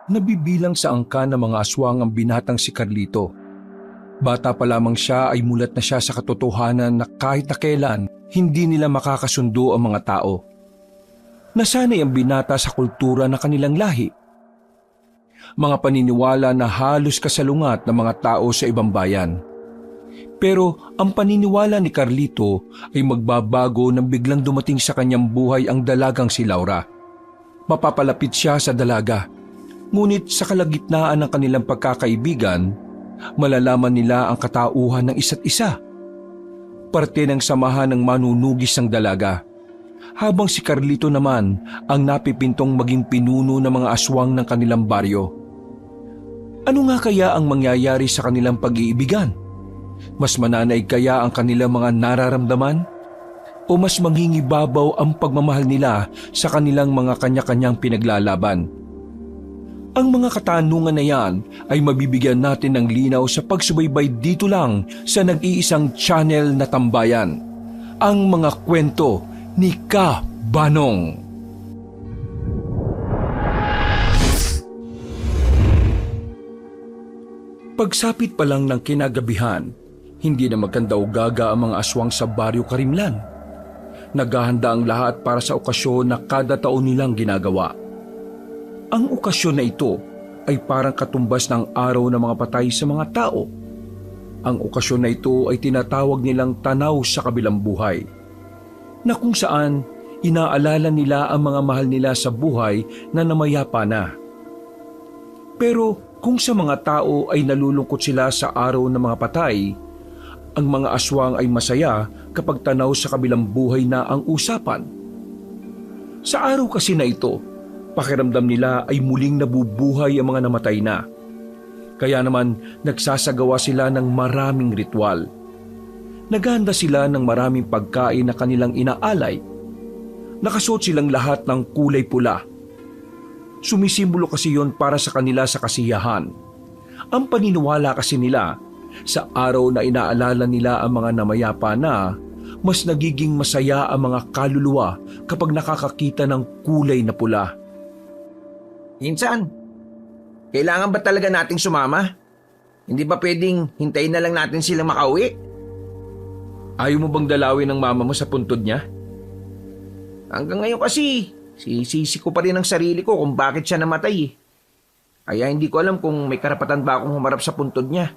Nabibilang sa angka ng mga aswang ang binatang si Carlito. Bata pa lamang siya ay mulat na siya sa katotohanan na kahit na kailan hindi nila makakasundo ang mga tao. Nasanay ang binata sa kultura ng kanilang lahi. Mga paniniwala na halos kasalungat ng mga tao sa ibang bayan. Pero ang paniniwala ni Carlito ay magbabago nang biglang dumating sa kanyang buhay ang dalagang si Laura. Mapapalapit siya sa dalaga. Ngunit sa kalagitnaan ng kanilang pagkakaibigan, malalaman nila ang katauhan ng isa't isa. Parte ng samahan ng manunugis ng dalaga. Habang si Carlito naman ang napipintong maging pinuno ng mga aswang ng kanilang baryo. Ano nga kaya ang mangyayari sa kanilang pag-iibigan? Mas mananaig kaya ang kanilang mga nararamdaman? O mas mangingibabaw ang pagmamahal nila sa kanilang mga kanya-kanyang pinaglalaban? Ang mga katanungan na yan ay mabibigyan natin ng linaw sa pagsubaybay dito lang sa nag-iisang channel na tambayan. Ang mga kwento ni Ka Banong. Pagsapit pa lang ng kinagabihan, hindi na magkandaw-gaga ang mga aswang sa Baryo Karimlan. Naghahanda ang lahat para sa okasyon na kada taon nilang ginagawa. Ang okasyon na ito ay parang katumbas ng araw ng mga patay sa mga tao. Ang okasyon na ito ay tinatawag nilang tanaw sa kabilang buhay, na kung saan inaalala nila ang mga mahal nila sa buhay na namayapa na. Pero kung sa mga tao ay nalulungkot sila sa araw ng mga patay, ang mga aswang ay masaya kapag tanaw sa kabilang buhay na ang usapan. Sa araw kasi na ito, pakiramdam nila ay muling nabubuhay ang mga namatay na. Kaya naman nagsasagawa sila ng maraming ritual. Naghahanda sila ng maraming pagkain na kanilang inaalay. Nakasuot silang lahat ng kulay pula. Sumisimbolo kasi yon para sa kanila sa kasiyahan. Ang paniniwala kasi nila, sa araw na inaalala nila ang mga namayapa na, mas nagiging masaya ang mga kaluluwa kapag nakakakita ng kulay na pula. Insan, kailangan ba talaga nating sumama? Hindi ba pwedeng hintayin na lang natin silang makauwi? Ayaw mo bang dalawin ng mama mo sa puntod niya? Hanggang ngayon kasi, sisisi ko pa rin ang sarili ko kung bakit siya namatay eh. Kaya hindi ko alam kung may karapatan ba akong humarap sa puntod niya.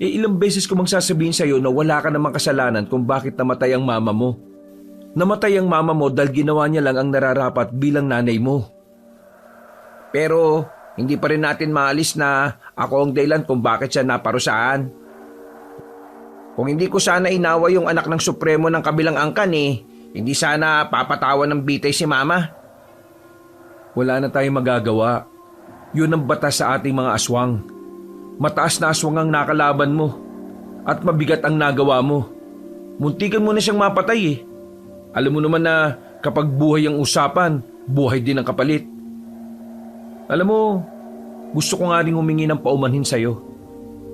Ilang beses ko mang sasabihin sa'yo na wala ka namang kasalanan kung bakit namatay ang mama mo. Namatay ang mama mo dahil ginawa niya lang ang nararapat bilang nanay mo. Pero hindi pa rin natin maalis na ako ang dahilan kung bakit siya naparusahan. Kung hindi ko sana inawa yung anak ng Supremo ng kabilang angkan hindi sana papatawan ng bitay si mama. Wala na tayong magagawa. Yun ang batas sa ating mga aswang. Mataas na aswang ang nakalaban mo at mabigat ang nagawa mo. Muntikan mo na siyang mapatay. Alam mo naman na kapag buhay ang usapan, buhay din ang kapalit. Alam mo, gusto ko nga rin humingi ng paumanhin sa'yo.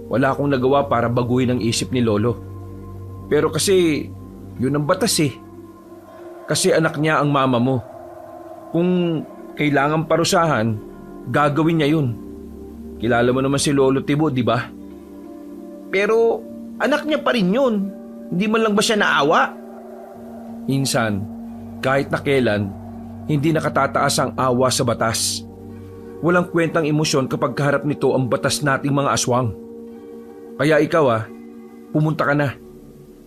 Wala akong nagawa para baguhin ang isip ni Lolo. Pero kasi, yun ang batas Kasi anak niya ang mama mo. Kung kailangan parusahan, gagawin niya yun. Kilala mo naman si Lolo Tibo, di ba? Pero anak niya pa rin yun. Hindi man lang ba siya naawa? Insan, kahit na kailan, hindi nakatataas ang awa sa batas. Walang kwentang emosyon kapag kaharap nito ang batas nating mga aswang. Kaya ikaw pumunta ka na.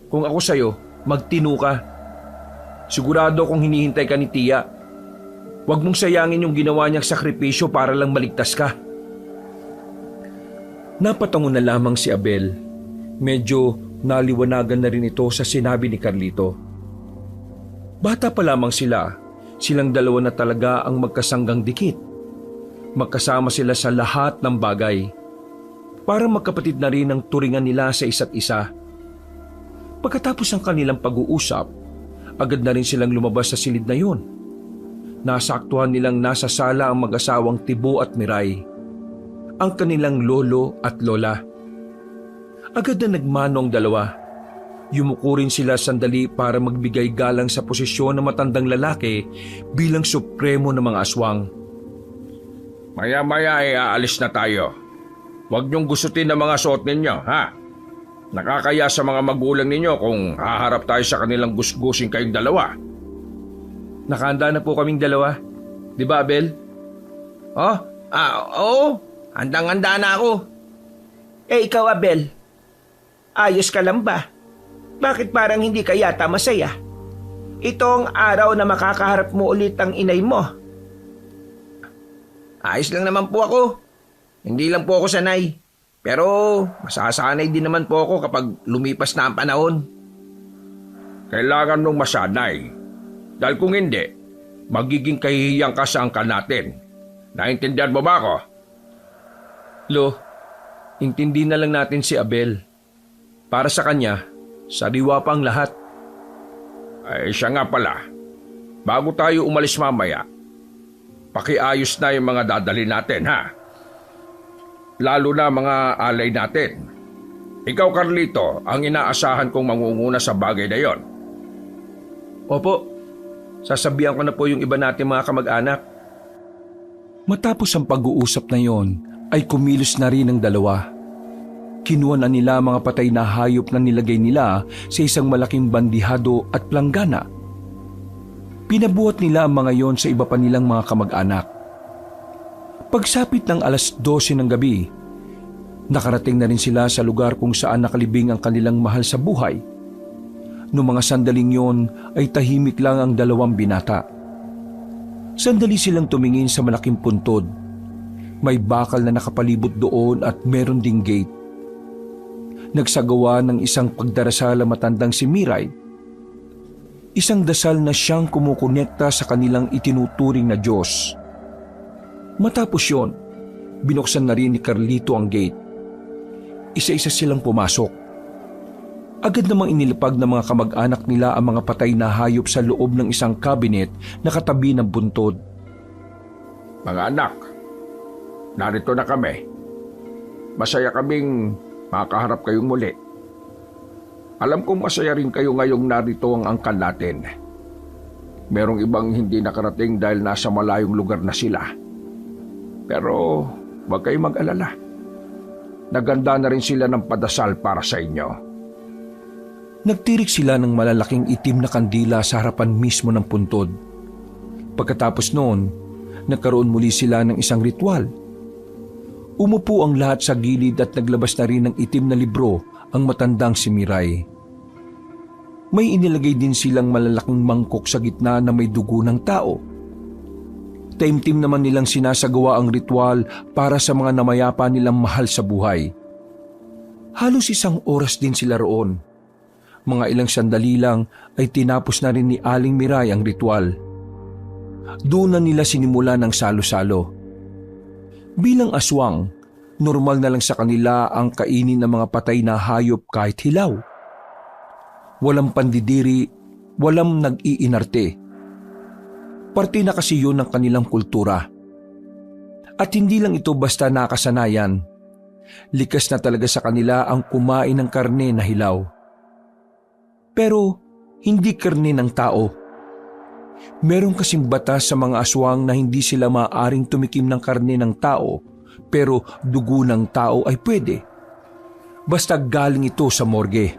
Kung ako sa'yo, magtino ka. Sigurado kung hinihintay ka ni Tia. Huwag mong sayangin yung ginawa niyang sakripisyo para lang maligtas ka. Napatango na lamang si Abel. Medyo naliwanagan na rin ito sa sinabi ni Carlito. Bata pa lamang sila, silang dalawa na talaga ang magkasanggang dikit. Magkasama sila sa lahat ng bagay. Parang magkapatid na rin ang turingan nila sa isa't isa. Pagkatapos ng kanilang pag-uusap, agad na rin silang lumabas sa silid na yun. Nasaktuhan nilang nasa sala ang mag-asawang Tibo at Miray, ang kanilang lolo at lola. Agad na nagmano ang dalawa. Yumuko rin sila sandali para magbigay galang sa posisyon ng matandang lalaki bilang supremo ng mga aswang. Maya-maya ay aalis na tayo. Huwag niyong gustutin ang mga suot ninyo, ha? Nakakaya sa mga magulang ninyo kung haharap tayo sa kanilang gusgusin kayong dalawa. Nakahanda na po kaming dalawa. Di ba, Abel? Oo. Handang-handa na ako. Ikaw, Abel. Ayos ka lang ba? Bakit parang hindi ka yata masaya? Ito ang araw na makakaharap mo ulit ang inay mo. Ayos lang naman po ako. Hindi lang po ako sanay. Pero masasanay din naman po ako kapag lumipas na ang panahon. Kailangan mong masanay. Dahil kung hindi, magiging kahihiyang ka sa angkan natin. Naintindihan mo ba ako? Lo, intindi na lang natin si Abel. Para sa kanya, sariwa pa ang lahat. Ay siya nga pala. Bago tayo umalis mamaya, pakiayos na yung mga dadali natin, ha? Lalo na mga alay natin. Ikaw, Carlito, ang inaasahan kong mangunguna sa bagay na yon. Opo, sasabihan ko na po yung iba natin mga kamag-anak. Matapos ang pag-uusap na yon, ay kumilos na rin ang dalawa. Kinuha na nila mga patay na hayop na nilagay nila sa isang malaking bandihado at planggana. Pinabuhat nila ang mga yon sa iba pa nilang mga kamag-anak. Pagsapit ng 12:00 ng gabi, nakarating na rin sila sa lugar kung saan nakalibing ang kanilang mahal sa buhay. Noong mga sandaling yon ay tahimik lang ang dalawang binata. Sandali silang tumingin sa malaking puntod. May bakal na nakapalibot doon at meron ding gate. Nagsagawa ng isang pagdarasal ang matandang si Miray. Isang dasal na siyang kumukonekta sa kanilang itinuturing na Diyos. Matapos yon, binuksan na rin ni Carlito ang gate. Isa-isa silang pumasok. Agad namang inilapag ng mga kamag-anak nila ang mga patay na hayop sa loob ng isang cabinet na katabi ng buntod. Mga anak, narito na kami. Masaya kaming makaharap kayong muli. Alam kong masaya rin kayo ngayong narito ang angkan natin. Merong ibang hindi nakarating dahil nasa malayong lugar na sila. Pero huwag kayong mag-alala. Naganda na rin sila ng padasal para sa inyo. Nagtirik sila ng malalaking itim na kandila sa harapan mismo ng puntod. Pagkatapos noon, nagkaroon muli sila ng isang ritual. Umupo ang lahat sa gilid at naglabas na rin ng itim na libro ang matandang si Miray. May inilagay din silang malalaking mangkok sa gitna na may dugo ng tao. Taimtim naman nilang sinasagawa ang ritual para sa mga namayapa nilang mahal sa buhay. Halos 1 oras din sila roon. Mga ilang sandali lang ay tinapos na rin ni Aling Miray ang ritual. Doon na nila sinimula ng salo-salo. Bilang aswang, normal na lang sa kanila ang kainin ng mga patay na hayop kahit hilaw. Walang pandidiri, walang nag-iinarte. Parte na kasi yun ng kanilang kultura. At hindi lang ito basta nakasanayan. Likas na talaga sa kanila ang kumain ng karne na hilaw. Pero hindi karne ng tao. Meron kasing batas sa mga aswang na hindi sila maaaring tumikim ng karne ng tao, pero dugo ng tao ay pwede. Basta galing ito sa morgue.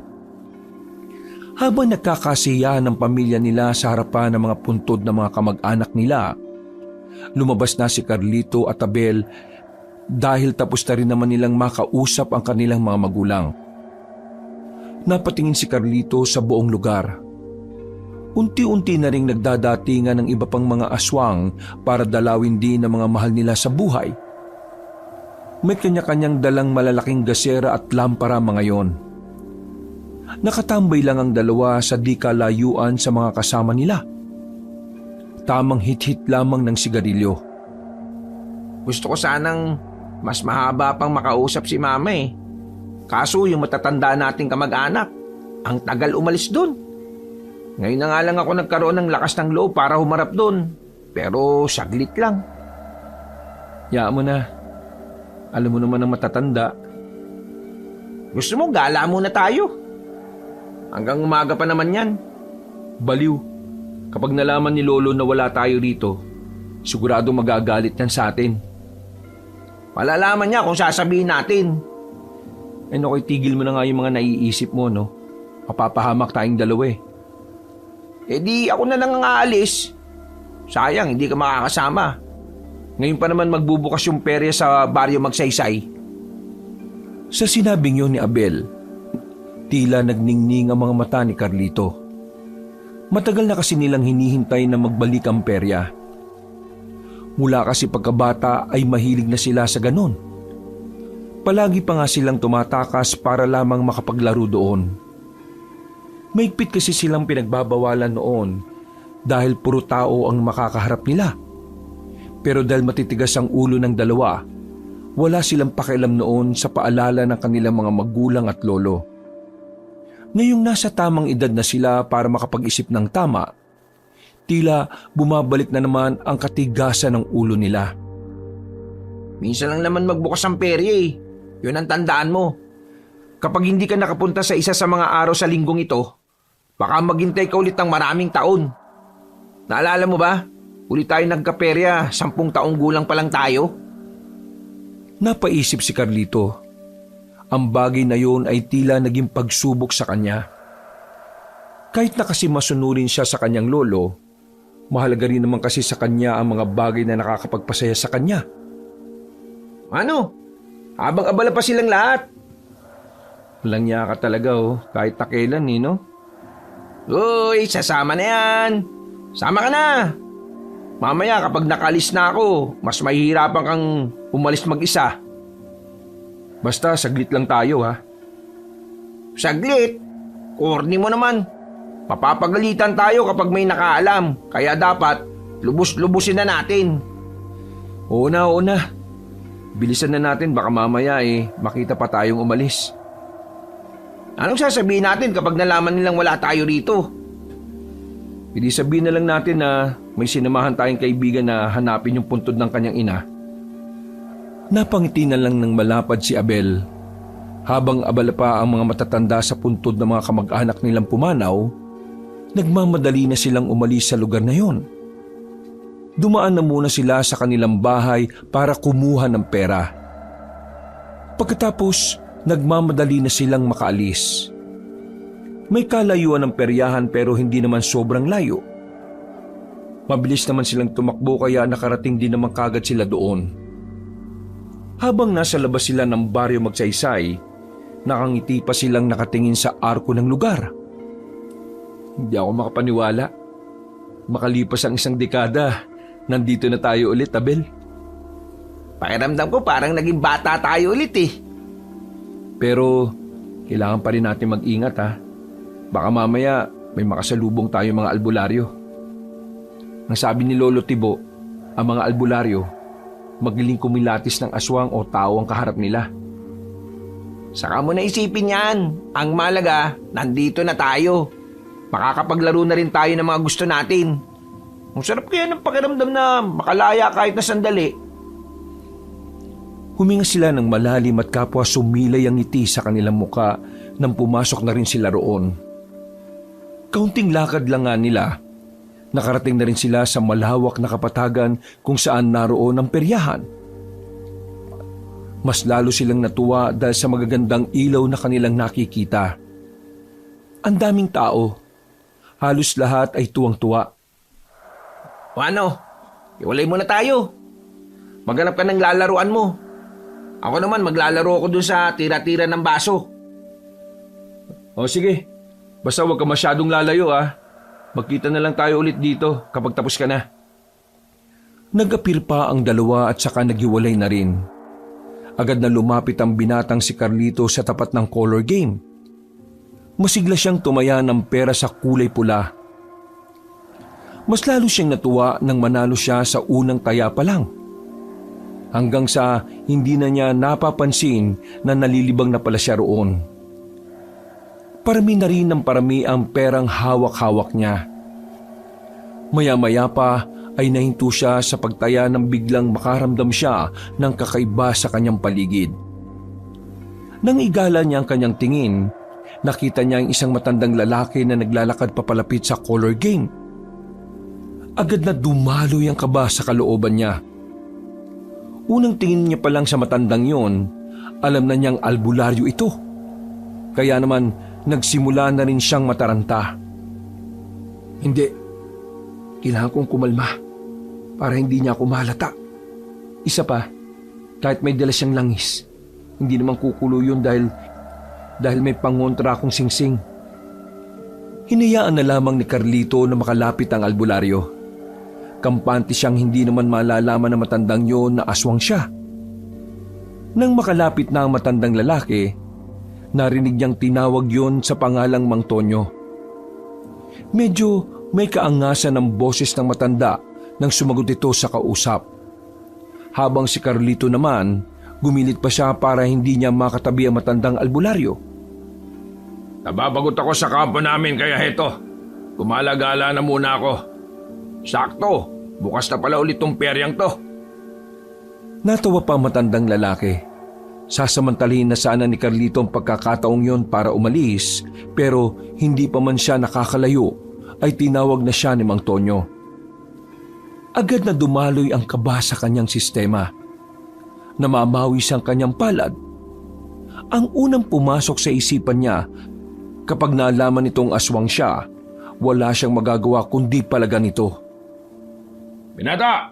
Habang nagkakasiyahan ng pamilya nila sa harapan ng mga puntod ng mga kamag-anak nila, lumabas na si Carlito at Abel dahil tapos na rin naman nilang makausap ang kanilang mga magulang. Napatingin si Carlito sa buong lugar. Unti-unti na ring nagdadatingan ng iba pang mga aswang para dalawin din ang mga mahal nila sa buhay. May kanya-kanyang dalang malalaking gasera at lampara mga yon. Nakatambay lang ang dalawa sa di kalayuan sa mga kasama nila. Tamang hit-hit lamang ng sigarilyo. Gusto ko sanang mas mahaba pang makausap si Mama eh. Kaso yung matatanda nating kamag-anak, ang tagal umalis dun. Ngayon na nga lang ako nagkaroon ng lakas ng loob para humarap dun. Pero saglit lang. Yaan mo na. Alam mo naman ang matatanda. Gusto mo gala muna tayo? Hanggang umaga pa naman yan. Baliw. Kapag nalaman ni Lolo na wala tayo rito, sigurado magagalit yan sa atin. Malalaman niya kung sasabihin natin. Eh nakoy, tigil mo na nga yung mga naiisip mo, no? Mapapahamak tayong dalawa eh. Eh di ako na lang ang aalis. Sayang, hindi ka makakasama. Ngayon pa naman magbubukas yung perya sa baryo Magsaysay. Sa sinabing yun ni Abel, tila nagningning ang mga mata ni Carlito. Matagal na kasi nilang hinihintay na magbalik ang perya. Mula kasi pagkabata ay mahilig na sila sa ganon. Palagi pa nga silang tumatakas para lamang makapaglaro doon. Maigpit kasi silang pinagbabawalan noon dahil puro tao ang makakaharap nila. Pero dahil matitigas ang ulo ng dalawa, wala silang pakialam noon sa paalala ng kanilang mga magulang at lolo. Ngayong nasa tamang edad na sila para makapag-isip ng tama, tila bumabalik na naman ang katigasan ng ulo nila. Minsan lang naman magbukas ang perya eh. Yun ang tandaan mo. Kapag hindi ka nakapunta sa isa sa mga araw sa linggong ito, baka maghintay ka ulit ng maraming taon. Naalala mo ba? Uli tayo nagkaperya, 10 taong gulang pa lang tayo. Napaisip si Carlito. Ang bagay na yun ay tila naging pagsubok sa kanya. Kahit na kasi masunurin siya sa kanyang lolo, mahalaga rin naman kasi sa kanya ang mga bagay na nakakapagpasaya sa kanya. Ano? Habang abala pa silang lahat. Walang niya ka talaga kahit takelan no? Uy, sasama na yan. Sama ka na. Mamaya kapag nakalis na ako, mas mahihirapan kang umalis mag-isa. Basta saglit lang tayo ha. Saglit? Corny mo naman. Papapagalitan tayo kapag may nakaalam. Kaya dapat lubos-lubusin na natin. Oo na. Bilisan na natin, baka mamaya makita pa tayong umalis. Anong sasabihin natin kapag nalaman nilang wala tayo rito? Hindi sabihin na lang natin na may sinamahan tayong kaibigan na hanapin yung puntod ng kanyang ina. Napangiti na lang ng malapad si Abel. Habang abala pa ang mga matatanda sa puntod ng mga kamag-anak nilang pumanaw, nagmamadali na silang umalis sa lugar na yon. Dumaan na muna sila sa kanilang bahay para kumuha ng pera. Pagkatapos, nagmamadali na silang makaalis. May kalayuan ng peryahan pero hindi naman sobrang layo. Mabilis naman silang tumakbo kaya nakarating din naman kagad sila doon. Habang nasa labas sila ng baryo Magsaysay, nakangiti pa silang nakatingin sa arko ng lugar. Hindi ako makapaniwala. Makalipas ang 1 dekada, nandito na tayo ulit, Abel. Pakiramdam ko parang naging bata tayo ulit eh. Pero kailangan pa rin natin mag-ingat ha. Baka mamaya may makasalubong tayo mga albularyo. Ang sabi ni Lolo Tibo, ang mga albularyo, magiling kumilatis ng aswang o tao ang kaharap nila. Saka mo na isipin yan. Ang malaga, nandito na tayo. Makakapaglaro na rin tayo ng mga gusto natin. Ang sarap kaya ng pakiramdam na makalaya kahit na sandali. Huminga sila ng malalim at kapwa sumilay ang ngiti sa kanilang muka nang pumasok na rin sila roon. Kaunting lakad lang nga nila, nakarating na rin sila sa malawak na kapatagan kung saan naroon ang peryahan. Mas lalo silang natuwa dahil sa magagandang ilaw na kanilang nakikita. Ang daming tao, halos lahat ay tuwang-tuwa. O ano, iwalay muna tayo. Maghanap ka ng lalaruan mo. Ako naman maglalaro ako dun sa tira-tira ng baso. O sige, basta huwag ka masyadong lalayo Magkita na lang tayo ulit dito kapag tapos ka na. Nag-apir pa ang dalawa at saka naghiwalay na rin. Agad na lumapit ang binatang si Carlito sa tapat ng color game. Masigla siyang tumaya ng pera sa kulay pula. Mas lalo siyang natuwa nang manalo siya sa unang taya pa lang. Hanggang sa hindi na niya napapansin na nalilibang na pala siya roon. Parami na rin ng parami ang perang hawak-hawak niya. Maya-maya pa ay nahinto siya sa pagtaya nang biglang makaramdam siya ng kakaiba sa kanyang paligid. Nang igala niya ang kanyang tingin, nakita niya ang isang matandang lalaki na naglalakad papalapit sa color game. Agad na dumaloy ang kaba sa kalooban niya. Unang tingin niya pa lang sa matandang yon, alam na niyang albularyo ito. Kaya naman nagsimula na rin siyang mataranta. Hindi. Kailangan kong kumalma para hindi niya ako mahalata. Isa pa, kahit may dala siyang langis, hindi naman kukulo yun dahil may pangontra akong singsing. Hinayaan na lamang ni Carlito na makalapit ang albularyo. Kampante siyang hindi naman malalaman ng matandang yon na aswang siya. Nang makalapit na ang matandang lalaki, narinig niyang tinawag yon sa pangalang Mang Tonyo. Medyo may kaangasan ng boses ng matanda nang sumagot ito sa kausap. Habang si Carlito naman, gumilit pa siya para hindi niya makatabi ang matandang albularyo. Nababagot ako sa kampo namin kaya heto. Gumalagala na muna ako. Sakto, bukas na pala ulit tong peryang to. Natawa pa ang matandang lalaki. Sasamantalihin na sana ni Carlito ang pagkakataong yon para umalis, pero hindi pa man siya nakakalayo ay tinawag na siya ni Mang Tonyo. Agad na dumaloy ang kaba sa kanyang sistema. Namamawis ang kanyang palad. Ang unang pumasok sa isipan niya, kapag nalaman nitong aswang siya, wala siyang magagawa kundi palagan ito. Binata!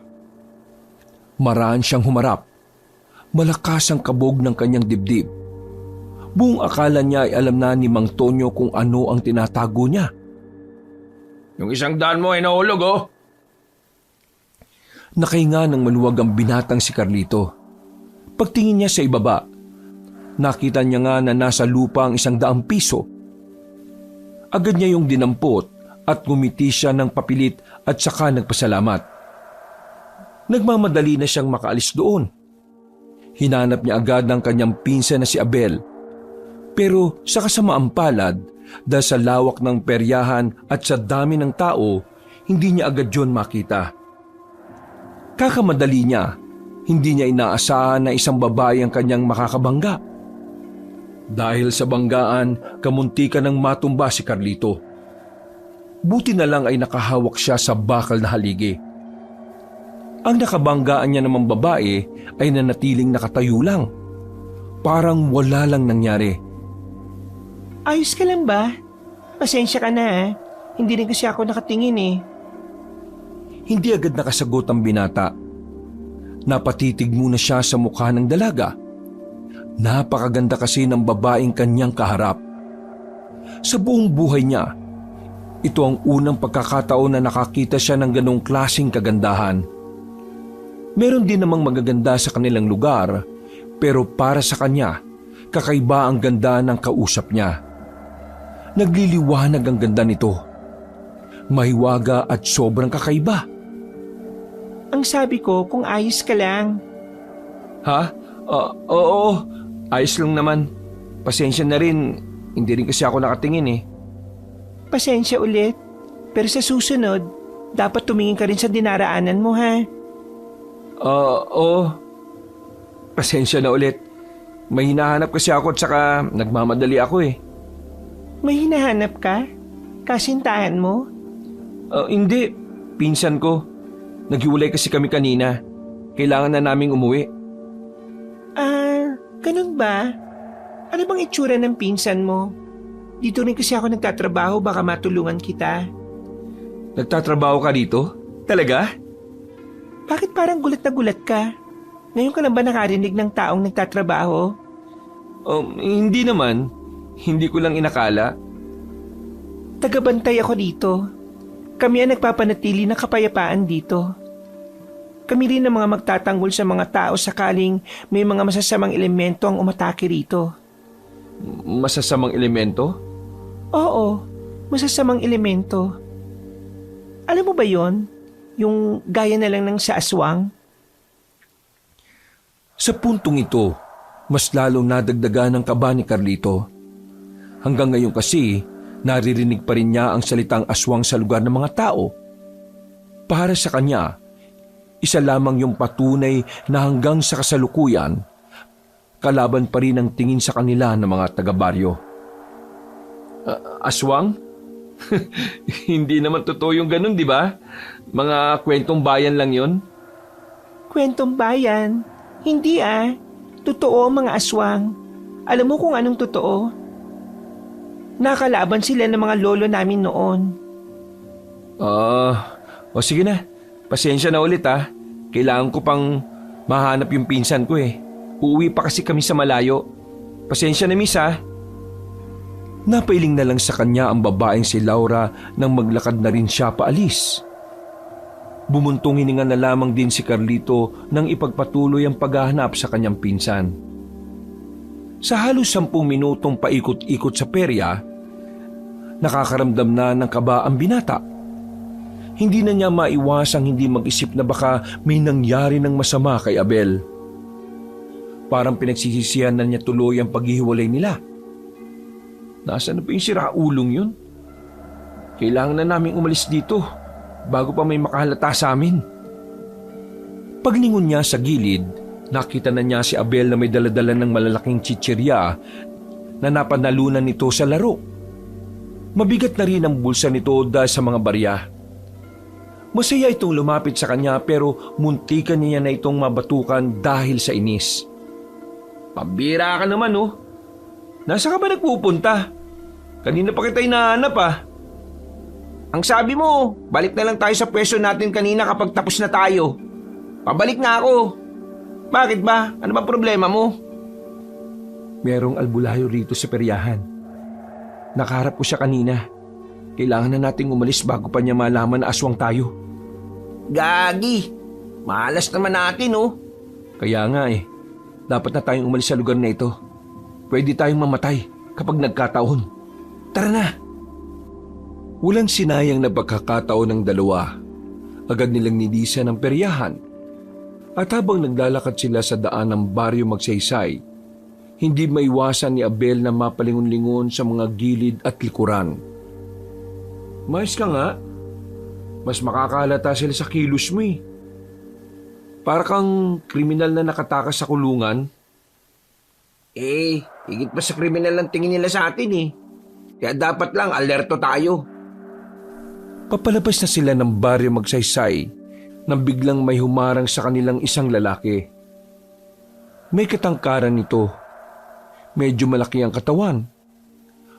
Maraan siyang humarap. Malakas ang kabog ng kanyang dibdib. Buong akala niya ay alam na ni Mang Tonyo kung ano ang tinatago niya. Yung 100 mo ay nahulog, oh. Nakahinga ng maluwag ang binatang si Carlito. Pagtingin niya sa ibaba, nakita niya nga na nasa lupa ang 100 piso. Agad niya yung dinampot at ngumiti siya ng papilit at saka nagpasalamat. Nagmamadali na siyang makaalis doon. Hinanap niya agad ang kanyang pinsan na si Abel. Pero sa kasamaang palad, dahil sa lawak ng peryahan at sa dami ng tao, hindi niya agad yun makita. Kakamadali niya, hindi niya inaasahan na isang babae ang kanyang makakabangga. Dahil sa banggaan, kamuntikan ng matumba si Carlito. Buti na lang ay nakahawak siya sa bakal na haligi. Ang nakabanggaan niya namang babae ay nanatiling nakatayo lang. Parang wala lang nangyari. Ayos ka lang ba? Pasensya ka na ha. Hindi rin kasi ako nakatingin eh. Hindi agad nakasagot ang binata. Napatitig muna siya sa mukha ng dalaga. Napakaganda kasi ng babaeng kanyang kaharap. Sa buong buhay niya, ito ang unang pagkakataon na nakakita siya ng ganong klaseng kagandahan. Meron din namang magaganda sa kanilang lugar, pero para sa kanya, kakaiba ang ganda ng kausap niya. Nagliliwanag ang ganda nito. Mahiwaga at sobrang kakaiba. Ang sabi ko kung ayos ka lang. Ha? Oo, ayos lang naman. Pasensya na rin, hindi rin kasi ako nakatingin eh. Pasensya ulit. Pero sa susunod, dapat tumingin ka rin sa dinaraanan mo ha. Oo. Pasensya na ulit. May hinahanap kasi ako at saka nagmamadali ako eh. May hinahanap ka? Kasintahan mo? Hindi. Pinsan ko. Naghiwalay kasi kami kanina. Kailangan na naming umuwi. Ganun ba? Ano bang itsura ng pinsan mo? Dito rin kasi ako nagtatrabaho, baka matulungan kita. Nagtatrabaho ka dito? Talaga? Bakit parang gulat na gulat ka? Ngayon ka lang ba nakarinig ng taong nagtatrabaho? Hindi naman. Hindi ko lang inakala. Tagabantay ako dito. Kami ang nagpapanatili ng kapayapaan dito. Kami rin ang mga magtatanggol sa mga tao sakaling may mga masasamang elemento ang umatake rito. Masasamang elemento? Oo, masasamang elemento. Alam mo ba yon? Yung gaya na lang ng sa aswang? Sa puntong ito, mas lalong nadagdagan ng kaba ni Carlito. Hanggang ngayon kasi, naririnig pa rin niya ang salitang aswang sa lugar ng mga tao. Para sa kanya, isa lamang yung patunay na hanggang sa kasalukuyan, kalaban pa rin ang tingin sa kanila ng mga taga-baryo. Aswang? Hindi naman totoo yung ganun, di ba? Mga kwentong bayan lang yon. Kwentong bayan? Hindi Totoo ang mga aswang. Alam mo kung anong totoo? Nakalaban sila ng mga lolo namin noon. O sige na. Pasensya na ulit Kailangan ko pang mahanap yung pinsan ko Uuwi pa kasi kami sa malayo. Pasensya na miss Napailing na lang sa kanya ang babaeng si Laura nang maglakad na rin siya paalis. Bumuntong hininga na lamang din si Carlito nang ipagpatuloy ang paghahanap sa kanyang pinsan. Sa halos 10 minutong paikot-ikot sa perya, nakakaramdam na ng kaba ang binata. Hindi na niya maiwasang hindi mag-isip na baka may nangyari ng masama kay Abel. Parang pinagsisisihan na niya tuloy ang paghihiwalay nila. Nasaan na pa yung siraulong yun? Kailangan na naming umalis dito bago pa may makahalata sa amin. Paglingon niya sa gilid, nakita na niya si Abel na may daladala ng malalaking chichirya na napanalunan nito sa laro. Mabigat na rin ang bulsa nito dahil sa mga barya. Masaya itong lumapit sa kanya pero muntikan niya na itong mabatukan dahil sa inis. Pambira ka naman Nasa ka ba nagpupunta? Kanina pa kita hinahanap Ang sabi mo, balik na lang tayo sa pwesto natin kanina kapag tapos na tayo. Pabalik na ako. Bakit ba? Ano ba problema mo? Merong albulayo rito sa peryahan. Nakaharap ko siya kanina. Kailangan na nating umalis bago pa niya malaman na aswang tayo. Gagi! Malas naman natin Kaya nga dapat na tayong umalis sa lugar na ito. Pwede tayong mamatay kapag nagkataon. Tara na! Walang sinayang na pagkakataon ng dalawa. Agad nilang nilisan ang peryahan. At habang naglalakad sila sa daan ng baryo Magsaysay, hindi maiwasan ni Abel na mapalingon-lingon sa mga gilid at likuran. Mais ka nga. Mas makakahalata sila sa kilos mo Para kang kriminal na nakatakas sa kulungan. Higit pa sa kriminal ang tingin nila sa atin Kaya dapat lang alerto tayo. Papalabas na sila ng baryo Magsaysay nang biglang may humarang sa kanilang isang lalaki. May katangkaran nito. Medyo malaki ang katawan.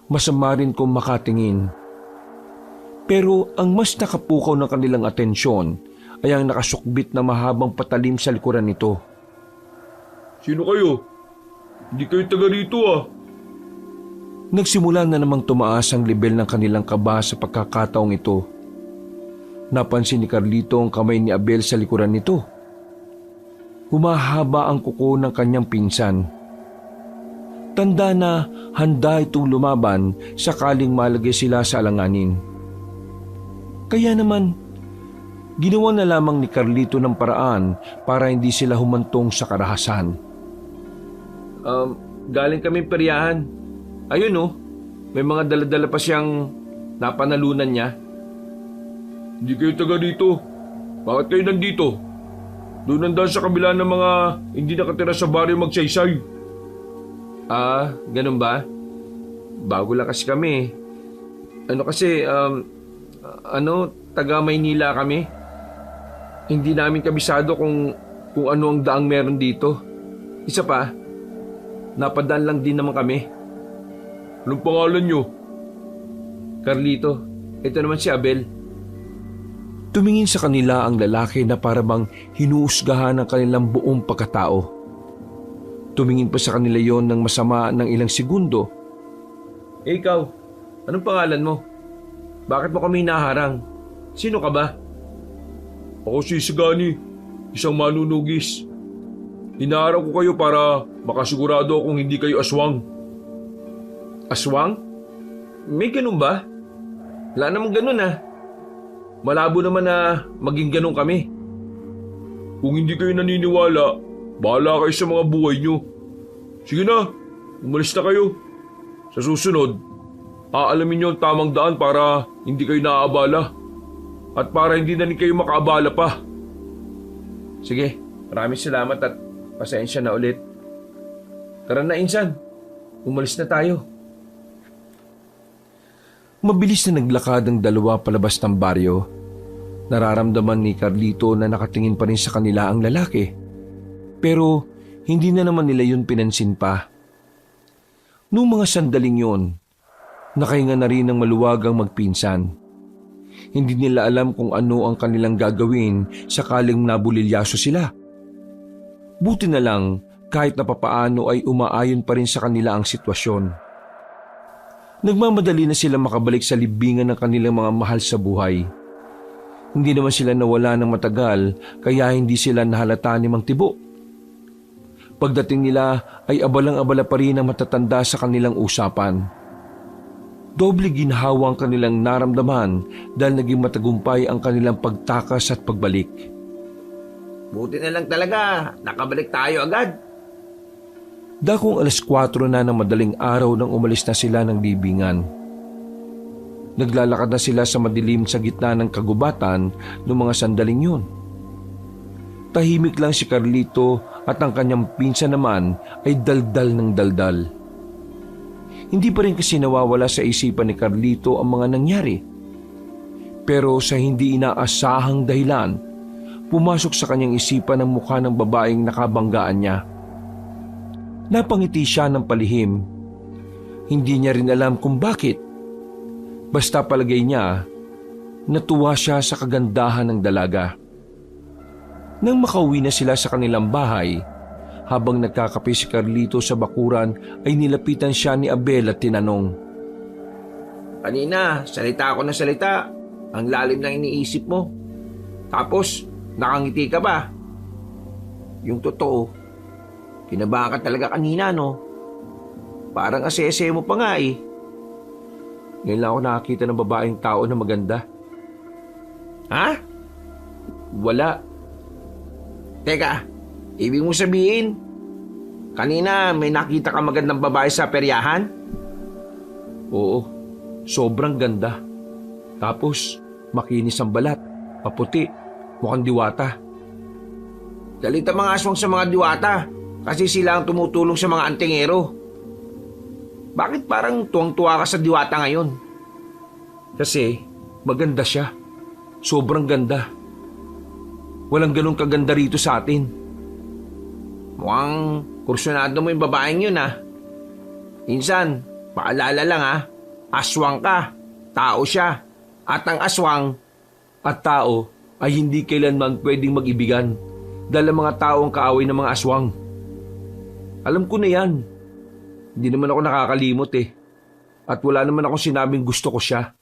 Masama rin kung makatingin. Pero ang mas nakapukaw ng kanilang atensyon ay ang nakasukbit na mahabang patalim sa likuran nito. Sino kayo? Hindi kayo taga rito Nagsimula na namang tumaas ang level ng kanilang kaba sa pagkakataong ito. Napansin ni Carlito ang kamay ni Abel sa likuran nito. Humahaba ang kuko ng kanyang pinsan. Tanda na handa itong lumaban sakaling malagay sila sa alanganin. Kaya naman, ginawa na lamang ni Carlito ng paraan para hindi sila humantong sa karahasan. Galing kami peryahan. Ayun may mga daladala pa siyang napanalunan niya. Hindi kayo taga dito. Bakit kayo nandito? Doon nandun sa kabila ng mga hindi nakatira sa baryo Magsaysay. Ganun ba? Bago lang kasi kami. Taga Maynila kami. Hindi namin kabisado kung ano ang daang meron dito. Isa pa, napadaan lang din naman kami. Anong pangalan niyo? Carlito, ito naman si Abel. Tumingin sa kanila ang lalaki na parabang hinuusgahan ng kanilang buong pagkatao. Tumingin pa sa kanila yon ng masama ng ilang segundo. Ikaw, anong pangalan mo? Bakit mo kami hinaharang? Sino ka ba? Ako si Sigani, isang manunugis. Hinaharang ko kayo para makasigurado akong hindi kayo aswang. Aswang? May ganun ba? Wala namang ganun Malabo naman na maging ganun kami. Kung hindi kayo naniniwala, bahala kayo sa mga buhay nyo. Sige na, umalis na kayo. Sa susunod, aalamin nyo ang tamang daan para hindi kayo naaabala. At para hindi na rin kayo makaabala pa. Sige, maraming salamat at pasensya na ulit. Tara na, Insan. Umalis na tayo. Mabilis na naglakad ang dalawa palabas ng baryo. Nararamdaman ni Carlito na nakatingin pa rin sa kanila ang lalaki. Pero hindi na naman nila yun pinansin pa. Noong mga sandaling yun, nakahinga na rin ng maluwagang magpinsan. Hindi nila alam kung ano ang kanilang gagawin sakaling nabulilyaso sila. Buti na lang kahit na papaano ay umaayon pa rin sa kanila ang sitwasyon. Nagmamadali na sila makabalik sa libingan ng kanilang mga mahal sa buhay. Hindi naman sila nawala ng matagal kaya hindi sila nahalata ni Mang Tibo. Pagdating nila ay abalang-abala pa rin ang matatanda sa kanilang usapan. Doble ginhawa ang kanilang naramdaman dahil naging matagumpay ang kanilang pagtakas at pagbalik. Buti na lang talaga, nakabalik tayo agad. Dakong 4:00 na ng madaling araw nang umalis na sila ng libingan. Naglalakad na sila sa madilim sa gitna ng kagubatan noong mga sandaling yun. Tahimik lang si Carlito at ang kanyang pinsan naman ay daldal ng daldal. Hindi pa rin kasi nawawala sa isipan ni Carlito ang mga nangyari. Pero sa hindi inaasahang dahilan, pumasok sa kanyang isipan ang mukha ng babaeng nakabanggaan niya. Napangiti siya ng palihim. Hindi niya rin alam kung bakit. Basta palagay niya, natuwa siya sa kagandahan ng dalaga. Nang makauwi na sila sa kanilang bahay, habang nagkakape si Carlito sa bakuran ay nilapitan siya ni Abel at tinanong, Kanina, salita ako ng salita. Ang lalim ng iniisip mo. Tapos, nakangiti ka ba? Yung totoo, kinabahan ka talaga kanina, no? Parang asese mo pa nga eh. Ngayon lang ako nakakita ng babaeng tao na maganda. Ha? Wala. Teka, ibig mo sabihin, kanina may nakita ka magandang babae sa peryahan? Oo, sobrang ganda. Tapos, makinis ang balat, paputi, mukhang diwata. Galit ang mga aswang sa mga diwata kasi sila ang tumutulong sa mga antingero. Bakit parang tuwang-tuwa ka sa diwata ngayon? Kasi, maganda siya. Sobrang ganda. Walang ganun kaganda rito sa atin. Mukhang kursunado mo yung babaeng yun Insan, paalala lang aswang ka, tao siya. At ang aswang At tao ay hindi kailanman pwedeng mag-ibigan dahil ang mga tao ang kaaway ng mga aswang. Alam ko na yan. Hindi naman ako nakakalimot At wala naman akong sinabing gusto ko siya.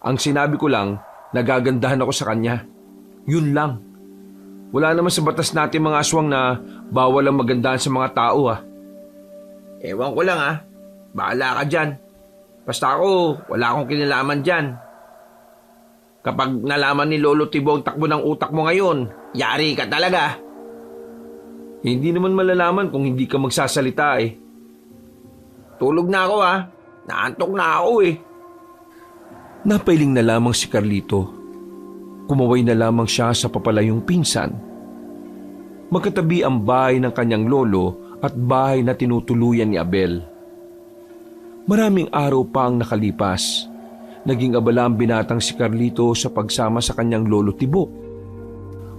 Ang sinabi ko lang, nagagandahan ako sa kanya. Yun lang. Wala naman sa batas natin mga aswang na bawal ang magandahan sa mga tao Ewan ko lang bahala ka dyan. Basta ako, wala akong kinalaman dyan. Kapag nalaman ni Lolo Tibo ang takbo ng utak mo ngayon, yari ka talaga. Hindi naman malalaman kung hindi ka magsasalita Tulog na ako Naantok na ako Napailing na lamang si Carlito. Kumaway na lamang siya sa papalayong pinsan. Magkatabi ang bahay ng kanyang lolo at bahay na tinutuluyan ni Abel. Maraming araw pa ang nakalipas. Naging abala ang binatang si Carlito sa pagsama sa kanyang lolo Tibo.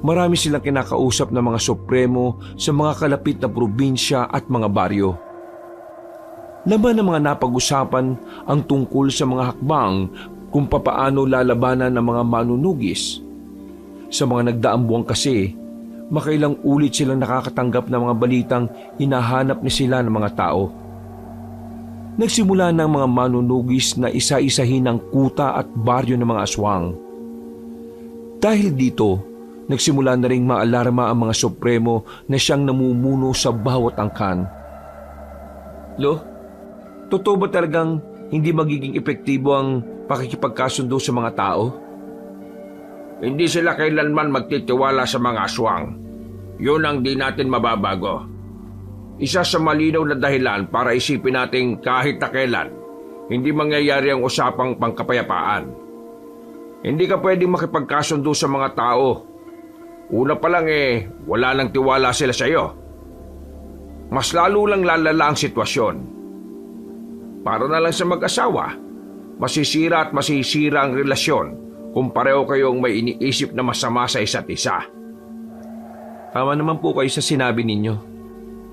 Marami silang kinakausap na mga supremo sa mga kalapit na probinsya at mga baryo. Laman ng mga napag-usapan ang tungkol sa mga hakbang kung papaano lalabanan ng mga manunugis. Sa mga nagdaang buwan kasi, makailang ulit silang nakakatanggap ng mga balitang hinahanap ni sila ng mga tao. Nagsimula ng mga manunugis na isa-isahin ang kuta at baryo ng mga aswang. Dahil dito, nagsimula na ring maalarma ang mga supremo na siyang namumuno sa bawat angkan. Lo, totoo ba talagang hindi magiging epektibo ang pakikipagkasundo sa mga tao? Hindi sila kailanman magtitiwala sa mga aswang. Yun ang di natin mababago. Isa sa malinaw na dahilan para isipin natin kahit na kailan, hindi mangyayari ang usapang pangkapayapaan. Hindi ka pwedeng makipagkasundo sa mga tao. Una pa lang wala nang tiwala sila sa iyo. Mas lalo lang lalala ang sitwasyon. Para na lang sa mag-asawa, masisira at masisira ang relasyon kung pareho kayong may iniisip na masama sa isa't isa. Tama naman po kayo sa sinabi ninyo.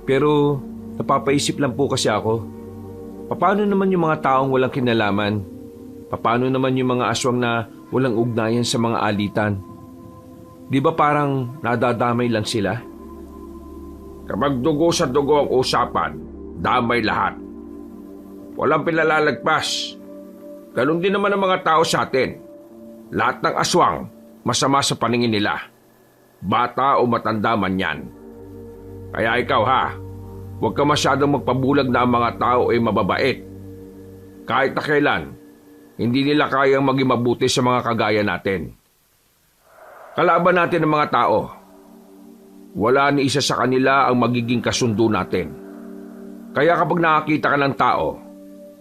Pero napapaisip lang po kasi ako. Paano naman yung mga taong walang kinalaman? Paano naman yung mga aswang na walang ugnayan sa mga alitan? Di ba parang nadadamay lang sila? Kapag dugo sa dugo ang usapan, damay lahat. Walang pinalalagpas. Ganun din naman ang mga tao sa atin. Lahat ng aswang, masama sa paningin nila. Bata o matanda man yan. Kaya ikaw ha, huwag ka masyadong magpabulag na ang mga tao ay mababait. Kahit na kailan, hindi nila kayang maging mabuti sa mga kagaya natin. Kalaban natin ang mga tao. Wala ni isa sa kanila ang magiging kasundo natin. Kaya kapag nakakita ka ng tao,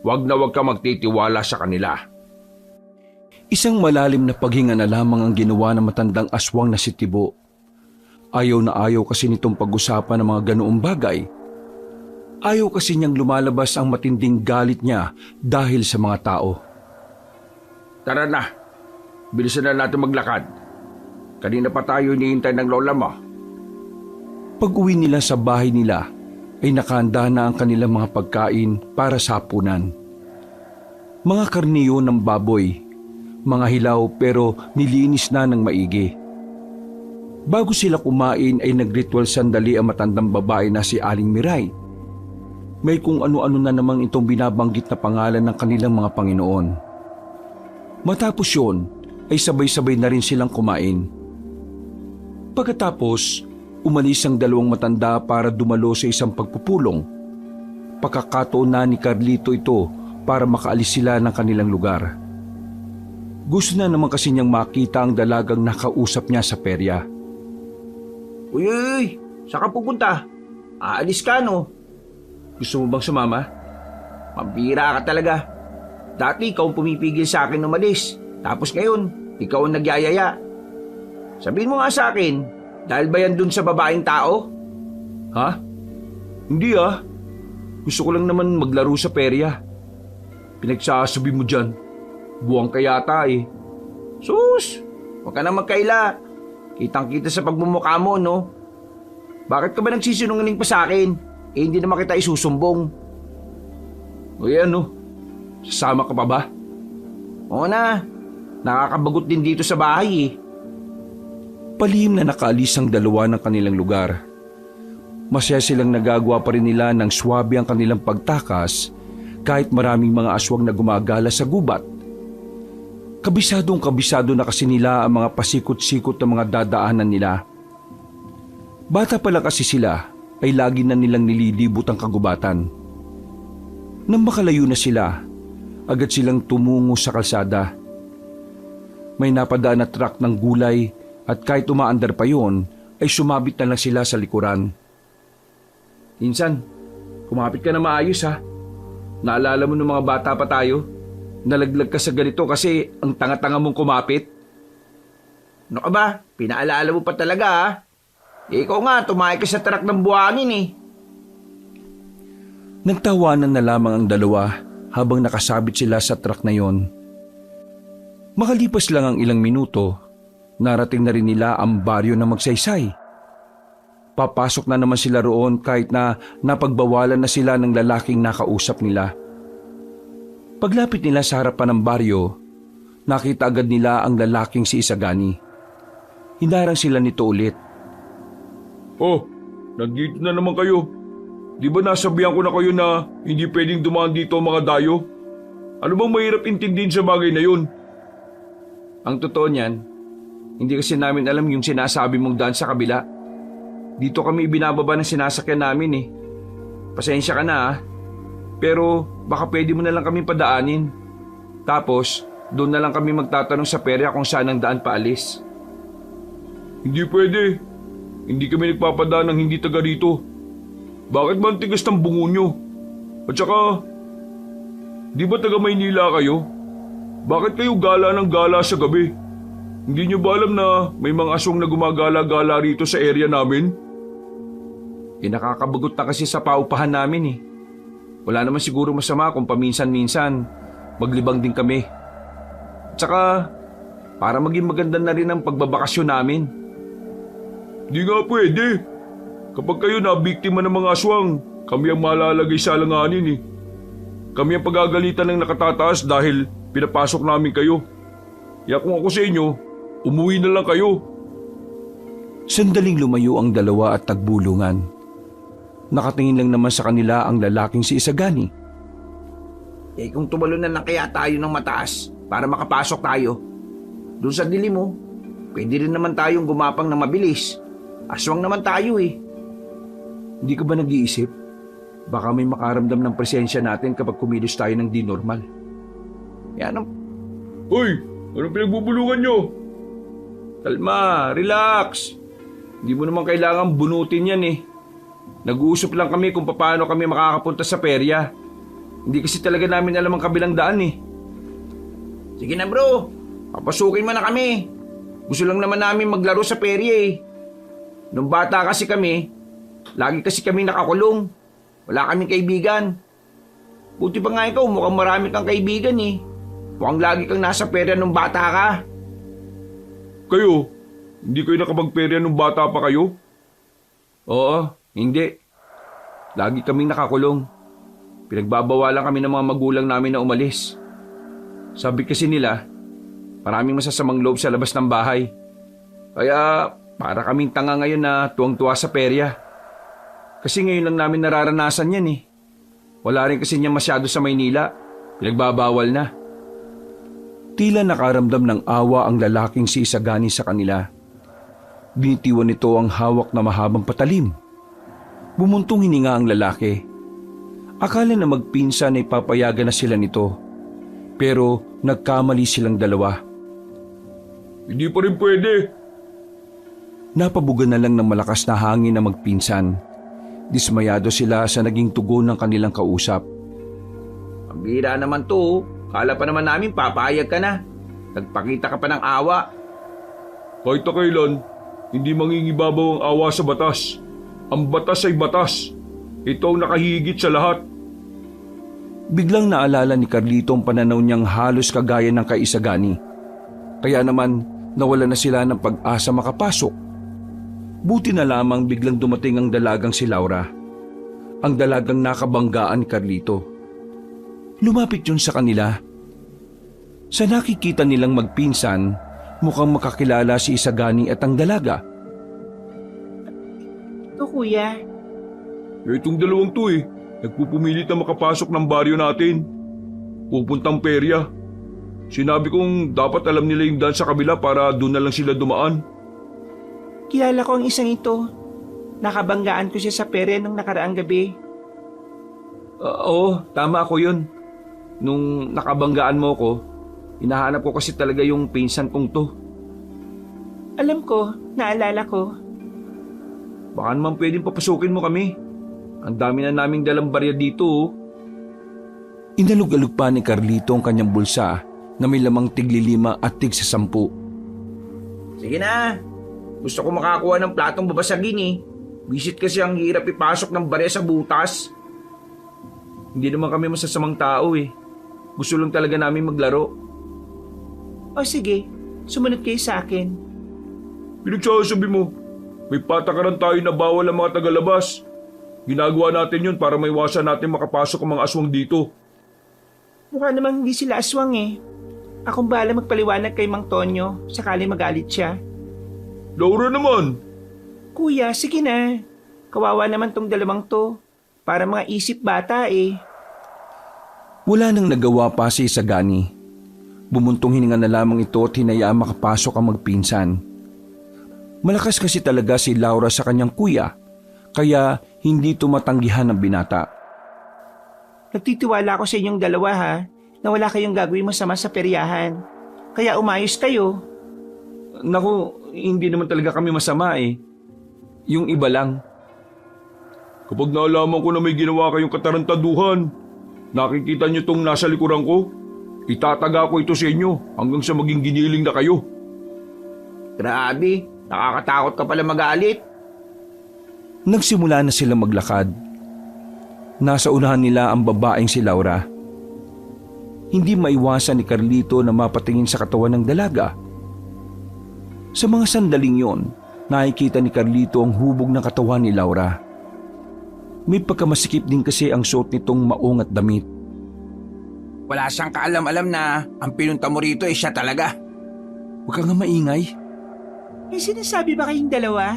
huwag ka magtitiwala sa kanila. Isang malalim na paghinga na lamang ang ginawa ng matandang aswang na si Tibo. Ayaw na ayaw kasi nitong pag-usapan ng mga ganoong bagay. Ayaw kasi niyang lumalabas ang matinding galit niya dahil sa mga tao. Tara na, bilisan na natin maglakad. Kanina pa tayo hinihintay ng lola mo. Pag-uwi nila sa bahay nila, ay nakahanda na ang kanilang mga pagkain para sa hapunan. Mga karniyo ng baboy, mga hilaw pero nilinis na ng maigi. Bago sila kumain ay nagritual sandali ang matandang babae na si Aling Miray. May kung ano-ano na namang itong binabanggit na pangalan ng kanilang mga Panginoon. Matapos yun, ay sabay-sabay na rin silang kumain. Pagkatapos, umalis ang dalawang matanda para dumalo sa isang pagpupulong. Pagkakataon na ni Carlito ito para makaalis sila ng kanilang lugar. Gusto na naman kasi niyang makita ang dalagang nakausap niya sa perya. Uy, saan ka pupunta? Aalis ka no? Gusto mo bang sumama? Pambira ka talaga. Dati ikaw ang pumipigil sa akin umalis. Tapos ngayon, ikaw ang nagyayaya. Sabihin mo nga sa akin, dahil ba yan dun sa babaeng tao? Ha? Hindi ah. Gusto ko lang naman maglaro sa perya. Pinagsasabi mo dyan. Buwang ka yata eh. Sus! Huwag ka na magkaila. Kitang-kita sa pagmumukha mo, no? Bakit ka ba nagsisinungaling pa sa akin? Eh, hindi naman kita isusumbong. O yan no. Sasama ka pa ba? Oo na. Nakakabagot din dito sa bahay eh. Palihim na nakaalis ang dalawa ng kanilang lugar. Masaya silang nagagawa pa rin nila ng swabe ang kanilang pagtakas kahit maraming mga aswang na gumagala sa gubat. Kabisado na kasi nila ang mga pasikot-sikot na mga dadaanan nila. Bata pa lang kasi sila ay lagi na nilang nililibot ang kagubatan. Nang makalayo na sila, agad silang tumungo sa kalsada. May napadaan na truck ng gulay at kahit umaandar pa yon, ay sumabit na lang sila sa likuran. Insan, kumapit ka na maayos ha. Naalala mo nung mga bata pa tayo? Nalaglag ka sa ganito kasi ang tanga-tanga mong kumapit. Ano ka ba? Pinaalala mo pa talaga ha? Ikaw nga, tumakay ka sa truck ng buhangin eh. Nagtawanan na lamang ang dalawa habang nakasabit sila sa truck na yon. Makalipas lang ang ilang minuto, narating na rin nila ang baryo na Magsaysay. Papasok na naman sila roon kahit na napagbawalan na sila ng lalaking nakausap nila. Paglapit nila sa harapan ng baryo, nakita agad nila ang lalaking si Isagani. Hinarang sila nito ulit. Oh, nandito na naman kayo. Di ba nasabihan ko na kayo na hindi pwedeng dumaan dito ang mga dayo? Ano bang mahirap intindihin sa bagay na yun? Ang totoo niyan, hindi kasi namin alam yung sinasabi mong daan sa kabila. Dito kami ibinababa ng sinasakyan namin eh. Pasensya ka na ah. Pero baka pwede mo na lang kami padaanin. Tapos, doon na lang kami magtatanong sa perya kung saan ang daan paalis. Hindi pwede. Hindi kami nagpapadaan ng hindi taga rito. Bakit ba ang tigas ng bungo nyo? At saka, di ba taga Maynila kayo? Bakit kayo gala ng gala sa gabi? Hindi nyo ba alam na may mga aswang na gumagala-gala rito sa area namin? Nakakabagot na kasi sa paupahan namin eh. Wala naman siguro masama kung paminsan-minsan maglibang din kami. At saka, para maging maganda na rin ang pagbabakasyon namin. Di nga pwede. Kapag kayo na biktima ng mga aswang, kami ang malalagay sa alanganin eh. Kami ang pagagalitan ng nakatataas dahil pinapasok namin kayo. Kaya kung ako sa inyo, umuwi na lang kayo. Sandaling lumayo ang dalawa at nagbulungan. Nakatingin lang naman sa kanila ang lalaking si Isagani. Kung tumalon na lang kaya tayo ng mataas para makapasok tayo. Doon sa dilim mo, pwede rin naman tayong gumapang na mabilis. Aswang naman tayo eh. Hindi ka ba nag-iisip? Baka may makaramdam ng presensya natin kapag kumilos tayo ng di normal. Yan ang... Hoy! Anong pinagbubulungan nyo? Kalma, relax. Hindi mo naman kailangan bunutin yan eh. Nag-uusap lang kami kung paano kami makakapunta sa perya. Hindi kasi talaga namin alam ang kabilang daan eh. Sige na bro, papasukin mo na kami. Gusto lang naman namin maglaro sa perya eh. Nung bata kasi kami, lagi kasi kami nakakulong. Wala kaming kaibigan. Buti pa nga ikaw, mukhang marami kang kaibigan eh. Mukhang lagi kang nasa perya nung bata ka. Kayo? Hindi kayo nakapagperya nung bata pa kayo? Oo, hindi. Lagi kaming nakakulong. Pinagbabawalan kami ng mga magulang namin na umalis. Sabi kasi nila, maraming masasamang loob sa labas ng bahay. Kaya para kaming tanga ngayon na tuwang-tuwa sa perya. Kasi ngayon lang namin nararanasan yan eh. Wala rin kasi niya masyado sa Maynila. Pinagbabawal na. Tila nakaramdam ng awa ang lalaking si Isagani sa kanila. Binitiwan nito ang hawak na mahabang patalim. Bumuntong hininga ang lalaki. Akala na magpinsan ay papayagan na sila nito. Pero nagkamali silang dalawa. Hindi pa rin pwede. Napabugan na lang ng malakas na hangin na magpinsan. Dismayado sila sa naging tugon ng kanilang kausap. Ang bira naman to. Kala pa naman namin papayag ka na. Nagpakita ka pa ng awa. Kahit na kailan, hindi mangingibabaw ang awa sa batas. Ang batas ay batas. Ito ang nakahigit sa lahat. Biglang naalala ni Carlito ang pananaw niyang halos kagaya ng kay Isagani. Kaya naman nawala na sila ng pag-asa makapasok. Buti na lamang biglang dumating ang dalagang si Laura. Ang dalagang nakabanggaan ni Carlito. Lumapit yun sa kanila. Sa nakikita nilang magpinsan, mukhang makakilala si Isagani at ang dalaga. Ito kuya, Itong dalawang to eh. Nagpupumilit na makapasok ng baryo natin. Pupuntang perya. Sinabi kong dapat alam nila yung daan sa kabila para doon na lang sila dumaan. kilala ko ang isang ito. Nakabanggaan ko siya sa pere nung nakaraang gabi. Oo, tama ako yun. Nung nakabanggaan mo ko, hinahanap ko kasi talaga yung pinsan kong to. Alam ko, naalala ko. Baka naman pwedeng papasukin mo kami. Ang dami na naming dalang barya dito oh. Inalog-alog pa ni Carlito ang kanyang bulsa na may lamang tig-5 at tig-10. Sige na. Gusto ko makakuha ng platong babasagin eh. Visit kasi ang hirap ipasok ng barya sa butas. Hindi naman kami masasamang tao eh. Gusto lang talaga namin maglaro. O sige, sumunod kayo sa akin. Pinagsasabi mo, may patakaran tayo na bawal ang mga tagalabas. Ginagawa natin yun para maiwasan natin makapasok ang mga aswang dito. Mukha namang hindi sila aswang eh. Akong bahala magpaliwanag kay Mang Tonyo sakali magalit siya. Laura naman! Kuya, sige na. Kawawa naman tong dalawang to. Para mga isip bata eh. Wala nang nagawa pa si Isagani. Bumuntong hininga na lamang ito at hinayaan makapasok ang magpinsan. Malakas kasi talaga si Laura sa kanyang kuya, kaya hindi tumatanggihan ng binata. Nagtitiwala ako sa inyong dalawa ha, na wala kayong gagawin masama sa peryahan. Kaya umayos kayo. Naku, hindi naman talaga kami masama eh. Yung iba lang. Kapag naalaman ko na may ginawa kayong katarantaduhan, nakikita niyo tong nasa likuran ko, itataga ko ito sa inyo hanggang sa maging giniling na kayo. Grabe, nakakatakot ka pala magalit. Nagsimula na silang maglakad. Nasa unahan nila ang babaeng si Laura. Hindi maiwasan ni Carlito na mapatingin sa katawan ng dalaga. Sa mga sandaling yon, nakikita ni Carlito ang hubog ng katawan ni Laura. May pagkamasikip din kasi ang suot nitong maong at damit. Wala siyang kaalam-alam na ang pinunta mo rito ay siya talaga. Huwag ka nga maingay. May sinasabi ba kayong dalawa?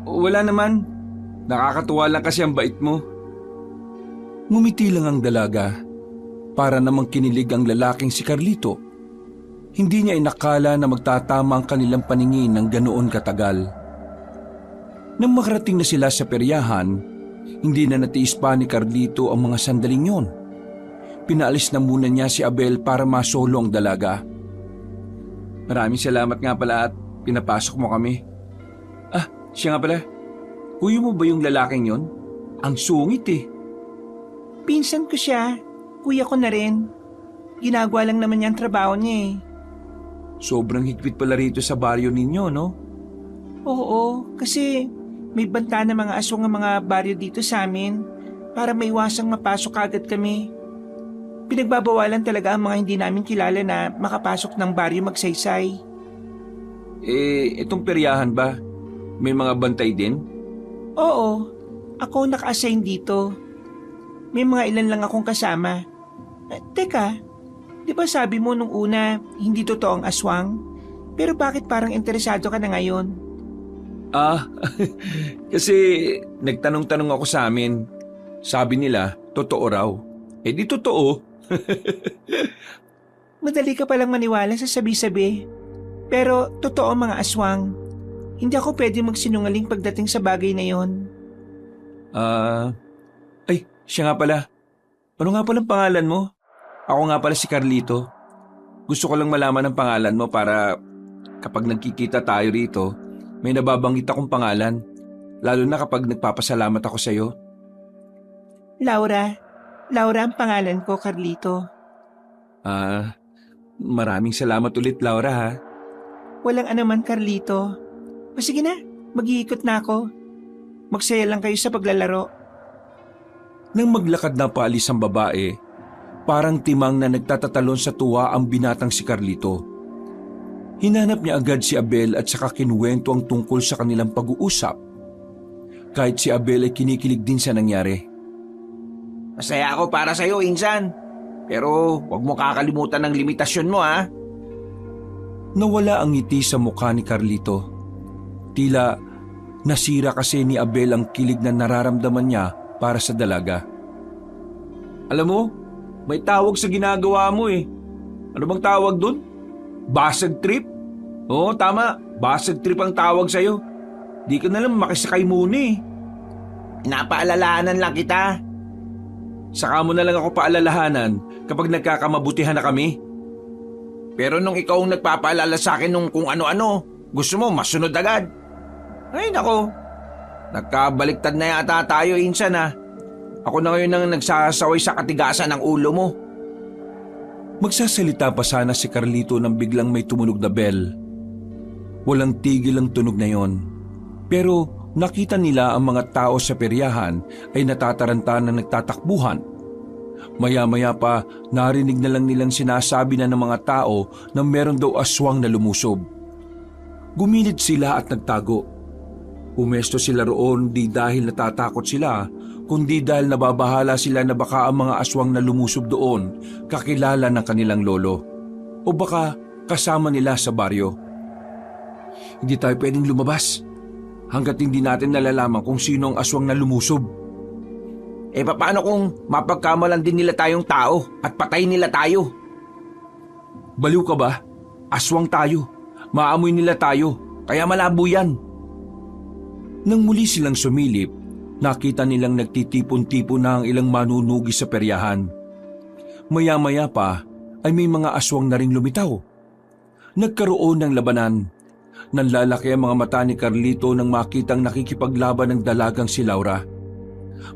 Wala naman. Nakakatuwa lang kasi ang bait mo. Ngumiti lang ang dalaga. Para namang kinilig ang lalaking si Carlito. Hindi niya inakala na magtatama ang kanilang paningin ng ganoon katagal. Nang makarating na sila sa peryahan, hindi na natiis pa ni Carlito ang mga sandaling yon. Pinaalis na muna niya si Abel para masolo ang dalaga. Maraming salamat nga pala at pinapasok mo kami. Siya nga pala. Kuya mo ba yung lalaking yon? Ang sungit eh. Pinsan ko siya. Kuya ko na rin. Ginagawa lang naman niya ang trabaho niya eh. Sobrang higpit pala rito sa baryo ninyo, no? Oo, kasi may banta na mga aswang ang mga baryo dito sa amin para maiwasang mapasok agad kami. Pinagbabawalan talaga ang mga hindi namin kilala na makapasok ng baryo magsaysay. Itong peryahan ba? May mga bantay din? Oo, ako naka-assign dito. May mga ilan lang akong kasama. Teka, di ba sabi mo nung una hindi totoo ang aswang? Pero bakit parang interesado ka na ngayon? Kasi nagtanong-tanong ako sa amin. Sabi nila, totoo raw. Di totoo. Madali ka palang maniwala sa sabi-sabi. Pero totoo mga aswang. Hindi ako pwede magsinungaling pagdating sa bagay na yon. Siya nga pala. Ano nga palang pangalan mo? Ako nga pala si Carlito. Gusto ko lang malaman ang pangalan mo para kapag nagkikita tayo rito, may nababanggit akong pangalan. Lalo na kapag nagpapasalamat ako sa iyo. Laura. Laura ang pangalan ko, Carlito. Maraming salamat ulit, Laura ha. Walang anuman, Carlito. Sige na, mag-iikot na ako. Magsaya lang kayo sa paglalaro. Nang maglakad na paalis ang babae, parang timang na nagtatatalon sa tuwa ang binatang si Carlito. Hinanap niya agad si Abel at saka kinuwento ang tungkol sa kanilang pag-uusap. Kahit si Abel ay kinikilig din sa nangyari. Masaya ako para sa'yo, Insan. Pero huwag mo kakalimutan ng limitasyon mo, ha? Nawala ang ngiti sa mukha ni Carlito. Tila nasira kasi ni Abel ang kilig na nararamdaman niya para sa dalaga. Alam mo, may tawag sa ginagawa mo eh. Ano bang tawag dun? Basag trip? Oo, tama. Basag trip ang tawag sa'yo. Di ka na lang makisakay muna eh. Pinapaalalahanan lang kita. Saka mo na lang ako paalalahanan kapag nagkakamabutihan na kami. Pero nung ikaw ang nagpapaalala sa akin nung kung ano-ano, gusto mo masunod agad. Ay nako, nagkabaliktad na yata tayo, Insan ha. Ako na ngayon ang nagsasaway sa katigasan ng ulo mo. Magsasalita pa sana si Carlito nang biglang may tumunog na bell. Walang tigil ang tunog na yon. Pero nakita nila ang mga tao sa peryahan ay natataranta na nagtatakbuhan. Maya-maya pa narinig na lang nilang sinasabi na ng mga tao na meron daw aswang na lumusob. Gumilid sila at nagtago. Pumesto sila roon di dahil natatakot sila, kundi dahil nababahala sila na baka ang mga aswang na lumusob doon kakilala ng kanilang lolo. O baka kasama nila sa baryo. Hindi tayo pwedeng lumabas hanggat hindi natin nalalaman kung sino ang aswang na lumusob. Paano kung mapagkamalan din nila tayong tao at patay nila tayo? Baliw ka ba? Aswang tayo. Maamoy nila tayo. Kaya malabo yan. Nang muli silang sumilip, nakita nilang nagtitipon-tipon na ang ilang manunugi sa peryahan. Maya-maya pa ay may mga aswang na ring lumitaw. Nagkaroon ng labanan. Nanlalaki ang mga mata ni Carlito nang makitang nakikipaglaban ng dalagang si Laura.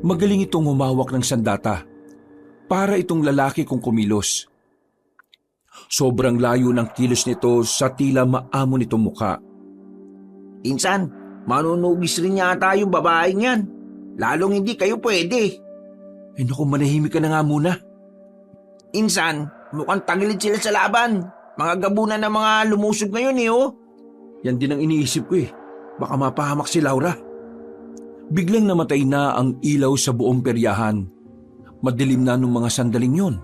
Magaling itong humawak ng sandata. Para itong lalaki kung kumilos. Sobrang layo ng kilos nito sa tila maamo nitong mukha. Insan, manunugis rin yata yung babaeng yan. Lalong hindi kayo pwede. Naku, manahimik ka na nga muna. Insan, mukhang tagilid sila sa laban. Mga gabunan ng mga lumusog ngayon oh. Yan din ang iniisip ko eh. Baka mapahamak si Laura. Biglang namatay na ang ilaw sa buong peryahan. Madilim na nung mga sandaling yon.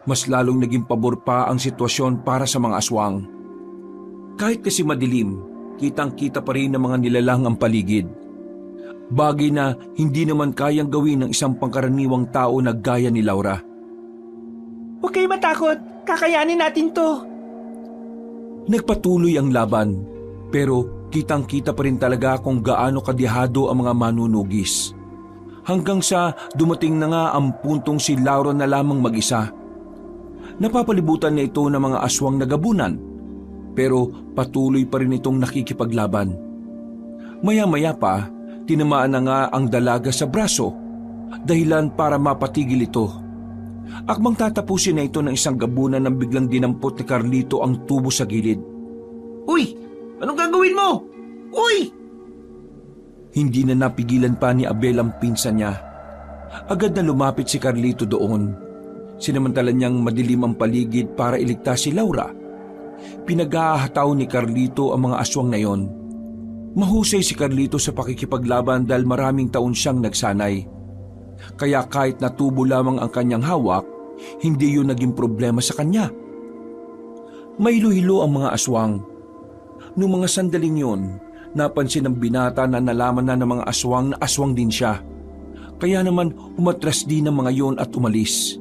Mas lalong naging pabor pa ang sitwasyon para sa mga aswang. Kahit kasi madilim, kitang-kita pa rin ng mga nilalang ang paligid. Bagay na hindi naman kayang gawin ng isang pangkaraniwang tao na gaya ni Laura. Huwag kayo matakot. Kakayanin natin to. Nagpatuloy ang laban, pero kitang-kita pa rin talaga kung gaano kadihado ang mga manunugis. Hanggang sa dumating na nga ang puntong si Laura na lamang mag-isa. Napapalibutan na ito ng mga aswang na gabunan, pero patuloy pa rin itong nakikipaglaban. Maya-maya pa, tinamaan na nga ang dalaga sa braso, dahilan para mapatigil ito. Akmang tatapusin na ito ng isang gabunan nang biglang dinampot ni Carlito ang tubo sa gilid. Uy! Anong gagawin mo? Uy! Hindi na napigilan pa ni Abel ang pinsan niya. Agad na lumapit si Carlito doon. Sinamantala niyang madilim ang paligid para iligtas si Laura. Pinag-aahataw ni Carlito ang mga aswang na yon. Mahusay si Carlito sa pakikipaglaban dahil maraming taon siyang nagsanay. Kaya kahit natubo lamang ang kanyang hawak, hindi yun naging problema sa kanya. May hilo ang mga aswang. Noong mga sandaling yun, napansin ng binata na nalaman na ng mga aswang na aswang din siya. Kaya naman umatras din ang mga yon at umalis.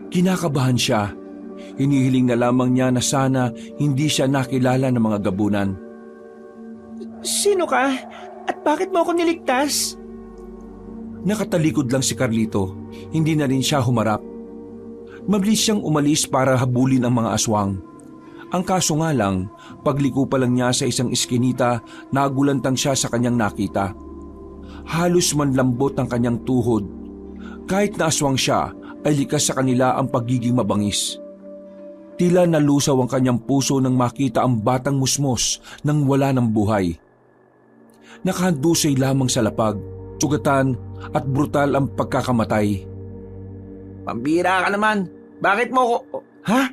Kinakabahan siya. Hinihiling na lamang niya na sana hindi siya nakilala ng mga gabunan. Sino ka? At bakit mo ako niligtas? Nakatalikod lang si Carlito. Hindi na rin siya humarap. Mabilis siyang umalis para habulin ang mga aswang. Ang kaso nga lang, pagliko pa lang niya sa isang iskinita, nagulantang siya sa kanyang nakita. Halos manlambot ang kanyang tuhod. Kahit na aswang siya, ay likas sa kanila ang pagiging mabangis. Tila nalusaw ang kanyang puso nang makita ang batang musmos nang wala ng buhay. Nakahandusay lamang sa lapag, sugatan at brutal ang pagkakamatay. Pambira ka naman. Bakit mo ko... Ha?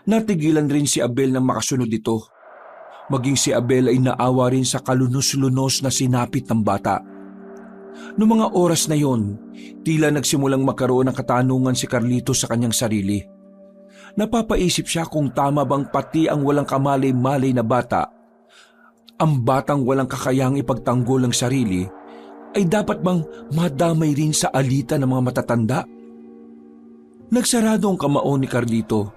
Natigilan rin si Abel nang makasunod dito. Maging si Abel ay naawa rin sa kalunos-lunos na sinapit ng bata. Noong mga oras na yon, tila nagsimulang magkaroon ng katanungan si Carlito sa kanyang sarili. Napapaisip siya kung tama bang pati ang walang kamalay-malay na bata, ang batang walang kakayang ipagtanggol ang sarili, ay dapat bang madamay rin sa alitan ng mga matatanda? Nagsarado ang kamao ni Carlito.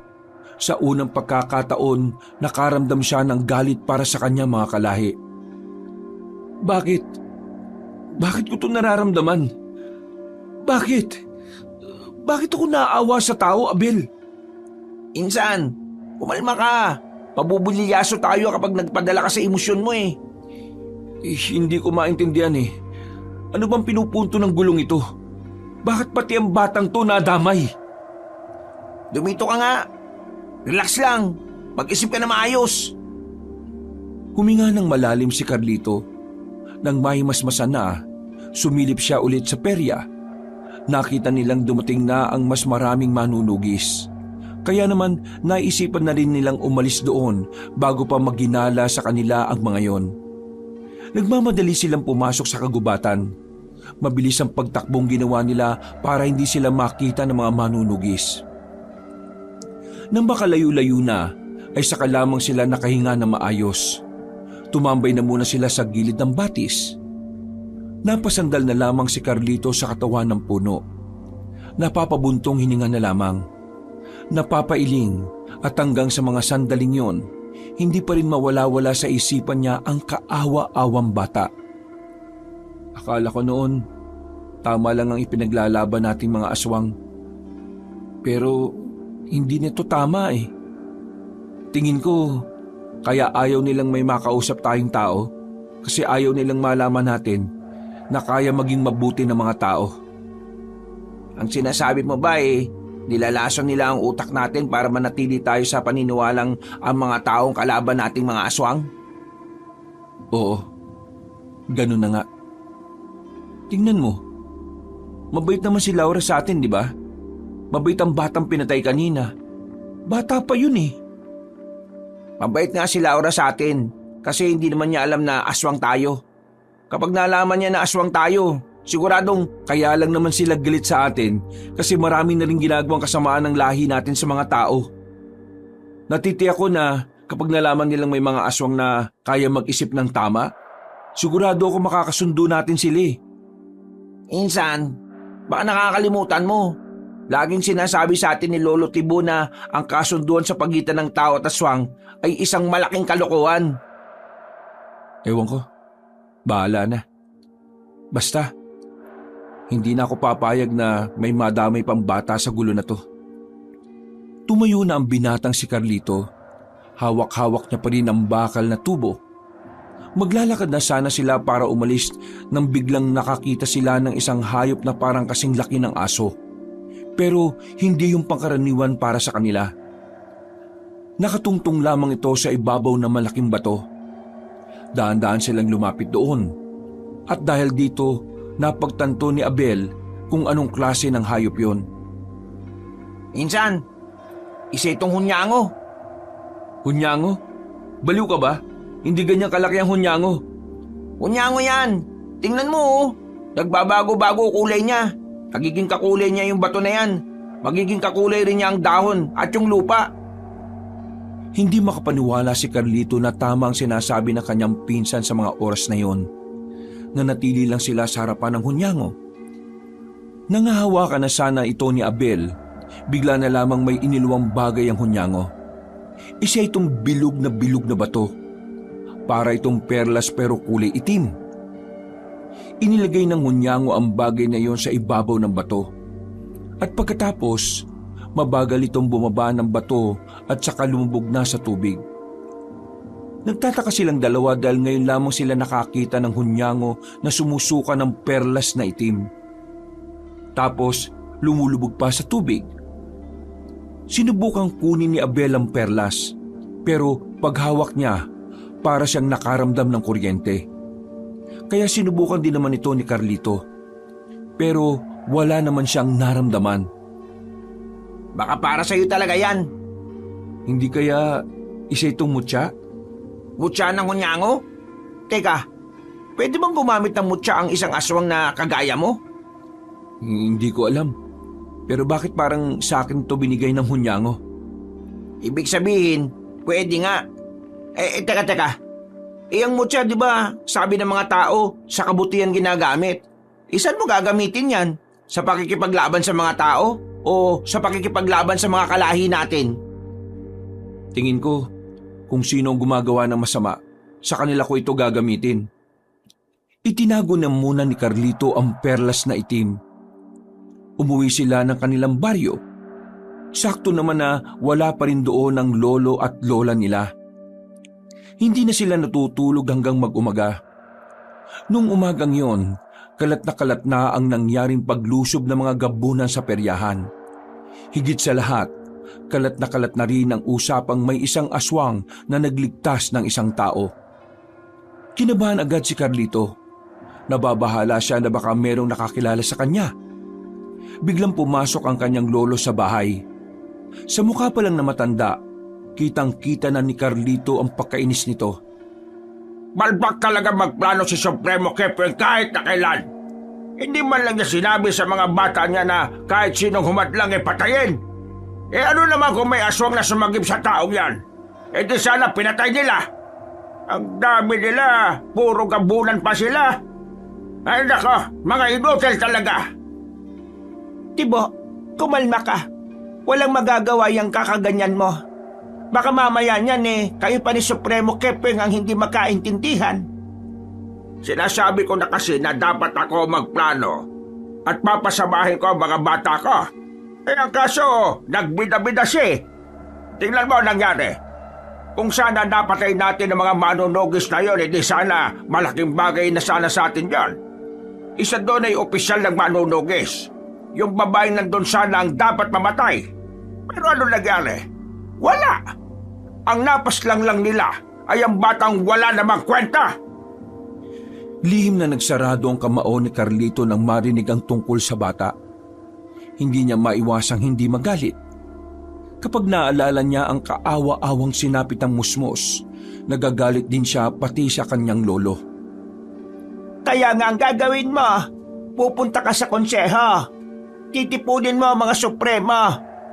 Sa unang pagkakataon, nakaramdam siya ng galit para sa kanyang mga kalahi. Bakit? Bakit ko ito nararamdaman? Bakit? Bakit ako naaawa sa tao, Abel? Insan, umalma ka. Pabubulyaso tayo kapag nagpadala ka sa emosyon mo eh. Hindi ko maintindihan eh. Ano bang pinupunto ng gulong ito? Bakit pati ang batang to nadamay? Dumito ka nga. Relax lang. Mag-isip ka na maayos. Huminga ng malalim si Carlito. Nang mahimasmasan na, sumilip siya ulit sa perya. Nakita nilang dumating na ang mas maraming manunugis. Kaya naman naisipan na rin nilang umalis doon bago pa magginala sa kanila ang mga yon. Nagmamadali silang pumasok sa kagubatan. Mabilis ang pagtakbong ginawa nila para hindi sila makita ng mga manunugis. Nang makalayo-layo na, ay saka lamang sila nakahinga na maayos. Tumambay na muna sila sa gilid ng batis. Napasandal na lamang si Carlito sa katawan ng puno. Napapabuntong hininga na lamang. Napapailing at hanggang sa mga sandaling yon, hindi pa rin mawala-wala sa isipan niya ang kaawa-awang bata. Akala ko noon, tama lang ang ipinaglalaban nating mga aswang. Pero hindi nito tama eh. Tingin ko, kaya ayaw nilang may makausap tayong tao kasi ayaw nilang malaman natin na kaya maging mabuti ng mga tao. Ang sinasabi mo ba eh, nilalason nila ang utak natin para manatili tayo sa paniniwalang ang mga taong kalaban nating mga aswang? Oo, ganun na nga. Tingnan mo, mabait naman si Laura sa atin, di ba? Mabait ang batang pinatay kanina. Bata pa yun eh. Mabait nga si Laura sa atin kasi hindi naman niya alam na aswang tayo. Kapag nalaman niya na aswang tayo, siguradong Kaya lang naman sila galit sa atin kasi marami na rin ginagawang kasamaan ng lahi natin sa mga tao. Natitiyak ko na kapag nalaman nilang may mga aswang na kaya mag-isip ng tama, sigurado ako makakasundo natin sila eh. Insan, baka nakakalimutan mo. Laging sinasabi sa atin ni Lolo Tibo na ang kasunduan sa pagitan ng tao at aswang ay isang malaking kalokohan. Ewan ko, bahala na. Basta, hindi na ako papayag na may madamay pang bata sa gulo na to. Tumayo na ang binatang si Carlito. Hawak-hawak niya pa rin ang bakal na tubo. Maglalakad na sana sila para umalis nang biglang nakakita sila ng isang hayop na parang kasing laki ng aso. Pero hindi yung pangkaraniwan para sa kanila. Nakatungtong lamang ito sa ibabaw ng malaking bato. Daan-daan silang lumapit doon. At dahil dito, napagtanto ni Abel kung anong klase ng hayop yon. Insan, isa itong hunyango. Hunyango? Baliw ka ba? Hindi ganyan kalaki ang hunyango. Hunyango yan. Tingnan mo oh. Nagbabago-bago kulay niya. Magiging kakulay niya yung bato na yan. Magiging kakulay rin niya ang dahon at yung lupa. Hindi makapaniwala si Carlito na tama ang sinasabi ng kanyang pinsan sa mga oras na yon. Nanatili lang sila sa harapan ng hunyango. Nangahawakan na sana ito ni Abel. Bigla na lamang may iniluwang bagay ang hunyango. Isa itong bilog na bato. Para itong perlas pero kulay itim. Inilagay ng hunyango ang bagay na iyon sa ibabaw ng bato. At pagkatapos, mabagal itong bumaba ng bato at saka lumubog na sa tubig. Nagtataka silang dalawa dahil ngayon lamang sila nakakita ng hunyango na sumusuka ng perlas na itim. Tapos, lumulubog pa sa tubig. Sinubukang kunin ni Abel ang perlas, pero paghawak niya, para siyang nakaramdam ng kuryente. Kaya sinubukan din naman ito ni Carlito. Pero wala naman siyang naramdaman. Baka para sa'yo talaga yan. Hindi kaya isa itong mutya? Mutya ng hunyango? Teka, pwede bang gumamit ng mutya ang isang aswang na kagaya mo? Hindi ko alam. Pero bakit parang sa akin ito binigay ng hunyango? Ibig sabihin, pwede nga. Teka. Ang mutya, di ba, sabi ng mga tao, sa kabutihan ginagamit. Saan mo gagamitin yan? Sa pakikipaglaban sa mga tao? O sa pakikipaglaban sa mga kalahi natin? Tingin ko, kung sino ang gumagawa ng masama, sa kanila ko ito gagamitin. Itinago na muna ni Carlito ang perlas na itim. Umuwi sila ng kanilang baryo. Sakto naman na wala pa rin doon ang lolo at lola nila. Hindi na sila natutulog hanggang mag-umaga. Nung umagang yon, kalat na ang nangyaring paglusob ng mga gabunan sa peryahan. Higit sa lahat, kalat na rin ang usapang may isang aswang na nagligtas ng isang tao. Kinabahan agad si Carlito. Nababahala siya na baka merong nakakilala sa kanya. Biglang pumasok ang kanyang lolo sa bahay. Sa mukha pa lang na matanda, kitang-kita na ni Carlito ang pagkainis nito. Balbak talaga magplano si Supremo Kepeng kahit na kailan. Hindi man lang niya sinabi sa mga bata niya na kahit sinong humadlang patayin. Ano naman kung may aswang na sumagip sa taong yan? Di sana pinatay nila. Ang dami nila, puro gabunan pa sila. Ay nako, mga inutil talaga. Tibo, kumalma ka. Walang magagawa yung kakaganyan mo. Baka mamaya niyan kayo pa ni Supremo Kepeng ang hindi makaintindihan. Sinasabi ko na kasi na dapat ako magplano at papasamahin ko ang mga bata ko. Ang kaso, nagbida-bida siya. Tingnan mo ang nangyari. Kung sana napatay natin ang mga manunugis na yun, hindi sana malaking bagay na sana sa atin yan. Isa doon ay opisyal ng manunugis. Yung babaeng nandun sana ang dapat mamatay. Pero ano nangyari? Wala! Ang napaslang lang nila ay ang batang wala namang kwenta! Lihim na nagsarado ang kamao ni Carlito nang marinig ang tungkol sa bata. Hindi niya maiwasang hindi magalit. Kapag naalala niya ang kaawa-awang sinapit ng musmos, nagagalit din siya pati sa kanyang lolo. Kaya nga ang gagawin mo, pupunta ka sa konseho. Titipunin mo ang mga supremo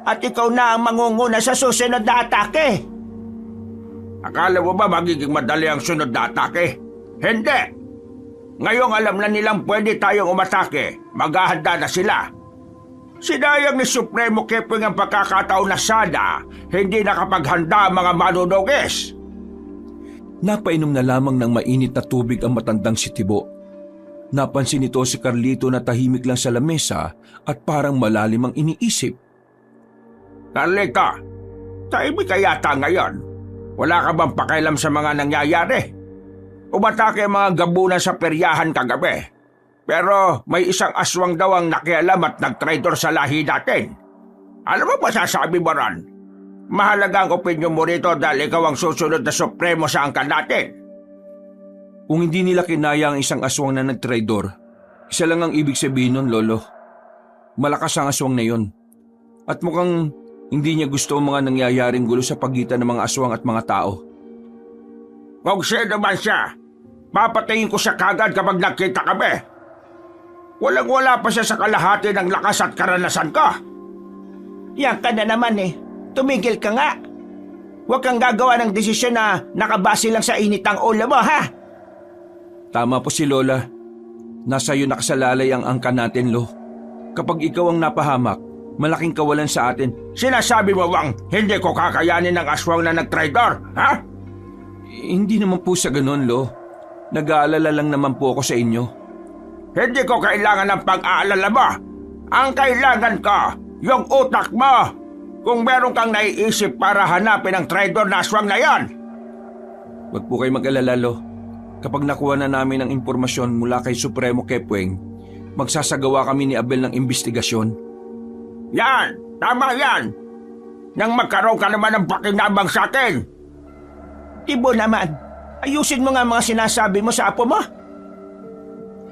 at ikaw na ang mangunguna sa susunod na atake. Akala mo ba magiging madali ang sunod na atake? Hindi! Ngayong alam na nilang pwede tayong umatake, maghahanda na sila. Sinayang ni Supremo Kepwing ang pagkakataon na sana hindi nakapaghanda ang mga manunugis. Napainom na lamang ng mainit na tubig ang matandang si Tibo. Napansin nito si Carlito na tahimik lang sa lamesa at parang malalim ang iniisip. Carlito, tahimik ka yata ngayon. Wala ka bang pakialam sa mga nangyayari? Umatake ang mga gabunan sa peryahan kagabi. Pero may isang aswang daw ang nakialam at nag-traitor sa lahi natin. Ano mo masasabi mo ron? Mahalaga ang opinyon mo rito dahil ikaw ang susunod na supremo sa angkan natin. Kung hindi nila kinaya ang isang aswang na nag-traidor, isa lang ang ibig sabihin nun, Lolo. Malakas ang aswang na yon. At mukhang hindi niya gusto ang mga nangyayaring gulo sa pagitan ng mga aswang at mga tao. Kung sino man siya, papatayin ko siya kagad kapag nakita kami. Walang-wala pa siya sa kalahati ng lakas at karanasan ko. Yan ka na naman eh. Tumigil ka nga. Huwag kang gagawa ng desisyon na nakabase lang sa init ang ulo mo, ha? Tama po si Lola. Nasa iyo nakasalalay ang angkan natin, Lo. Kapag ikaw ang napahamak, malaking kawalan sa atin. Sinasabi mo bang hindi ko kakayanin ng aswang na nag-traitor, ha? Hindi naman po sa ganun, Lo. Nag-aalala lang naman po ako sa inyo. Hindi ko kailangan ng pag-aalala mo. Ang kailangan ko, yung utak mo. Kung meron kang naiisip para hanapin ang traitor na aswang na yan. Huwag po kayo mag-alala, Lo. Kapag nakuha na namin ang impormasyon mula kay Supremo Kepwing, magsasagawa kami ni Abel ng investigasyon. Yan! Tama yan! Nang magkaroon ka naman ng pakinabang sa akin. Tibo naman, ayusin mo nga mga sinasabi mo sa apo mo.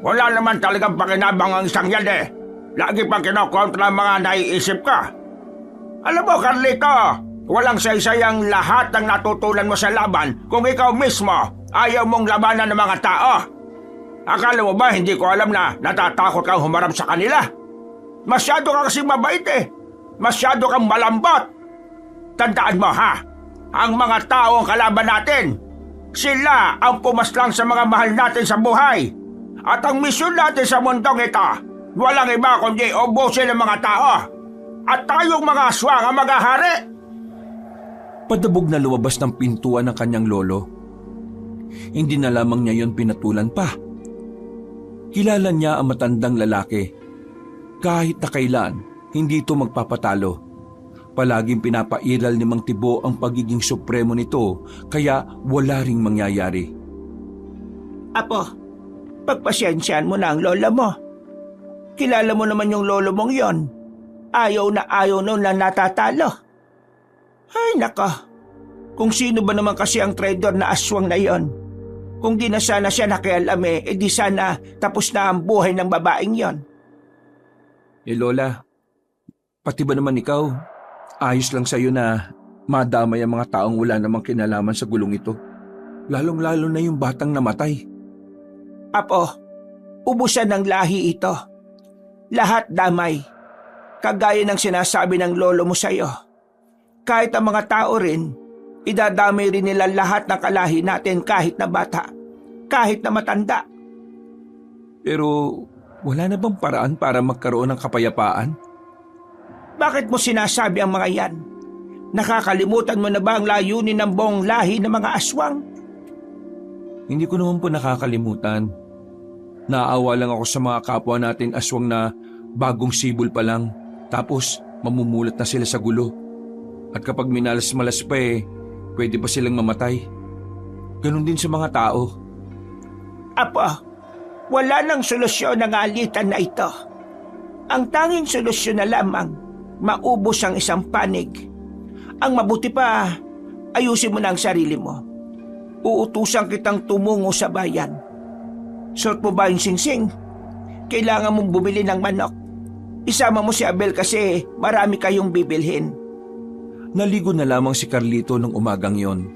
Wala naman talagang pakinabang ang isang yan eh. Lagi pang kinokontra ang mga naiisip ka. Alam mo, Carlito, walang saysayang lahat ng natutunan mo sa laban kung ikaw mismo ayaw mong labanan ng mga tao. Akala mo ba hindi ko alam na natatakot kang humarap sa kanila? Masyado kang kasing mabait eh. Masyado kang malambot. Tandaan mo ha, ang mga tao ang kalaban natin. Sila ang pumaslang sa mga mahal natin sa buhay. At ang misyon natin sa mundong ito, walang iba kundi ubusin ng mga tao. At tayong mga aswang ang maghahari. Padabog na lumabas ng pintuan ng kanyang lolo. Hindi na lamang niya yon pinatulan pa. Kilala niya ang matandang lalaki. Kahit na kailan, hindi ito magpapatalo. Palaging pinapairal ni Mang Tibo ang pagiging supremo nito, kaya wala ring mangyayari. Apo, pagpasyensyahan mo na ang lola mo. Kilala mo naman yung lolo mong yon. Ayaw noon na natatalo. Ay nako, kung sino ba naman kasi ang traitor na aswang na yon. Kung di na sana siya nakialam di sana tapos na ang buhay ng babaeng yon. Lola, pati ba naman ikaw, ayos lang sa'yo na madamay ang mga taong wala namang kinalaman sa gulong ito. Lalong-lalo na yung batang namatay. Apo, ubusan ng lahi ito. Lahat damay. Kagaya ng sinasabi ng lolo mo sa'yo. Kahit ang mga tao rin, idadamay rin nila lahat ng kalahi natin kahit na bata, kahit na matanda. Pero wala na bang paraan para magkaroon ng kapayapaan? Bakit mo sinasabi ang mga yan? Nakakalimutan mo na ba ang layunin ng buong lahi ng mga aswang? Hindi ko naman po nakakalimutan. Naawa lang ako sa mga kapwa natin aswang na bagong sibol pa lang, tapos mamumulat na sila sa gulo. At kapag minalas-malas pa pwede pa silang mamatay. Ganon din sa mga tao. Apo, wala nang solusyon ng alitan na ito. Ang tanging solusyon na lamang, maubos ang isang panig. Ang mabuti pa, ayusin mo na ang sarili mo. Uutusan kitang tumungo sa bayan. Suot mo ba yung singsing? Kailangan mong bumili ng manok. Isama mo si Abel kasi marami kayong bibilhin. Naligo na lamang si Carlito nung umagang yon.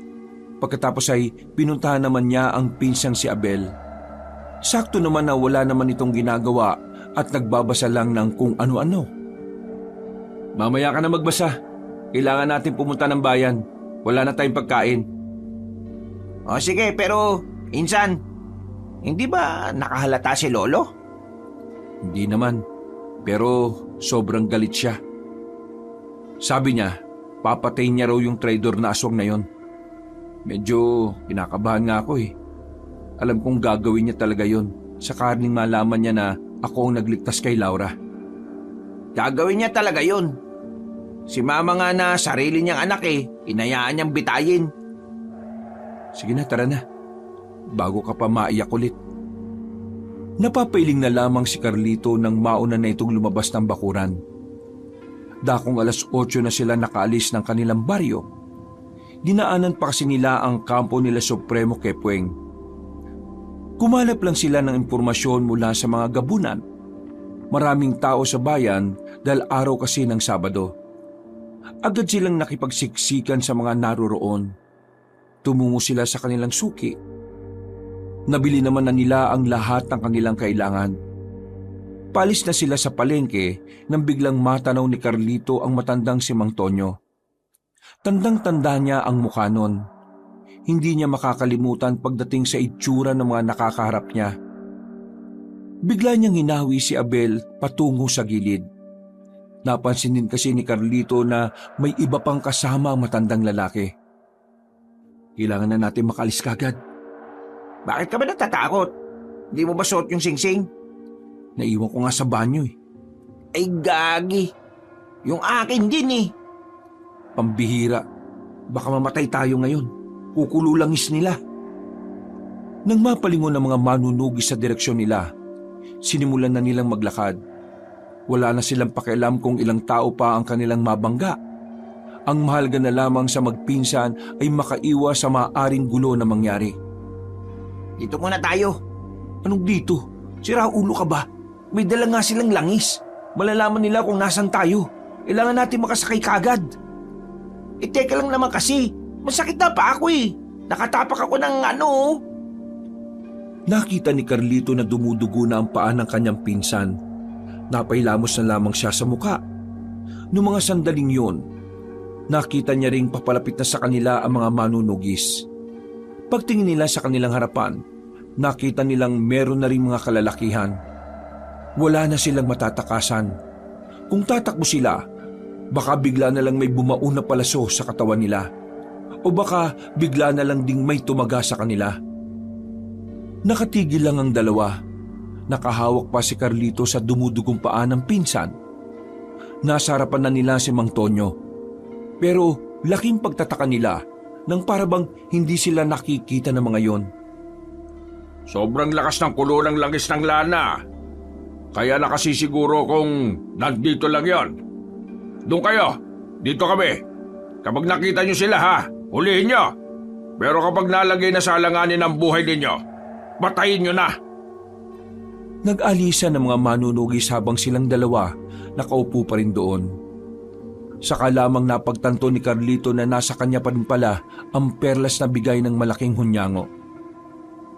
Pagkatapos ay pinuntahan naman niya ang pinsang si Abel. Sakto naman na wala naman itong ginagawa at nagbabasa lang ng kung ano-ano. Mamaya ka na magbasa. Kailangan natin pumunta ng bayan. Wala na tayong pagkain. O sige, pero insan, hindi ba nakahalata si Lolo? Hindi naman, pero sobrang galit siya. Sabi niya, papatayin niya raw yung traitor na aswang na yon. Medyo kinakabahan nga ako eh. Alam kong gagawin niya talaga yon sakaling malaman niya na ako ang nagligtas kay Laura. Gagawin niya talaga yun. Si Mama nga na sarili niyang anak inayaan niyang bitayin. Sige na, tara na. Bago ka pa maiyak ulit. Napapailing na lamang si Carlito nang mauna na itong lumabas ng bakuran. Dakong 8:00 na sila nakaalis ng kanilang baryo. Dinaanan pa kasi nila ang kampo nila Supremo Kepweng. Kumalap lang sila ng impormasyon mula sa mga gabunan. Maraming tao sa bayan dahil araw kasi ng Sabado. Agad silang nakipagsiksikan sa mga naroroon. Tumungo sila sa kanilang suki. Nabili naman na nila ang lahat ng kanilang kailangan. Palis na sila sa palengke nang biglang matanaw ni Carlito ang matandang si Mang Tonyo. Tandang-tanda niya ang mukha nun. Hindi niya makakalimutan pagdating sa itsura ng mga nakakaharap niya. Bigla niyang hinawi si Abel patungo sa gilid. Napansin din kasi ni Carlito na may iba pang kasama ang matandang lalaki. Kailangan na natin makalis kagad. Bakit ka ba natatakot? Hindi mo ba suot yung singsing? Naiwan ko nga sa banyo eh. Ay gagi. Yung akin din Pambihira. Baka mamatay tayo ngayon. Kukululangis nila. Nang mapalingon ng mga manunugis sa direksyon nila, sinimulan na nilang maglakad. Wala na silang pakialam kung ilang tao pa ang kanilang mabangga. Ang mahalaga na lamang sa magpinsan ay makaiwas sa maaaring gulo na mangyari. Dito muna tayo. Anong dito? Sira ulo ka ba? May dala nga silang langis. Malalaman nila kung nasan tayo. Kailangan natin makasakay kagad. Teka lang naman kasi. Masakit na pa ako Nakatapak ako ng Nakita ni Carlito na dumudugo na ang paa ng kanyang pinsan. Napailamos na lamang siya sa muka. Noong mga sandaling yun, nakita niya ring papalapit na sa kanila ang mga manunugis. Pagtingin nila sa kanilang harapan, nakita nilang meron na ring mga kalalakihan. Wala na silang matatakasan. Kung tatakbo sila, baka bigla na lang may bumaon na palaso sa katawan nila. O baka bigla na lang ding may tumaga sa kanila. Nakatigil lang ang dalawa. Nakahawak pa si Carlito sa dumudugong paa ng pinsan. Nasa harapan na nila si Mang Tonyo. Pero laking pagtataka nila nang parabang hindi sila nakikita ng mga yon. Sobrang lakas ng kulo ng langis ng lana. Kaya nakasisiguro kung nandito lang yon. Doon kayo. Dito kami. Kapag nakita nyo sila hulihin nyo. Pero kapag nalagay na sa alanganin ang buhay ninyo, patayin nyo na. Nag-alisa ng mga manunugis habang silang dalawa nakaupo pa rin doon. Saka lamang napagtanto ni Carlito na nasa kanya pa rin pala ang perlas na bigay ng malaking hunyango.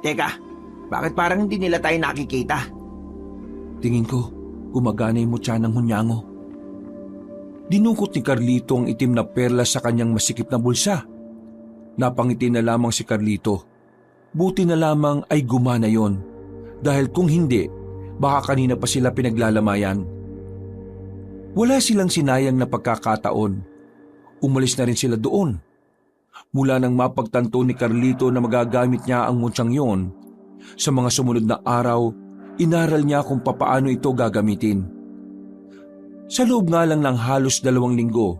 Teka, bakit parang hindi nila tayo nakikita? Tingin ko, gumagana yung mutya ng hunyango. Dinukot ni Carlito ang itim na perlas sa kanyang masikip na bulsa. Napangiti na lamang si Carlito. Buti na lamang ay gumana yon. Dahil kung hindi, baka kanina pa sila pinaglalamayan. Wala silang sinayang na pagkakataon. Umalis na rin sila doon. Mula nang mapagtanto ni Carlito na magagamit niya ang mutsyang yon, sa mga sumunod na araw, inaral niya kung papaano ito gagamitin. Sa loob nga lang ng halos 2 linggo,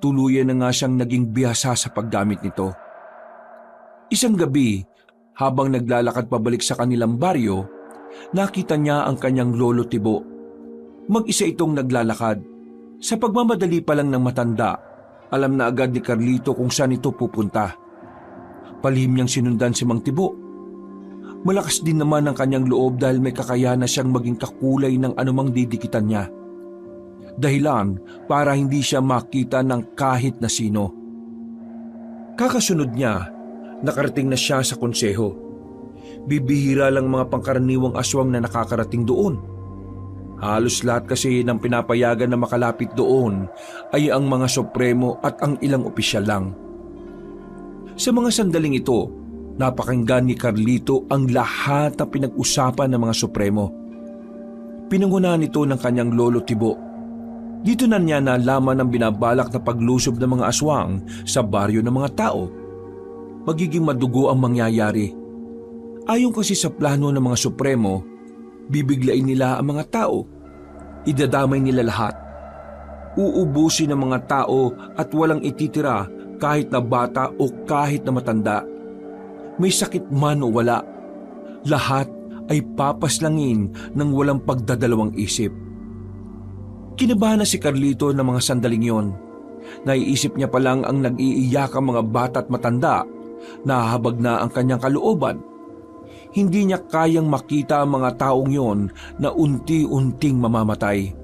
tuluyan na nga siyang naging bihasa sa paggamit nito. Isang gabi, habang naglalakad pabalik sa kanilang baryo, nakita niya ang kanyang lolo Tibo. Mag-isa itong naglalakad. Sa pagmamadali pa lang ng matanda, alam na agad ni Carlito kung saan ito pupunta. Palihim niyang sinundan si Mang Tibo. Malakas din naman ang kanyang loob dahil may kakayahan na siyang maging kakulay ng anumang didikitan niya. dahilan para hindi siya makita ng kahit na sino. Kakasunod niya, nakarating na siya sa konseho. Bibihira lang mga pangkaraniwang aswang na nakakarating doon. Halos lahat kasi ng pinapayagan na makalapit doon ay ang mga supremo at ang ilang opisyal lang. Sa mga sandaling ito, napakinggan ni Carlito ang lahat na pinag-usapan ng mga supremo. Pinangunahan ito ng kanyang lolo Tibo. Dito na niya nalaman ang binabalak na paglusob ng mga aswang sa baryo ng mga tao. Magiging madugo ang mangyayari. Ayon kasi sa plano ng mga supremo, bibiglain nila ang mga tao. Idadamay nila lahat. Uubusin ng mga tao at walang ititira kahit na bata o kahit na matanda. May sakit man o wala, lahat ay papaslangin ng walang pagdadalawang isip. Kinabahan na si Carlito ng mga sandaling yon. Naiisip niya palang ang nag-iiyakang mga bata at matanda, nahahabag na ang kanyang kalooban. Hindi niya kayang makita ang mga taong yon na unti-unting mamamatay.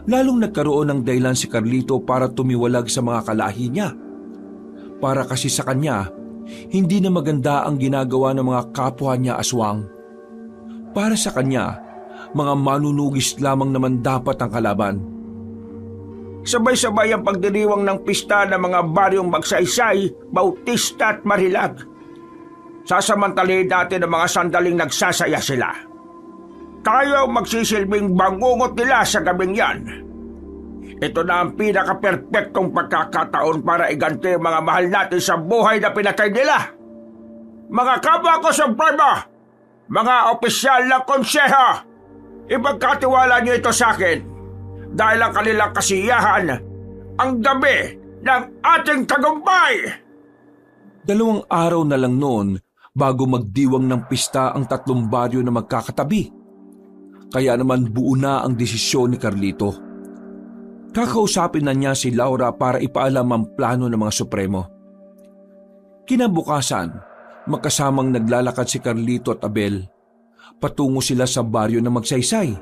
Lalong nagkaroon ng dahilan si Carlito para tumiwalag sa mga kalahi niya. Para kasi sa kanya, hindi na maganda ang ginagawa ng mga kapwa niya aswang. Para sa kanya, mga manunugis lamang naman dapat ang kalaban. Sabay-sabay ang pagdiriwang ng pista ng mga baryong Magsaysay, Bautista at Marilag. Sasamantalahin natin ang mga sandaling nagsasaya sila. Tayo ang magsisilbing bangungot nila sa gabing yan. Ito na ang pinaka-perpektong pagkakataon para iganti ang mga mahal natin sa buhay na pinatay nila. Mga kapwa ko sa Supremo, mga opisyal ng konseho, ipagkatiwala niyo ito sa akin dahil ang kanilang kasiyahan ang gabi ng ating tagumpay. 2 araw na lang noon bago magdiwang ng pista ang 3 baryo na magkakatabi. Kaya naman buo na ang desisyon ni Carlito. Kakausapin na niya si Laura para ipaalam ang plano ng mga supremo. Kinabukasan, magkasamang naglalakad si Carlito at Abel. Patungo sila sa baryo na Magsaysay.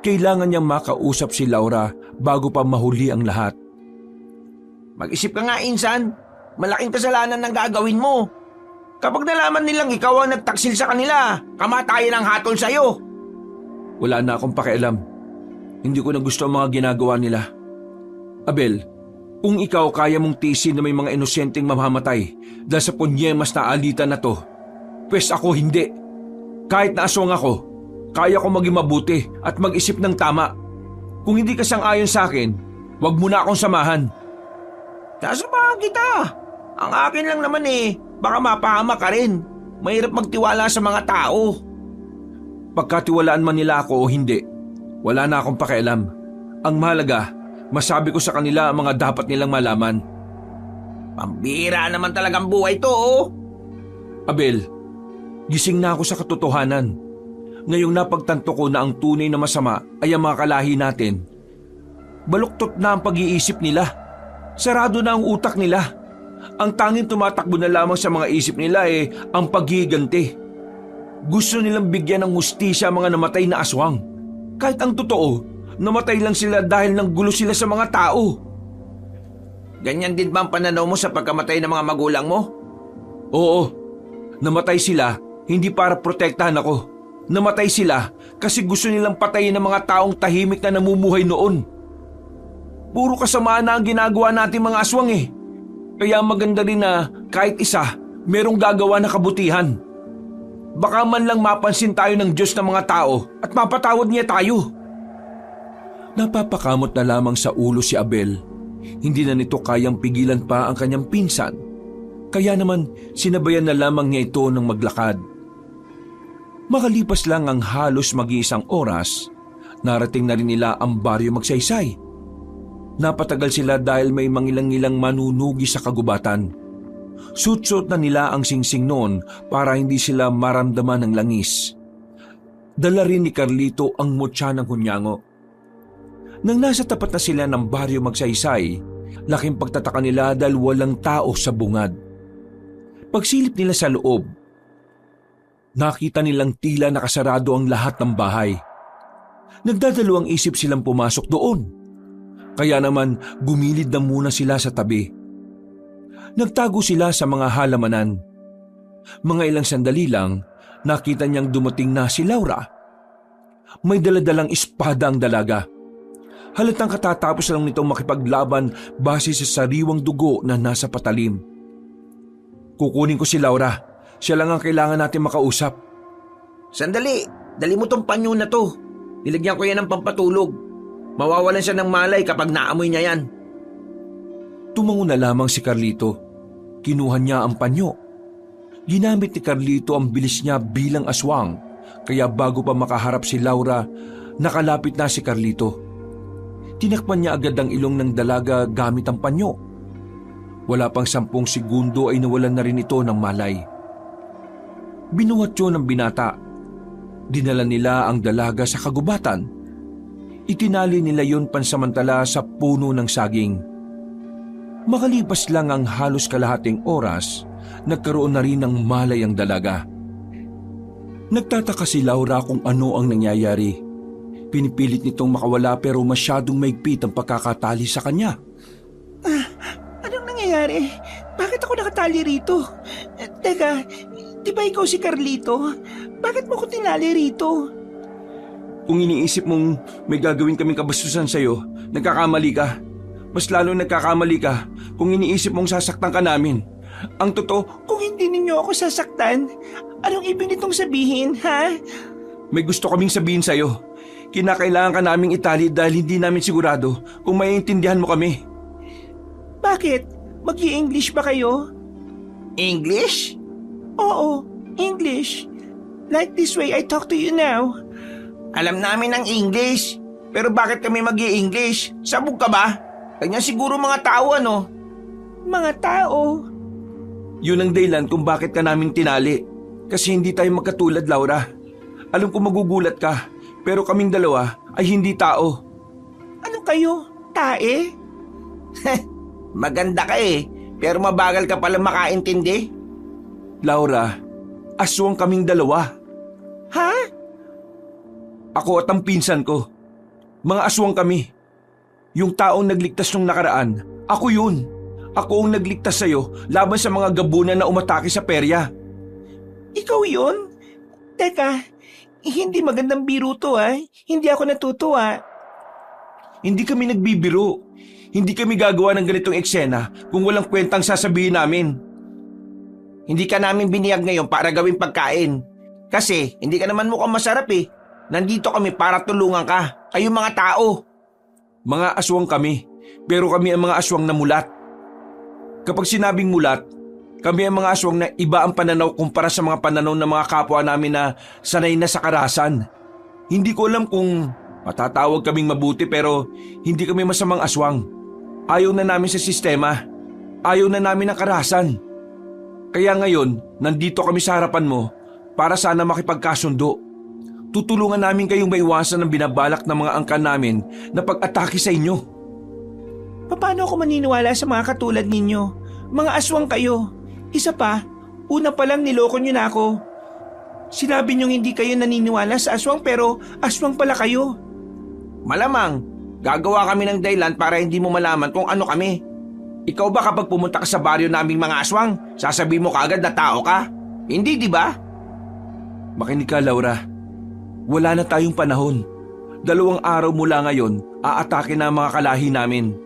Kailangan niyang makausap si Laura bago pa mahuli ang lahat. Mag-isip ka nga, Insan. Malaking kasalanan ang gagawin mo. Kapag nalaman nilang ikaw ang nagtaksil sa kanila, kamatayan ang hatol sa'yo. Wala na akong pakialam. Hindi ko na gusto ang mga ginagawa nila. Abel, kung ikaw kaya mong tiisin na may mga inosenteng mamamatay dahil sa punyemas na alitan na to, pwes ako hindi. Kahit na aswang ako, kaya ko maging mabuti at mag-isip ng tama. Kung hindi ka sang-ayon sa akin, wag mo na akong samahan. Sasamahan kita. Ang akin lang naman baka mapahama ka rin. Mahirap magtiwala sa mga tao. Pagkatiwalaan man nila ako o hindi, wala na akong pakialam. Ang mahalaga, masabi ko sa kanila ang mga dapat nilang malaman. Pambira naman talagang buhay to. Abel, gising na ako sa katotohanan. Ngayong napagtanto ko na ang tunay na masama ay ang mga kalahi natin. Baluktot na ang pag-iisip nila. Sarado na ang utak nila. Ang tanging tumatakbo na lamang sa mga isip nila ang paghiganti. Gusto nilang bigyan ng hustisya mga namatay na aswang. Kahit ang totoo, namatay lang sila dahil nanggulo sila sa mga tao. Ganyan din ba ang pananaw mo sa pagkamatay ng mga magulang mo? Oo, namatay sila hindi para protektahan ako. Namatay sila kasi gusto nilang patayin ng mga taong tahimik na namumuhay noon. Puro kasamaan na ang ginagawa natin mga aswang Kaya maganda rin na kahit isa, merong gagawa na kabutihan. Baka man lang mapansin tayo ng Diyos ng mga tao at mapatawad niya tayo. Napapakamot na lamang sa ulo si Abel. Hindi na nito kayang pigilan pa ang kanyang pinsan. Kaya naman sinabayan na lamang niya ito ng maglakad. Makalipas lang ang halos mag-iisang oras, narating na rin nila ang baryo Magsaysay. Napatagal sila dahil may mangilang-ilang manunugi sa kagubatan. Sutsot na nila ang singsing noon para hindi sila maramdaman ng langis. Dala rin ni Carlito ang mutya ng hunyango. Nang nasa tapat na sila ng baryo Magsaysay, laking pagtataka nila dahil walang tao sa bungad. Pagsilip nila sa loob, nakita nilang tila nakasarado ang lahat ng bahay. Nagdadalawang isip silang pumasok doon. Kaya naman gumilid na muna sila sa tabi. Nagtago sila sa mga halamanan. Mga ilang sandali lang, nakita niyang dumating na si Laura. May daladalang espada ang dalaga. Halatang katatapos lang nitong makipaglaban base sa sariwang dugo na nasa patalim. Kukunin ko si Laura. Siya lang ang kailangan natin makausap. Sandali, dali mo tong panyo na to. Nilagyan ko yan ng pampatulog. Mawawalan siya ng malay kapag naamoy niya yan. Tumango na lamang si Carlito. Kinuha niya ang panyo. Ginamit ni Carlito ang bilis niya bilang aswang, kaya bago pa makaharap si Laura, nakalapit na si Carlito. Tinakpan niya agad ang ilong ng dalaga gamit ang panyo. Wala pang 10 segundo ay nawalan na rin ito ng malay. Binuhat yun ng binata. Dinala nila ang dalaga sa kagubatan. Itinali nila yon pansamantala sa puno ng saging. Makalipas lang ang halos kalahating oras, nagkaroon na rin ng malay ang dalaga. Nagtataka si Laura kung ano ang nangyayari. Pinipilit nitong makawala pero masyadong maigpit ang pagkakatali sa kanya. Anong nangyayari? Bakit ako nakatali rito? Teka, di ba ikaw si Carlito? Bakit mo ko tinali rito? Kung iniisip mong may gagawin kaming kabastusan sa'yo, nagkakamali ka. Mas lalo nagkakamali ka kung iniisip mong sasaktan ka namin. Ang totoo, Kung hindi ninyo ako sasaktan, anong ibig nitong sabihin, ha? may gusto kaming sabihin sa'yo. Kinakailangan ka naming itali dahil hindi namin sigurado kung maiintindihan mo kami. Bakit? Mag-i-English ba kayo? English? Oo, English. Like this way I talk to you now. Alam namin ang English. Pero bakit kami mag-i-English? Sabog ka ba? Kanya siguro mga tao ano? Mga tao. Yun ang dahilan kung bakit ka namin tinali. Kasi hindi tayo magkatulad, Laura. Alam ko magugulat ka, pero kaming dalawa ay hindi tao. Ano kayo? Tae? Maganda ka pero mabagal ka pala makaintindi. Laura, aswang kaming dalawa. Ha? Ako at ang pinsan ko. Mga aswang kami. Yung taong nagligtas nung nakaraan, ako yun. Ako ang nagligtas sa'yo laban sa mga gabunan na umatake sa perya. Ikaw yun? Teka, hindi magandang biro to Hindi ako natutuwa. Hindi kami nagbibiro. Hindi kami gagawa ng ganitong eksena kung walang kwentang sasabihin namin. Hindi ka namin biniyag ngayon para gawing pagkain. Kasi hindi ka naman mukhang masarap Nandito kami para tulungan ka. Kayo mga tao. Mga aswang kami, pero kami ang mga aswang na mulat. Kapag sinabing mulat, kami ang mga aswang na iba ang pananaw kumpara sa mga pananaw ng mga kapwa namin na sanay na sa karahasan. Hindi ko alam kung matatawag kaming mabuti pero hindi kami masamang aswang. Ayaw na namin sa sistema. Ayaw na namin ng karahasan. Kaya ngayon, nandito kami sa harapan mo para sana makipagkasundo. Tutulungan namin kayong maiwasan ang binabalak ng mga angkan namin na pag-atake sa inyo. Paano ako maniniwala sa mga katulad ninyo? Mga aswang kayo. Isa pa, una pa lang niloko nyo na ako. Sinabi nyo hindi kayo naniniwala sa aswang pero aswang pala kayo. Malamang, gagawa kami ng dahilan para hindi mo malaman kung ano kami. Ikaw ba kapag pumunta ka sa baryo naming mga aswang, sasabihin mo kaagad na tao ka? Hindi, di ba? Makinig ka, Laura. Wala na tayong panahon. 2 araw mula ngayon, aatake na ang mga kalahi namin.